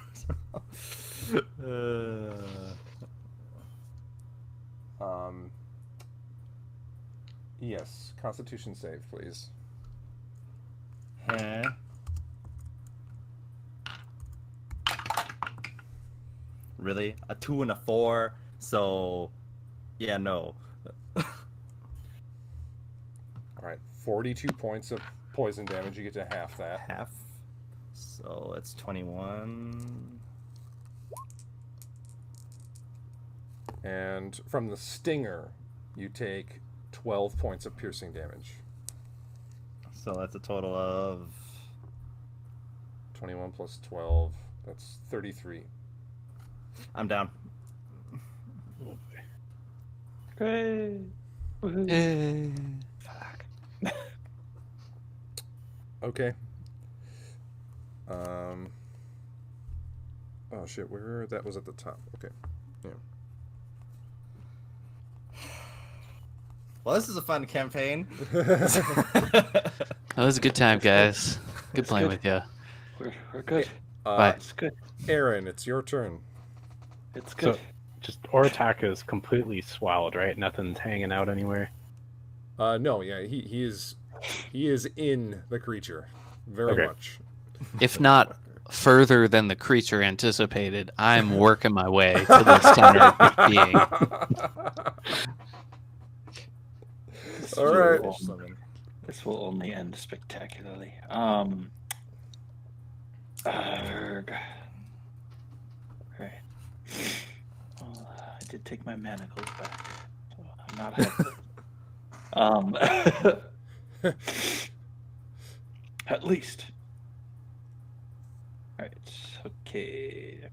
Yes, Constitution save, please. Huh? Really? A 2 and a 4? So, yeah, no. All right, 42 points of poison damage. You get to half that. Half. So it's 21. And from the stinger, you take 12 points of piercing damage. So that's a total of 21 plus 12, that's 33. I'm down. Great. Woohoo. Hey. Fuck. Okay. Oh shit, where that was at the top. Okay. Well, this is a fun campaign. That was a good time, guys. Good It's playing good. with you. We're good. Bye. It's good. Aaron, it's your turn. It's good. So, just Oratak is completely swallowed, right? Nothing's hanging out anywhere. No, yeah, he is in the creature, very Okay. much. If not further than the creature anticipated, I'm working my way to the center of being. This All will right. only- This will only end spectacularly. Arg. Right. Well, I did take my manacles back, so I'm not happy. At least. Alright, okay.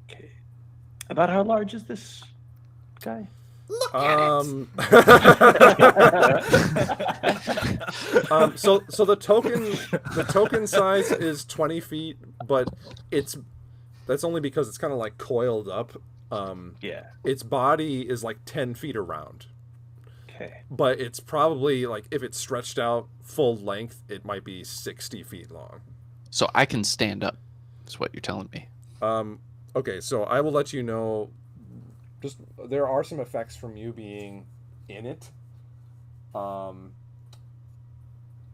About how large is this guy? So the token size is 20 feet, but that's only because it's kind of like coiled up. Yeah. Its body is like 10 feet around, Okay. but it's probably like if it's stretched out full length, it might be 60 feet long. So I can stand up, is what you're telling me. Okay, so I will let you know. Just there are some effects from you being in it.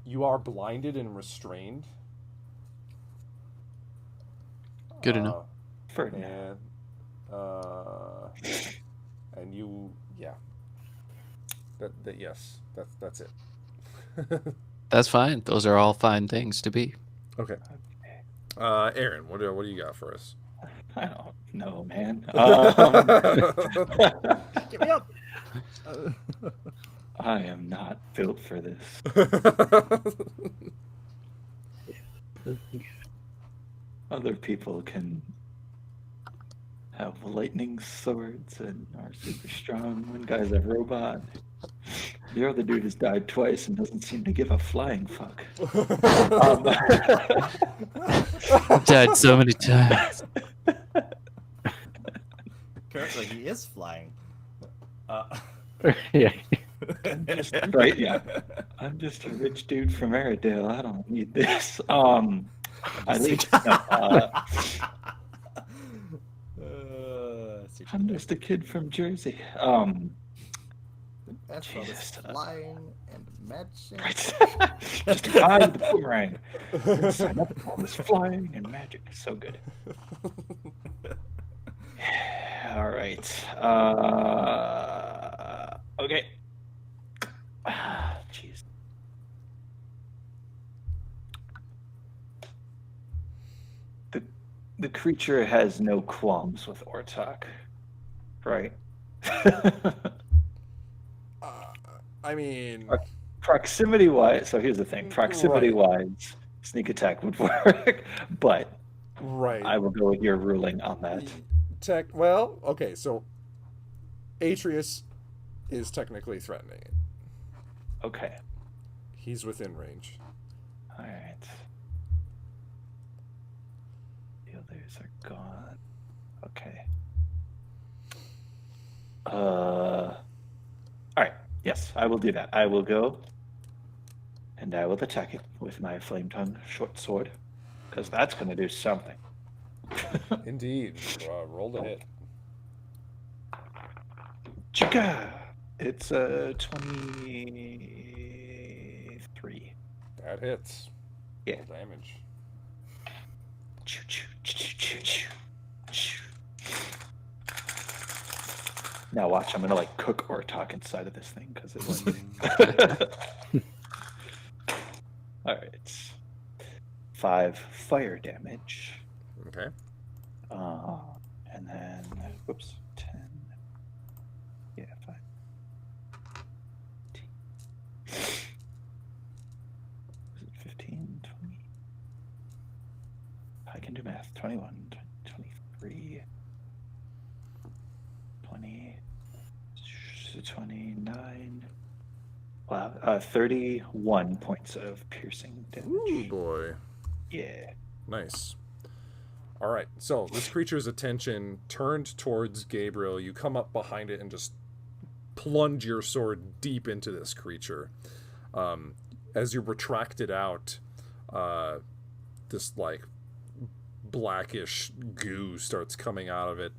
You are blinded and restrained. Good to know. For now. And you, yeah. That yes, that's it. That's fine. Those are all fine things to be. Okay. Aaron, what do you got for us? I don't know, man. Get me up. I am not built for this. Other people can have lightning swords and are super strong. One guy's a robot. The other dude has died twice and doesn't seem to give a flying fuck. I've died so many times. Currently, he is flying. Yeah. Right, yeah. I'm just a rich dude from Airedale. I don't need this. At least I'm just a kid from Jersey. That's all this Jesus. flying and magic. Right. Just a guy with a boomerang. Didn't sign up for all this flying and magic. So good. All right. Okay. Jeez. The creature has no qualms with Ortok, right? I mean, Proximity wise, so here's the thing. Proximity wise, sneak attack would work, but right. I will go with your ruling on that. Well, okay, so Atreus is technically threatening it. Okay. He's within range. All right. The others are gone. Okay. All right. Yes, I will do that. I will go and I will attack it with my flame tongue short sword, because that's going to do something. Indeed. Roll to hit. Chika! It's a 23. That hits. Yeah. Roll damage. Choo, choo, choo, choo, choo, choo. Now watch, I'm gonna like cook or talk inside of this thing because it's like. All right. 5 fire damage. Okay. And then whoops, 10. Yeah, 5. Is it 15, 20? I can do math. 21, 23, 20, 29. Wow, 31 points of piercing damage. Ooh, boy. Yeah. Nice. All right. So this creature's attention turned towards Gabriel. You come up behind it and just plunge your sword deep into this creature. As you retract it out, this like blackish goo starts coming out of it.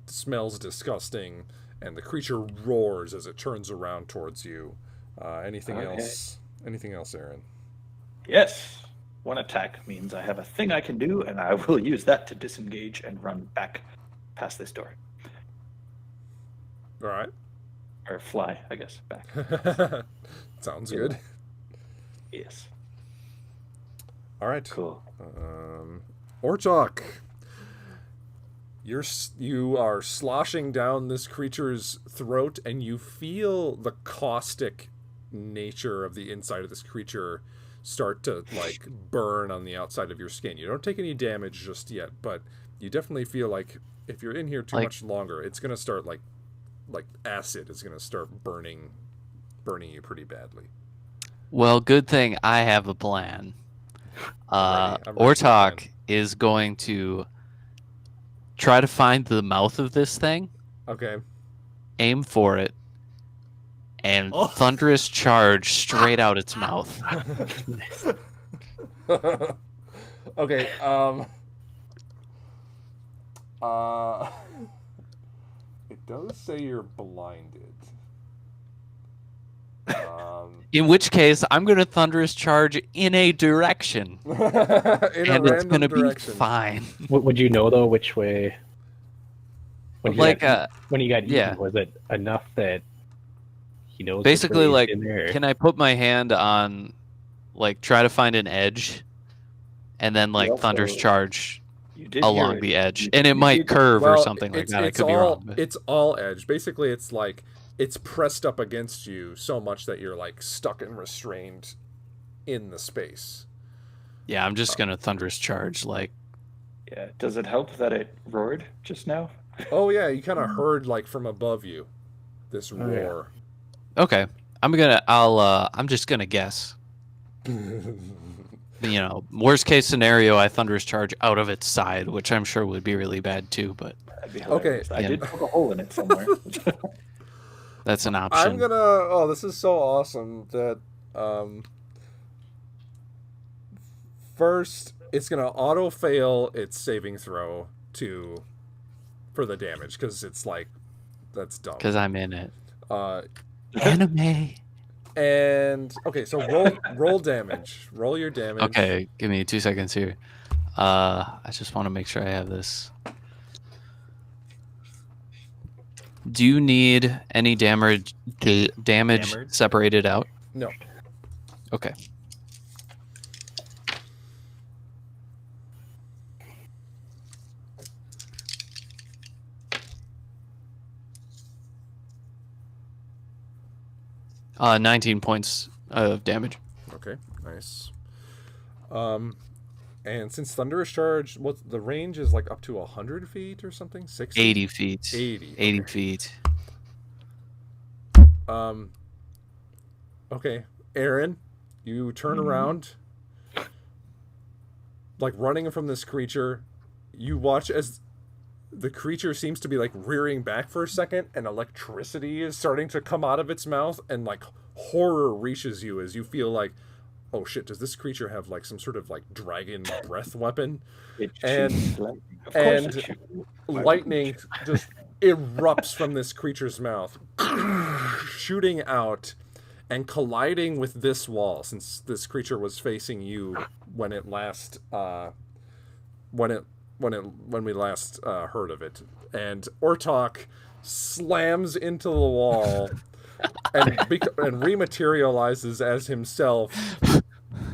Smells disgusting, and the creature roars as it turns around towards you. Anything Okay. else? Anything else, Aaron? Yes. 1 attack means I have a thing I can do, and I will use that to disengage and run back past this door. All right. Or fly, I guess, back. Sounds Yeah. good. Yes. All right. Cool. Ortok, you are sloshing down this creature's throat, and you feel the caustic nature of the inside of this creature start to like burn on the outside of your skin. You don't take any damage just yet, but you definitely feel like if you're in here too Like- much longer, it's gonna start like acid is gonna start burning you pretty badly. Well, good thing I have a plan. I'm ready for the Ortok plan. is going to try to find the mouth of this thing, Okay. aim for it, and Oh. thunderous charge straight out its mouth. Okay, it does say you're blinded. In which case, I'm going to thunderous charge in a direction, In a and it's going to be direction. fine. Would you know though which way? When you Like, got, when you got eaten, yeah. was it enough that he knows? which Basically, way he's like, in there? can I put my hand on, like, try to find an edge, and then like also- thunderous charge You did along hear the edge, you- and it you might did- curve or Well, something like it's- that. I it's could be all- wrong. But... It's all edge. Basically, it's like it's pressed up against you so much that you're like stuck and restrained in the space. Yeah, I'm just gonna thunderous charge. Like, Yeah. Does it help that it roared just now? Oh yeah, you kind of heard like from above you this yeah. roar. okay, I'm just gonna guess. You know, worst case scenario, I thunderous charge out of its side, which I'm sure would be really bad too. But That'd be Okay. hilarious. I Yeah. did poke a hole in it somewhere. that's an option. I'm gonna. Oh, this is so awesome that. First, it's gonna auto fail its saving throw for the damage because it's like that's dumb. Because I'm in it. Uh, Anime. and okay, so roll damage. Roll your damage. Okay, give me 2 seconds here. I just want to make sure I have this. Do you need any damage Damage? separated out? No. Okay. Uh, 19 points of damage. Okay, nice. And since thunderous charge, what the range is like up to 100 feet or something? 60? 80 feet. 80. 80 okay. feet. Okay, Aaron, you turn around, like running from this creature. You watch as the creature seems to be like rearing back for a second, and electricity is starting to come out of its mouth, and like horror reaches you as you feel like, oh shit, does this creature have like some sort of like dragon breath weapon? It And- shoots lightning. Of course and it shoots. Why wouldn't Lightning it? just erupts from this creature's mouth, shooting out and colliding with this wall, since this creature was facing you when it last when we last heard of it. And Ortok slams into the wall and rematerializes as himself,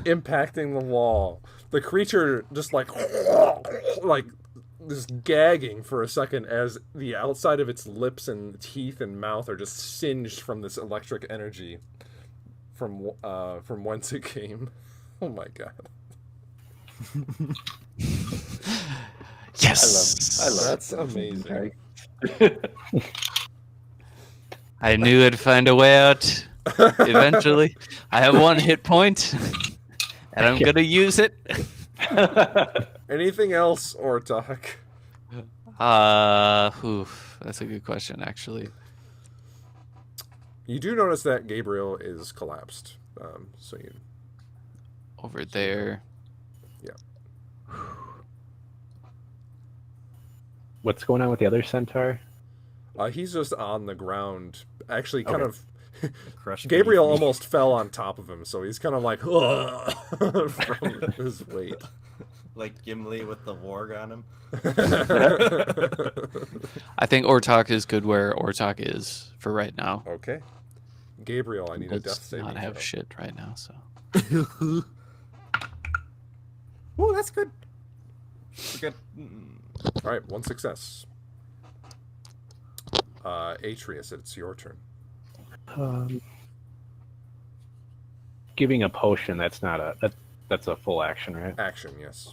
impacting the wall. The creature just like just gagging for a second as the outside of its lips and teeth and mouth are just singed from this electric energy from whence it came. Oh my god. Yes. I love That's amazing. I knew I'd find a way out eventually. I have 1 hit point, and I'm gonna use it. Anything else, Ortok? That's a good question, actually. You do notice that Gabriel is collapsed. So you Over there. What's going on with the other centaur? he's just on the ground. Actually, kind Okay. of. Crushed Gabriel beneath me. almost fell on top of him, so he's kind of like from his weight. Like Gimli with the warg on him. I think Ortok is good where Ortok is for right now. Okay, Gabriel, I need a death Let's saving not have throw. shit right now, so. Oh, that's good. We're good. All right, 1 success. Atreus, it's your turn. Giving a potion, that's not that's a full action, right? Action, yes.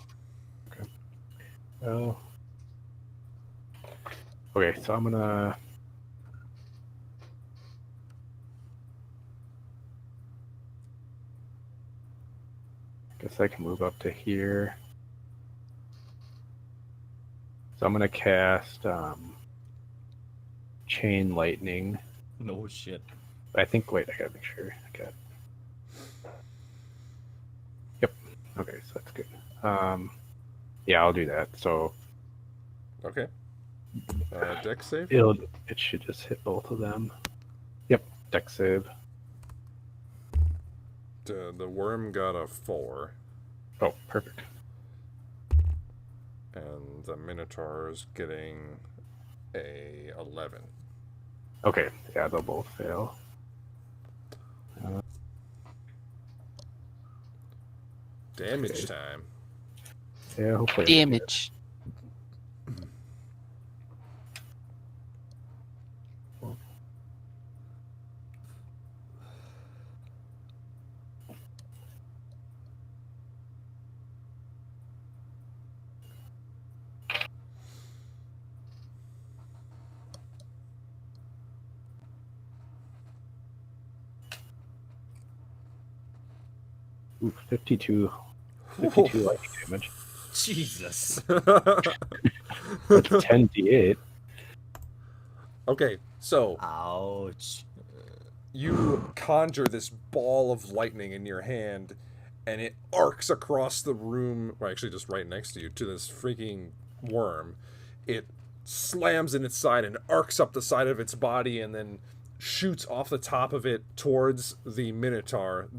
Oh. Okay, so I'm gonna. Guess I can move up to here. So I'm gonna cast Chain Lightning. No shit. I think. Wait, I gotta make sure. Okay. Yep. Okay, so that's good. Yeah, I'll do that. So Okay. Dex save. it should just hit both of them. Yep, dex save. The worm got a 4, Oh, perfect. and the Minotaur is getting a 11. Okay, yeah, they'll both fail. Damage time. Yeah, hopefully. Damage. Ooh, 52 lightning damage. Jesus. That's 10d8. Okay, so Ouch. you conjure this ball of lightning in your hand, and it arcs across the room, or actually just right next to you, to this freaking worm. It slams in its side and arcs up the side of its body, and then shoots off the top of it towards the Minotaur.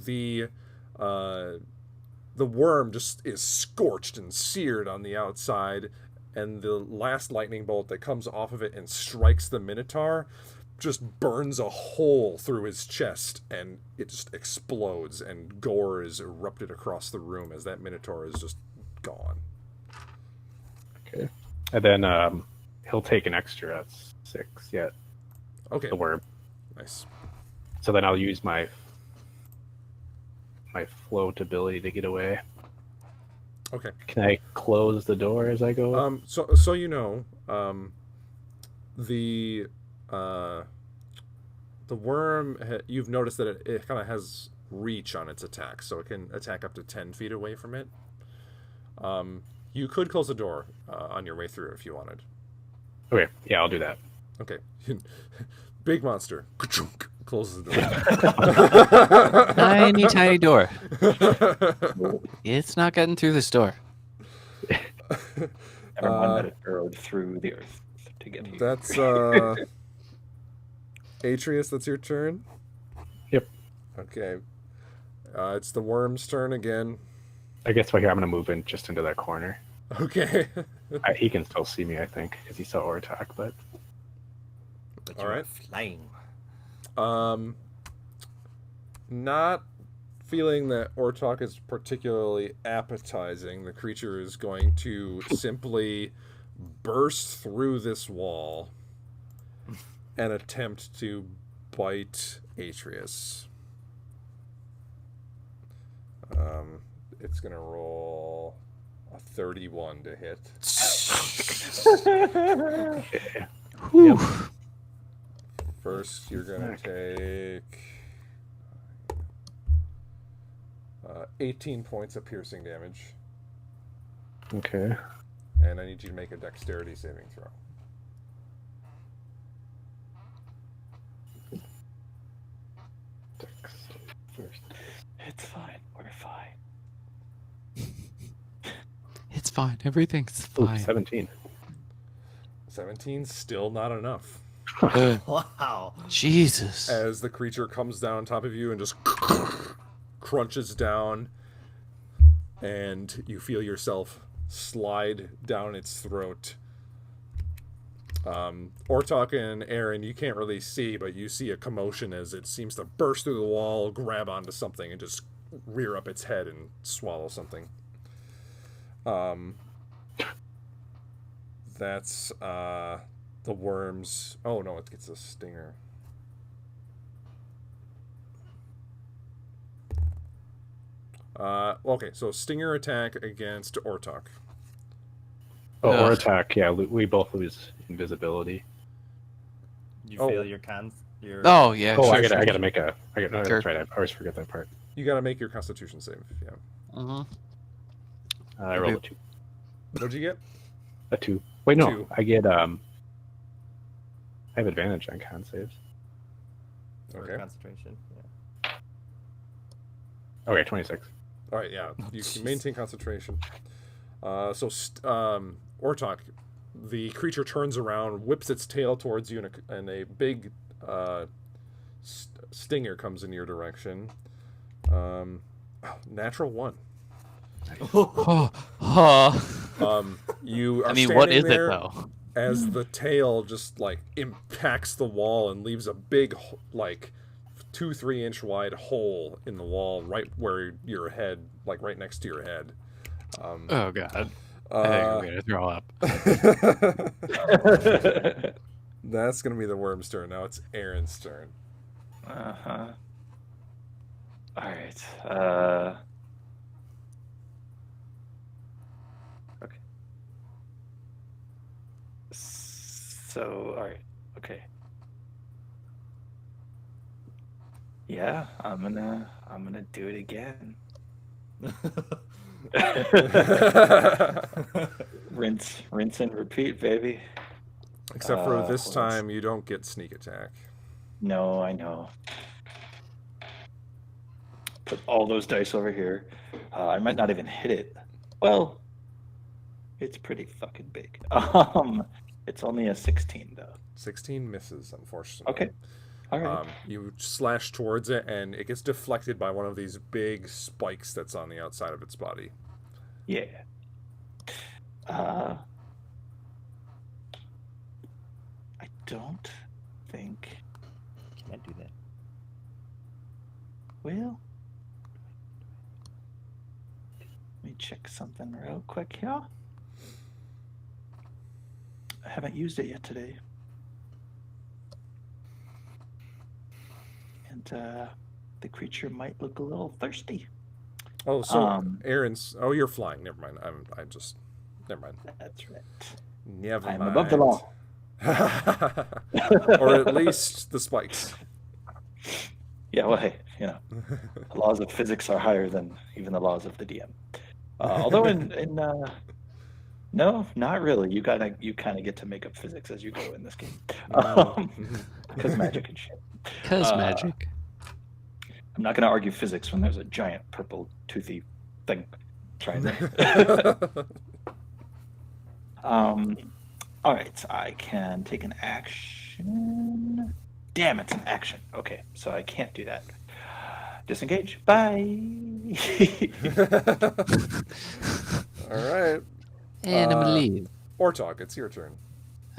The worm just is scorched and seared on the outside, and the last lightning bolt that comes off of it and strikes the Minotaur just burns a hole through his chest, and it just explodes, and gore is erupted across the room as that Minotaur is just gone. Okay. And then he'll take an extra 6 yet, Okay, the worm. nice. So then I'll use my float ability to get away. Okay. Can I close the door as I go? So you know, the worm, you've noticed that it kind of has reach on its attack, so it can attack up to 10 feet away from it. You could close the door on your way through if you wanted. Okay, yeah, I'll do that. Okay. Big monster. Ka-chunk, closes the Tiny, tiny door. It's not getting through this door. Never mind that it burrowed through the earth. to get here. That's Atreus, that's your turn? Yep. Okay. It's the worm's turn again. I guess right here I'm gonna move in just into that corner. Okay. He can still see me, I think, because he saw Ortok, but But All you are right. flying. Not feeling that Ortok is particularly appetizing, the creature is going to simply burst through this wall and attempt to bite Atreus. It's going to roll a 31 to hit. yeah. Whew. First, you're going to take 18 points of piercing damage, Okay. and I need you to make a dexterity saving throw. First. It's fine. We're fine. It's fine. Everything's Ooh, fine. 17. 17, still not enough. Wow. Jesus. As the creature comes down on top of you and just crunches down, and you feel yourself slide down its throat. Ortok and Aaron, you can't really see, but you see a commotion as it seems to burst through the wall, grab onto something, and just rear up its head and swallow something. That's the worms. Oh no, it gets a stinger. Okay, so stinger attack against Ortok. Oh, or Ugh. attack. Yeah, we both lose invisibility. You Oh. fail your cons. Your Oh yeah. Oh, sure, I gotta sure. make a. No, Sure. that's right. I always forget that part. You gotta make your Constitution save. Yeah. Mhm. I rolled a 2. What'd you get? A 2. Wait, no. 2. I get I have advantage on con saves. for Okay. concentration. Yeah. Okay, 26. All right. Yeah. You jeez. can maintain concentration. Ortok, the creature turns around, whips its tail towards you, and a big stinger comes in your direction. Natural 1. Oh, oh. You are I mean, what standing is it there though? as the tail just like impacts the wall and leaves a big like 2-3 inch wide hole in the wall right where your head, like right next to your head. Oh god. I think I'm gonna throw up. That's gonna be the worm's turn. Now it's Aaron's turn. Uh-huh. All right. Okay. So, all right. Okay. Yeah, I'm gonna do it again. Rinse and repeat, baby. Except for this let's- time, you don't get sneak attack. No, I know. Put all those dice over here. I might not even hit it. Well, it's pretty fucking big. It's only a 16 though. 16 misses, unfortunately. Okay. All right. You slash towards it, and it gets deflected by one of these big spikes that's on the outside of its body. Yeah. I don't think. Can't do that. Well, let me check something real quick here. I haven't used it yet today. And the creature might look a little thirsty. Oh, so Um, Aaron's. Oh, you're flying. Never mind. I'm just. Never mind. That's right. Never I'm mind. above the law. Or at least the spikes. Yeah, well, hey, the laws of physics are higher than even the laws of the DM. Although no, not really. You kind of get to make up physics as you go in this game, because magic and shit. Cause Uh, magic. I'm not going to argue physics when there's a giant purple toothy thing trying to. All right, so I can take an action. Damn, it's an action. Okay, so I can't do that. Disengage. Bye. All right. And I'm gonna leave. Ortok, it's your turn.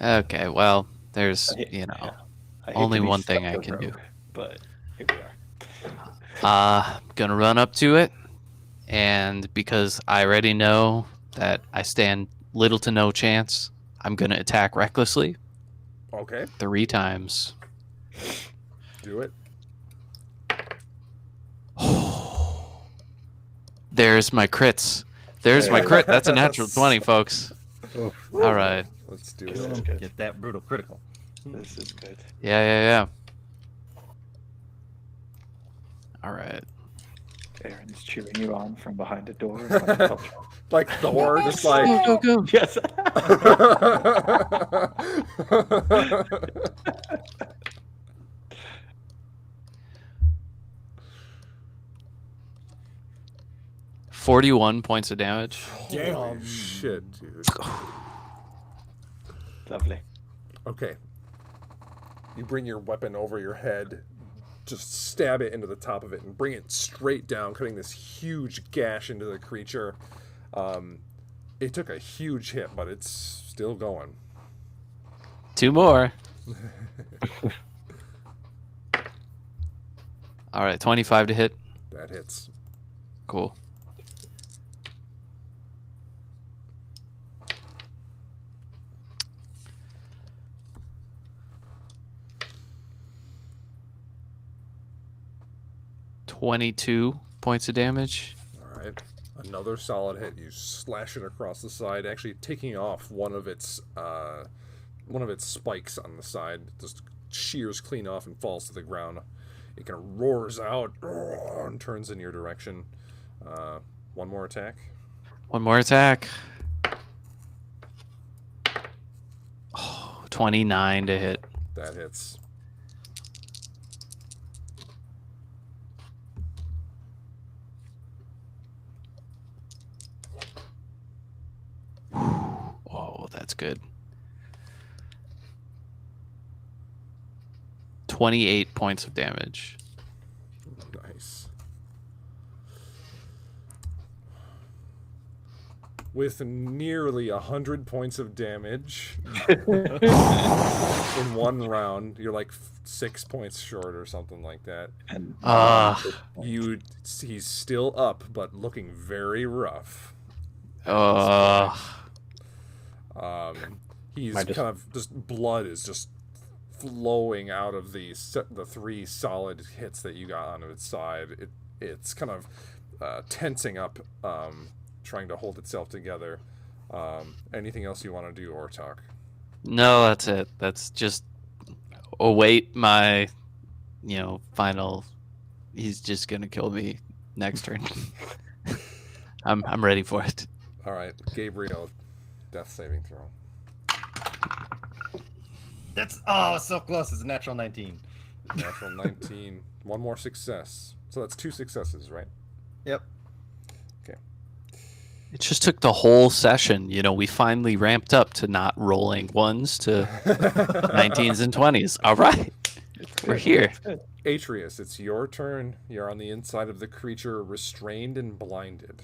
Okay, well, there's, I hate- you know, yeah. I hate only to be one thing stuck I a can do. rogue, but here we are. Gonna run up to it, and because I already know that I stand little to no chance, I'm gonna attack recklessly Okay, 3 times. do it. There's my crits. There's my crit. That's a natural 20, folks. Oof. All right. Let's do This is it. good. Get that brutal critical. This is good. Yeah. All right. Aaron's cheering you on from behind a door. Like Thor, just like. Go. Yes. 41 points of damage. Holy shit, dude. Lovely. Okay. You bring your weapon over your head, just stab it into the top of it, and bring it straight down, cutting this huge gash into the creature. It took a huge hit, but it's still going. 2 more. All right, 25 to hit. That hits. Cool. $22 points of damage. All right. Another solid hit. You slash it across the side, actually taking off one of its spikes on the side. Just shears clean off and falls to the ground. It kind of roars out and turns in your direction. One more attack. One more attack. Oh, 29 to hit. That hits. Oh, that's good. 28 points of damage. Nice. With nearly 100 points of damage in one round, you're like 6 points short or something like that. And He's still up, but looking very rough. He's I just- kind of just blood is just flowing out of the 3 solid hits that you got onto its side. It's kind of tensing up, trying to hold itself together. Anything else you want to do, Ortok? No, that's it. That's just await my, final. He's just gonna kill me next turn. I'm ready for it. All right, Gabriel, death saving throw. That's so close. It's a natural 19. Natural 19. One more success. So that's 2 successes, right? Yep. It just took the whole session. We finally ramped up to not rolling 1s to 19s and 20s. All right, we're here. Atreus, it's your turn. You're on the inside of the creature, restrained and blinded.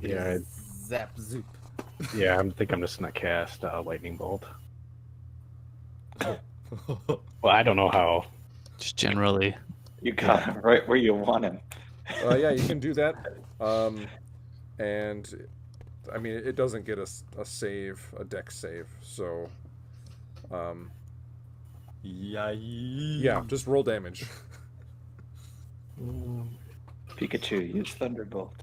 Yeah, Zap zoop. yeah. I think I'm just gonna cast lightning bolt. Well, I don't know how. Just generally. you got him right where you want him. Yeah, you can do that. And I mean, it doesn't get a save, a dex save. So, yeah, just roll damage. Pikachu, use Thunderbolt.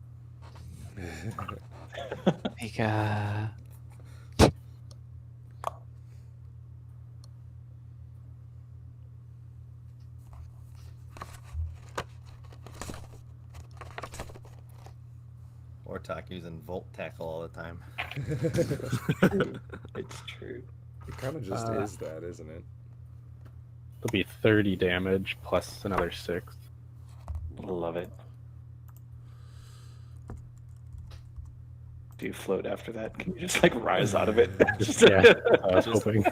Mika. Ortok using Volt Tackle all the time. It's true. It kind of just is that, isn't it? It'll be 30 damage plus another 6. Love it. Do you float after that? Can you just like rise out of it? Yeah, I was Just- hoping.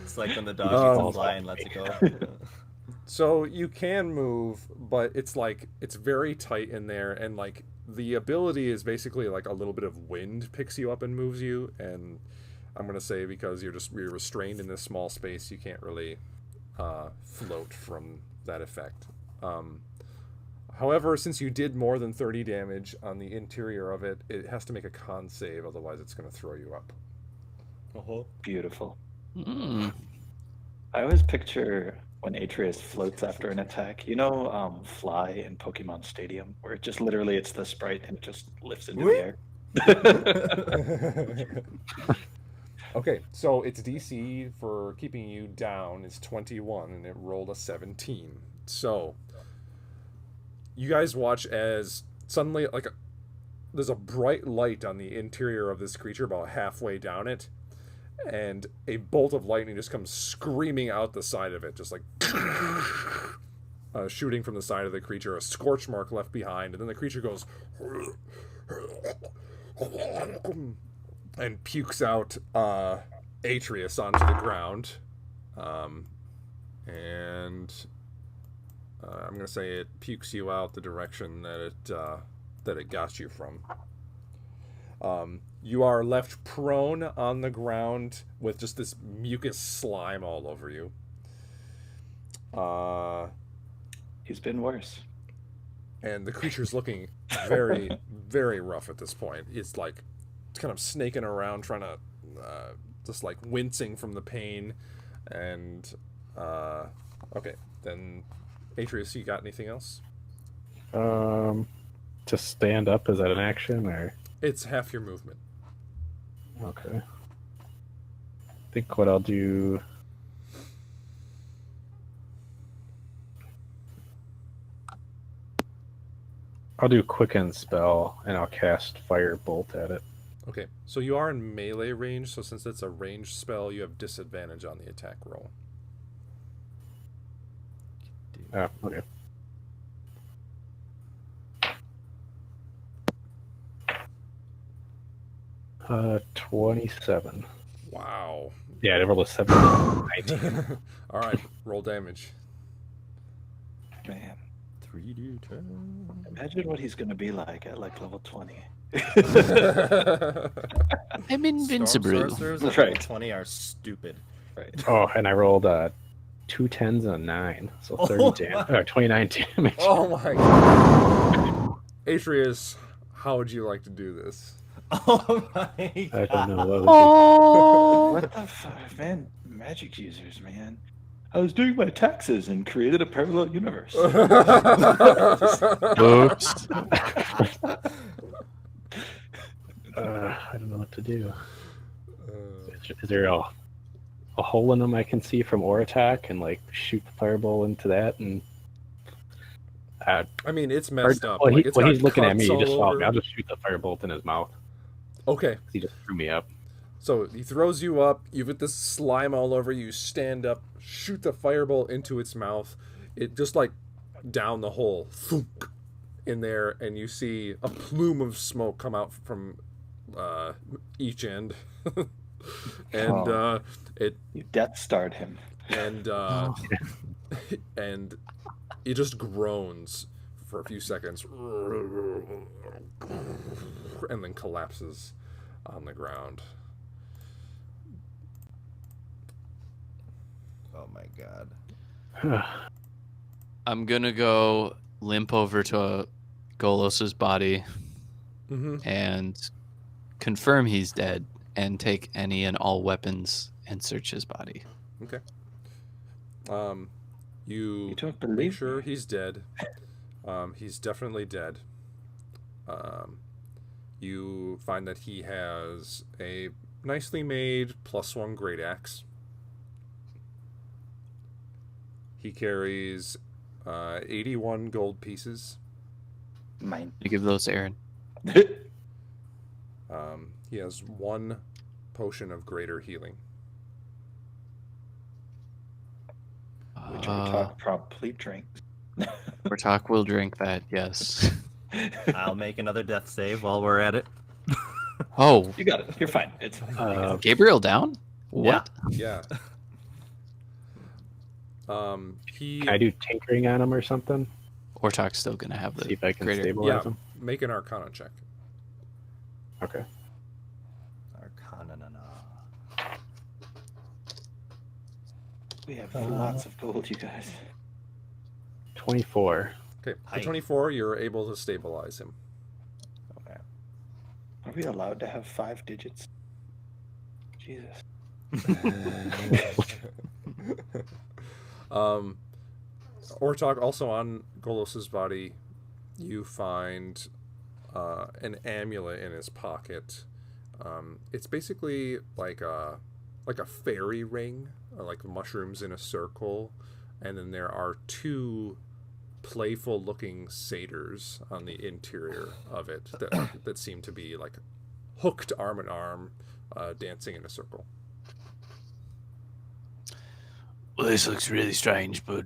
It's like when the dog Um, gets a fly and lets it go. So you can move, but it's like it's very tight in there, and like the ability is basically like a little bit of wind picks you up and moves you. And I'm gonna say because you're restrained in this small space, you can't really float from that effect. However, since you did more than 30 damage on the interior of it, it has to make a con save, otherwise it's gonna throw you up. Beautiful. Mm. I always picture when Atreus floats after an attack. You know, Fly in Pokemon Stadium, where it just literally it's the sprite and it just lifts into the air. Okay, so its DC for keeping you down is 21, and it rolled a 17. So you guys watch as suddenly there's a bright light on the interior of this creature about halfway down it, and a bolt of lightning just comes screaming out the side of it, just like shooting from the side of the creature, a scorch mark left behind, and then the creature goes and pukes out Atreus onto the ground. And I'm gonna say it pukes you out the direction that it got you from. You are left prone on the ground with just this mucus slime all over you. He's been worse. And the creature's looking very, very rough at this point. It's like it's kind of snaking around, trying to just like wincing from the pain. And okay, then Atreus, you got anything else? To stand up, is that an action or? It's half your movement. Okay. I think what I'll do. I'll do quicken spell and I'll cast firebolt at it. Okay, so you are in melee range, so since it's a ranged spell, you have disadvantage on the attack roll. Oh, okay. Uh, 27. Wow. Yeah, I rolled a 7. 19. All right, roll damage. Man, 3d10. imagine what he's gonna be like at like level 20. I'm invincible. Storm sorcerers at Right. level 20 are stupid. Right. Oh, and I rolled 2 10s and a 9, so 30 29 damage. Oh my god. Atreus, how would you like to do this? Oh my I god. don't know. What would Oh. What the fuck, man? Magic users, man. I was doing my taxes and created a parallel universe. you... Oops. I don't know what to do. Is there a hole in them I can see from Aura attack and like shoot the fireball into that? And I mean, it's messed up. well, Like, it's he's got looking at cuts me. He all just saw over. me. I'll just shoot the firebolt in his mouth. Okay, He just threw me up. so he throws you up. You've got this slime all over you. Stand up, shoot the fireball into its mouth. It just like down the hole, thunk, in there, and you see a plume of smoke come out from each end, and it You Death Starred him. and and it just groans for a few seconds and then collapses on the ground. Oh my god. I'm gonna go limp over to Golos's body Mm-hmm. and confirm he's dead and take any and all weapons and search his body. You You don't make believe sure me? he's dead. He's definitely dead. You find that he has a nicely made +1 great axe. He carries 81 gold pieces. Mine. I give those to Aaron. He has 1 potion of greater healing. Which we talk promptly drinks. Bartok will drink that, yes. I'll make another death save while we're at it. Oh, You got it. You're fine. It's Gabriel down? What? Yeah. He Can I do tinkering on him or something? Ortok's still gonna have See the if I can greater. stabilize yeah. him. Make an Arcana check. Okay. Arcana. we have lots of gold, you guys. 24. Okay. For Hi. 24, you're able to stabilize him. Okay. Are we allowed to have 5 digits? Jesus. Ortok, also on Golos's body, you find an amulet in his pocket. It's basically like a fairy ring, like mushrooms in a circle, and then there are 2 playful-looking satyrs on the interior of it that seem to be like hooked arm in arm, dancing in a circle. Well, this looks really strange, but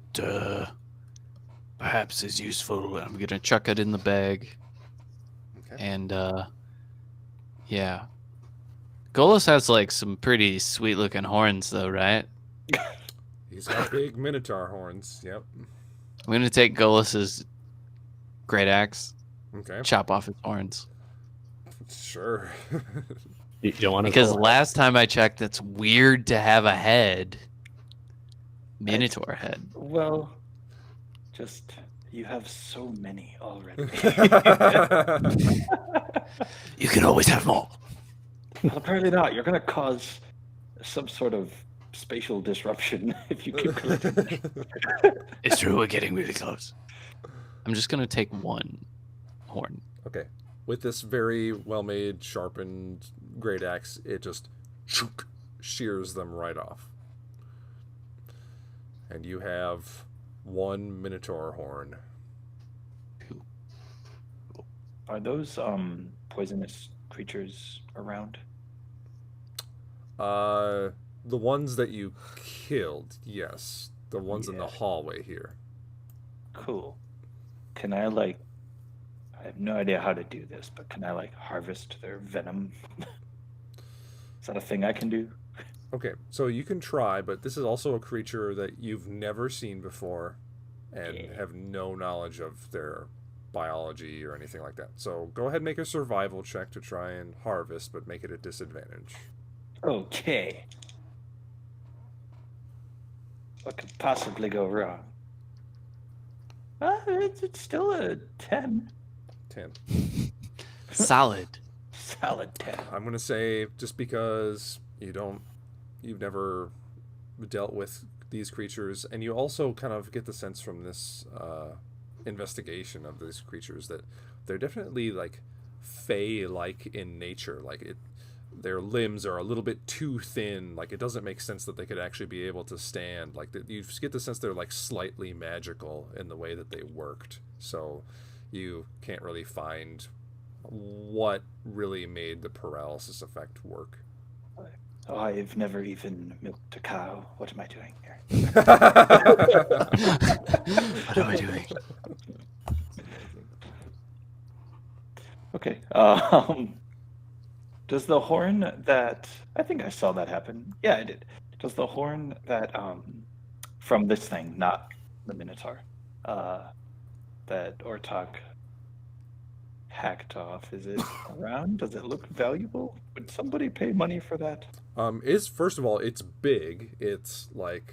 perhaps it's useful. I'm gonna chuck it in the bag, Okay. and yeah. Golos has like some pretty sweet looking horns, though, right? He's got big minotaur horns. Yep. I'm gonna take Golos's great axe, Okay. chop off his horns. Sure. You don't want to Because last time I checked, it's weird to have a head. Minotaur head. Well, just you have so many already. You can always have more. Well, apparently not. You're going to cause some sort of spatial disruption if you keep collecting. It's true, we're getting really close. I'm just gonna take one horn. Okay. With this very well-made, sharpened great axe, it just shears them right off. And you have 1 minotaur horn. Are those poisonous creatures around? The ones that you killed, yes. The ones in the Yeah. hallway here. Cool. Can I I have no idea how to do this, but can I harvest their venom? Is that a thing I can do? Okay, so you can try, but this is also a creature that you've never seen before and Yeah. have no knowledge of their biology or anything like that. So go ahead and make a survival check to try and harvest, but make it a disadvantage. Okay. What could possibly go wrong? It's still a 10. 10. Solid. Solid 10. I'm going to say just because you've never dealt with these creatures, and you also kind of get the sense from this investigation of these creatures that they're definitely fey-like in nature. Their limbs are a little bit too thin. It doesn't make sense that they could actually be able to stand. You get the sense they're slightly magical in the way that they worked. So you can't really find what really made the paralysis effect work. Oh, I've never even milked a cow. What am I doing here? What am I doing? Okay. Does the horn that I think I saw that happen? Yeah, I did. Does the horn that from this thing, not the Minotaur, that Ortok hacked off, is it around? Does it look valuable? Would somebody pay money for that? First of all, it's big. It's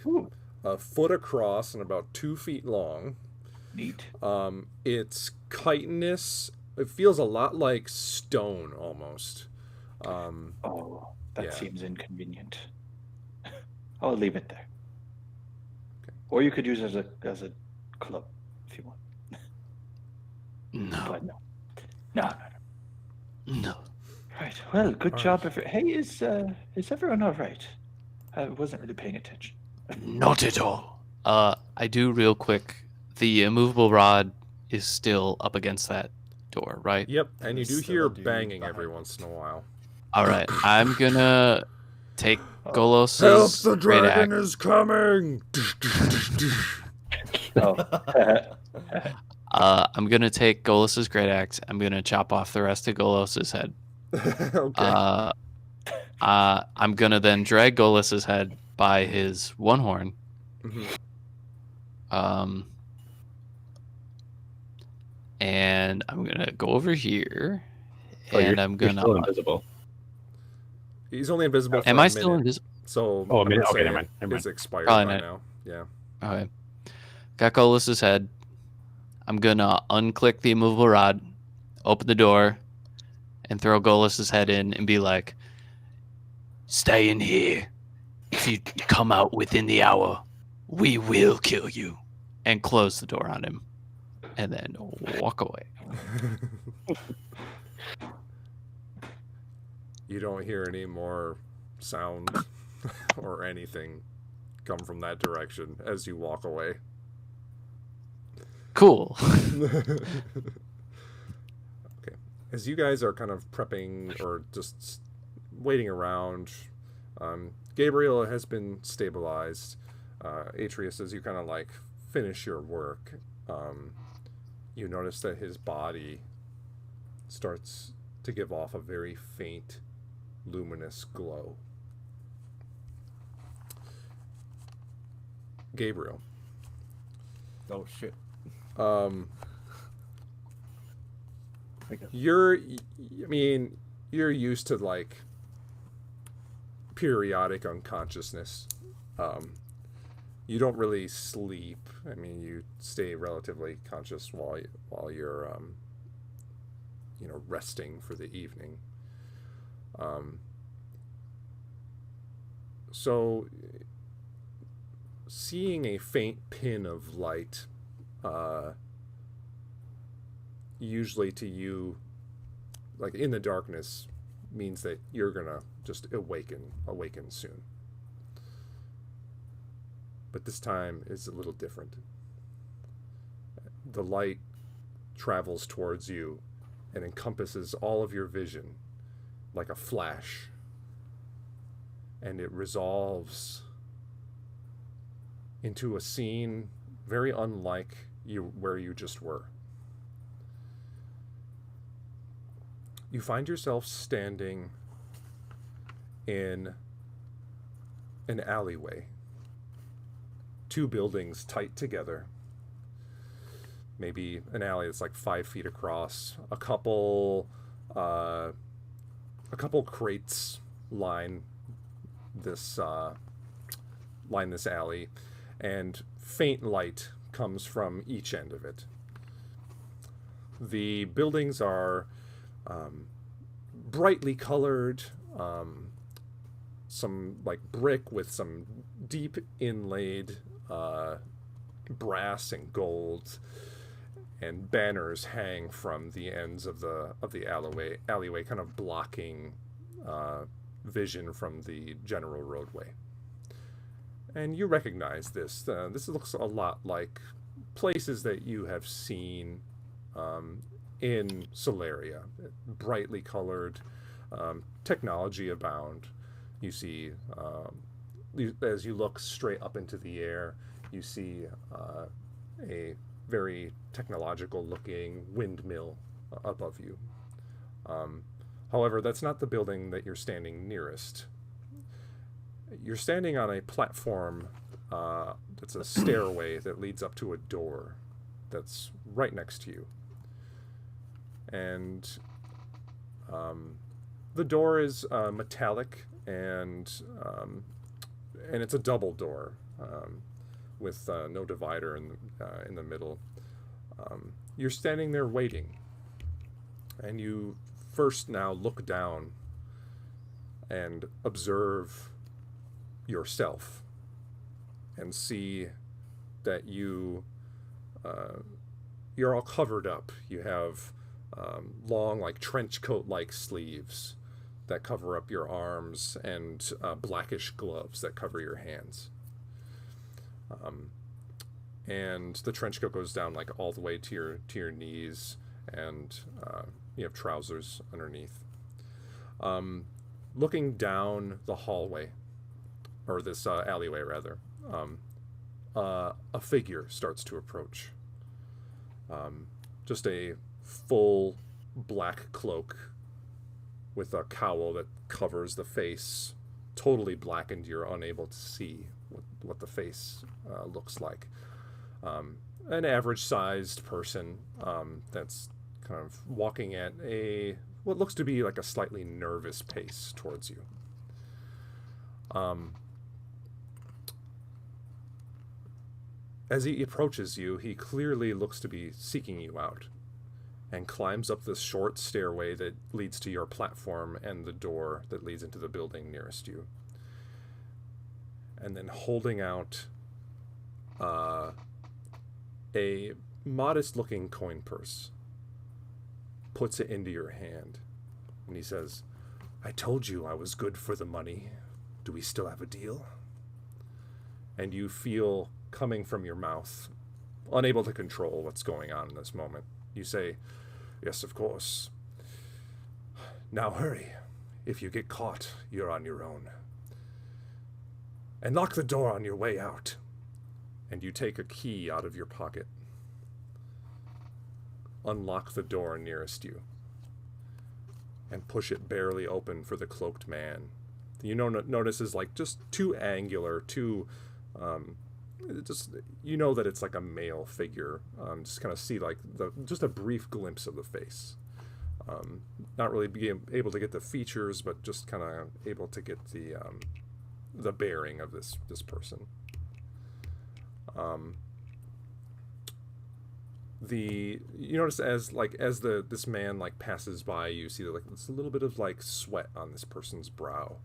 Ooh, a foot across and about 2 feet long. neat. It's chitinous. It feels a lot like stone almost. Oh, that yeah. seems inconvenient. I'll leave it there. Okay. Or you could use it as a club if you want. No. But no. No. No. Right. Well, good All job. Hey, is everyone all right? I wasn't really paying attention. Not at all. I do real quick. The immovable rod is still up against that door, right? Yep, and you do There's still hear a dude banging behind every it. once in a while. All right. I'm gonna take Golos's Help! The great dragon axe. is coming! Oh, I'm gonna take Golos's great axe. I'm gonna chop off the rest of Golos's head. Okay. I'm gonna then drag Golus's head by his one horn. Mhm. And I'm gonna go over here, Oh, and you're, I'm you're gonna. still invisible. He's only invisible for Am a I minute. still invisible? So Oh, a I'm minute? gonna Okay, say never mind, never it's mind. expired Probably by not. now. Yeah. Okay. Got Golus's head. I'm gonna unclick the immovable rod, open the door, and throw Golus's head in and be like, "Stay in here. If you come out within the hour, we will kill you." And close the door on him, and then walk away. You don't hear any more sound or anything come from that direction as you walk away. Cool. Okay. As you guys are kind of prepping or just waiting around, Gabriel has been stabilized. Atreus, as you kind of like finish your work, you notice that his body starts to give off a very faint, luminous glow. Gabriel. Oh shit. You're used to like periodic unconsciousness. You don't really sleep. I mean, you stay relatively conscious while you're resting for the evening. So seeing a faint pin of light, usually to you, like in the darkness, means that you're gonna just awaken soon. But this time is a little different. The light travels towards you and encompasses all of your vision like a flash, and it resolves into a scene very unlike where you just were. You find yourself standing in an alleyway. Two buildings tight together. Maybe an alley that's like 5 feet across. A couple crates line this alley, and faint light comes from each end of it. The buildings are brightly colored, some like brick with some deep inlaid brass and gold, and banners hang from the ends of the alleyway, kind of blocking vision from the general roadway. And you recognize this. This looks a lot like places that you have seen in Solaria. Brightly colored, technology abound. You see, as you look straight up into the air, you see a very technological looking windmill above you. However, that's not the building that you're standing nearest. You're standing on a platform that's a stairway that leads up to a door that's right next to you. And the door is metallic, and it's a double door with no divider in the middle. You're standing there waiting, and you first now look down and observe yourself and see that you're all covered up. You have long, like trench coat like sleeves that cover up your arms, and blackish gloves that cover your hands. And the trench coat goes down like all the way to your knees, and you have trousers underneath. Looking down the hallway, or this alleyway rather, a figure starts to approach. Just a full black cloak, with a cowl that covers the face, totally blackened. You're unable to see what the face looks like. An average-sized person that's kind of walking at what looks to be like a slightly nervous pace towards you. As he approaches you, he clearly looks to be seeking you out, and climbs up this short stairway that leads to your platform and the door that leads into the building nearest you. And then holding out a modest-looking coin purse, puts it into your hand, and he says, "I told you I was good for the money. Do we still have a deal?" And you feel coming from your mouth, unable to control what's going on in this moment. You say, "Yes, of course. Now hurry. If you get caught, you're on your own. And lock the door on your way out." And you take a key out of your pocket. Unlock the door nearest you. And push it barely open for the cloaked man. You notices like just too angular, you know that it's like a male figure. Just kind of see like just a brief glimpse of the face. Not really being able to get the features, but just kind of able to get the bearing of this person. You notice as this man like passes by, you see like it's a little bit of like sweat on this person's brow.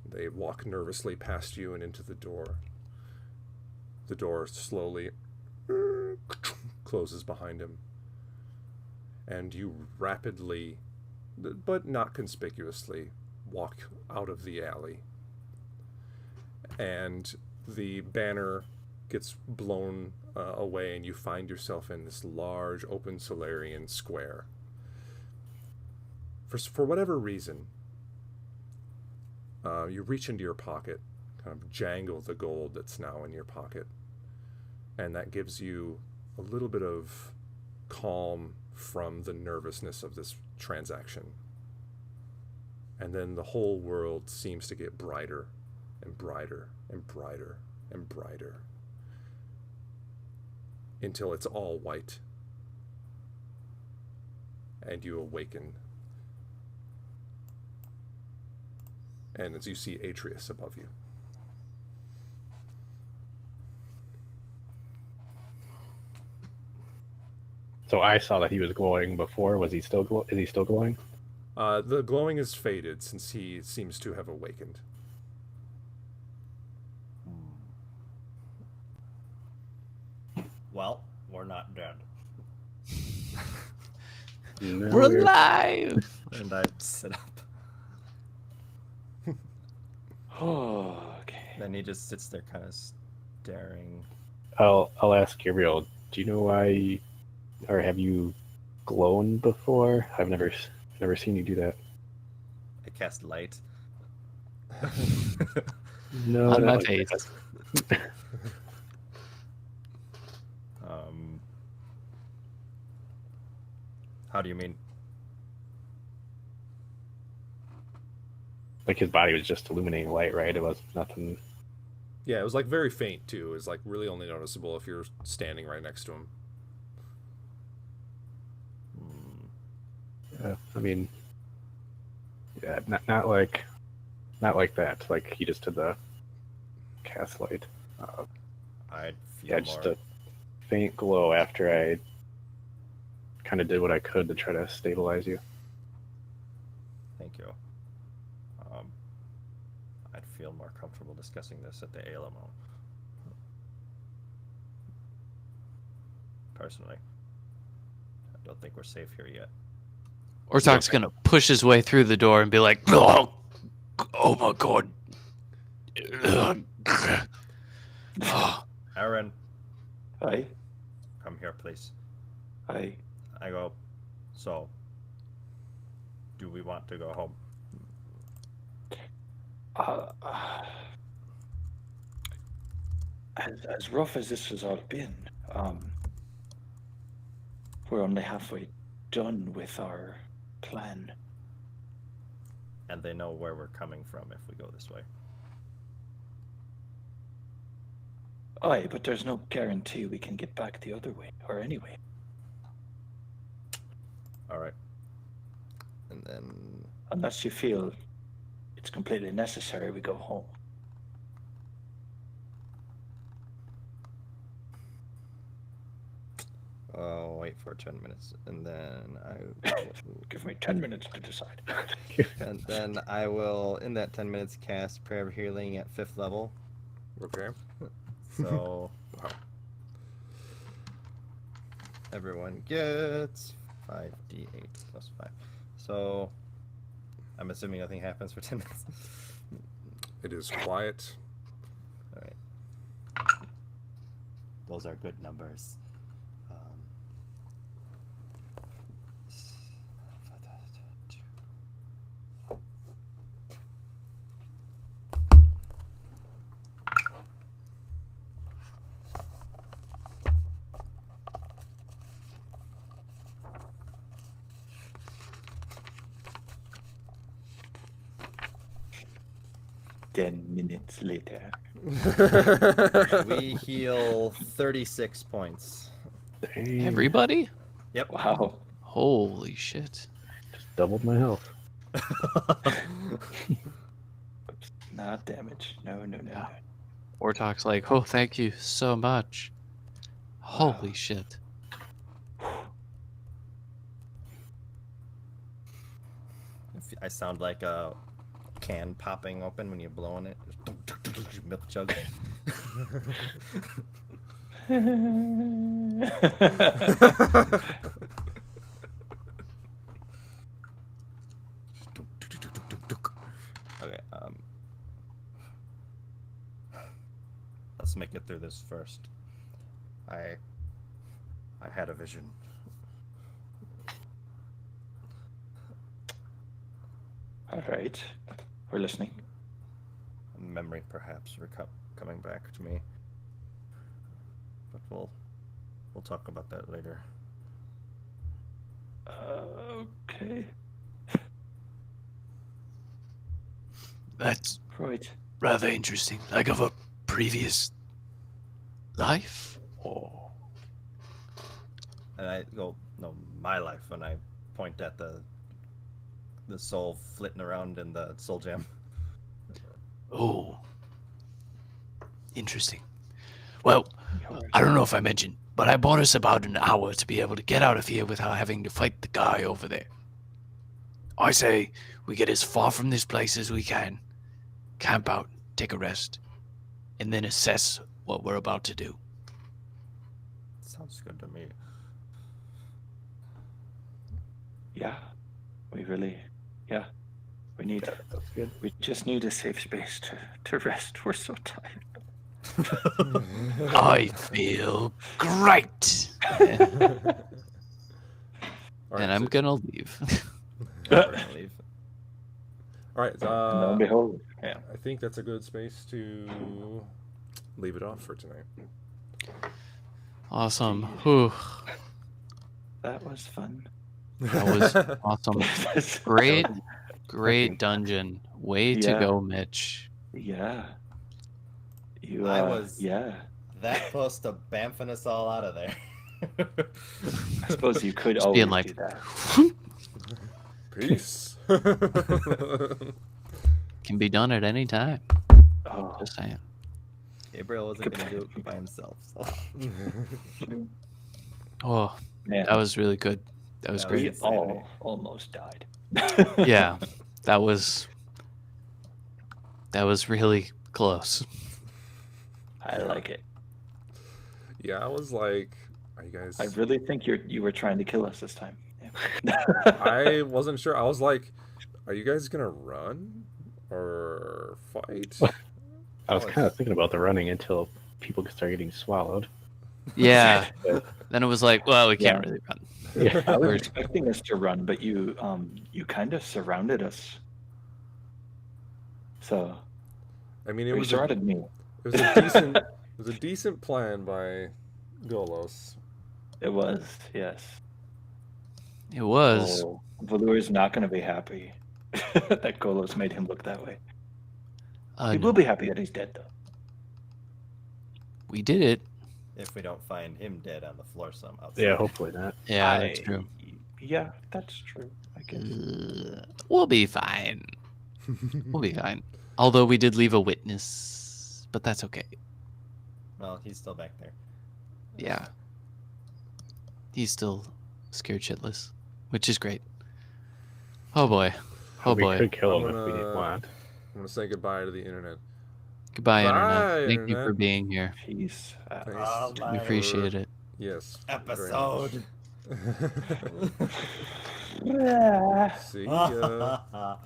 They walk nervously past you and into the door. The door slowly closes behind him, and you rapidly, but not conspicuously, walk out of the alley. And the banner gets blown away, and you find yourself in this large open Solarian square. For whatever reason, you reach into your pocket, kind of jangle the gold that's now in your pocket, and that gives you a little bit of calm from the nervousness of this transaction. And then the whole world seems to get brighter and brighter and brighter and brighter, until it's all white, and you awaken. And as you see Atreus above you. So I saw that he was glowing before. Was he still Is he still glowing? The glowing is faded since he seems to have awakened. Well, we're not dead. No, We're alive! And I sit up. Oh, okay. Then he just sits there kind of staring. I'll ask Gabriel. Do you know why, or have you glown before? I've never seen you do that. I cast light. No, On not my like face. that. How do you mean? Like his body was just illuminating light, right? It was nothing. Yeah, it was like very faint too. It was like really only noticeable if you're standing right next to him. Yeah, I mean, yeah, not like that. Like he just did the cast light. I'd feel Yeah, more. just a faint glow after I kind of did what I could to try to stabilize you. Thank you. I'd feel more comfortable discussing this at the Alamo. Personally, I don't think we're safe here yet. Ortok's gonna push his way through the door and be like, "Oh, oh my god." Aaron, Aye, come here, please. aye. I go, so, do we want to go home? As rough as this has all been, we're only halfway done with our plan. and they know where we're coming from if we go this way. Aye, but there's no guarantee we can get back the other way, or anyway. All right. And then Unless you feel it's completely necessary, we go home. I'll wait for 10 minutes, and then I Give me 10 minutes to decide. and then I will, in that 10 minutes, cast Prayer of Healing at 5th level. Okay. So Wow. everyone gets 5d8 plus 5. So I'm assuming nothing happens for 10 minutes. It is quiet. All right. Those are good numbers. Ten minutes later. We heal 36 points. Dang, Everybody? Yep. Wow. Holy shit. just doubled my health. Not damage. No. Yeah. Wartalk's like, oh, thank you so much. Holy shit. I sound like a can popping open when you blow on it. Milk jug. Okay, let's make it through this first. I had a vision. All right. We're listening. Memory perhaps coming back to me. But we'll talk about that later. Okay. That's Right. rather interesting. Like of a previous life? Or And I go, no, my life, and I point at the soul flitting around in the soul gem. oh. Interesting. Well, I don't know if I mentioned, but I bought us about an hour to be able to get out of here without having to fight the guy over there. I say we get as far from this place as we can, camp out, take a rest, and then assess what we're about to do. Sounds good to me. Yeah. We really. Yeah. We need. That's good. We just need a safe space to rest. We're so tired. I feel great. All right, And I'm so- gonna leave. We're gonna leave. all right. And lo and behold. Yeah. I think that's a good space to leave it off for tonight. Awesome. Whew. That was fun. That was awesome. Great dungeon. Way to Yeah. go, Mitch. Yeah. You. I was- Yeah. That close to bamfing us all out of there. I suppose you could Just always being like, do that. Peace. can be done at any time. Oh. Just saying. Gabriel wasn't gonna do it by himself. So. Oh, Man. that was really good. That was That great. We was- all almost died. Yeah, that was really close. I like it. Yeah, I was like, are you guys? I really think you were trying to kill us this time. Yeah. I wasn't sure. I was like, are you guys gonna run or fight? I was kind of thinking about the running until people could start getting swallowed. Yeah. Then it was like, well, we can't Yeah. really run. Yeah. I was We're- expecting us to run, but you kind of surrounded us. So I mean, it you was a, surrounded me. it was a decent it was a decent plan by Golos. It was, yes. It was. Oh, Velour's not going to be happy. that Golos made him look that way. He No, will be happy that he's dead, though. we did it. If we don't find him dead on the floor some outside. Yeah, hopefully not. Yeah, that's true. Yeah, that's true. I guess. We'll be fine. We'll be fine. Although we did leave a witness, but that's okay. Well, he's still back there. Yeah. He's still scared shitless, which is great. Oh boy. Oh we boy. could kill him I'm if we didn't gonna- want. I'm gonna say goodbye to the internet. Goodbye, Bye, Internet. Thank you for Internet. being here. Peace. Thanks. We appreciate it. Yes. Episode. very much. See ya.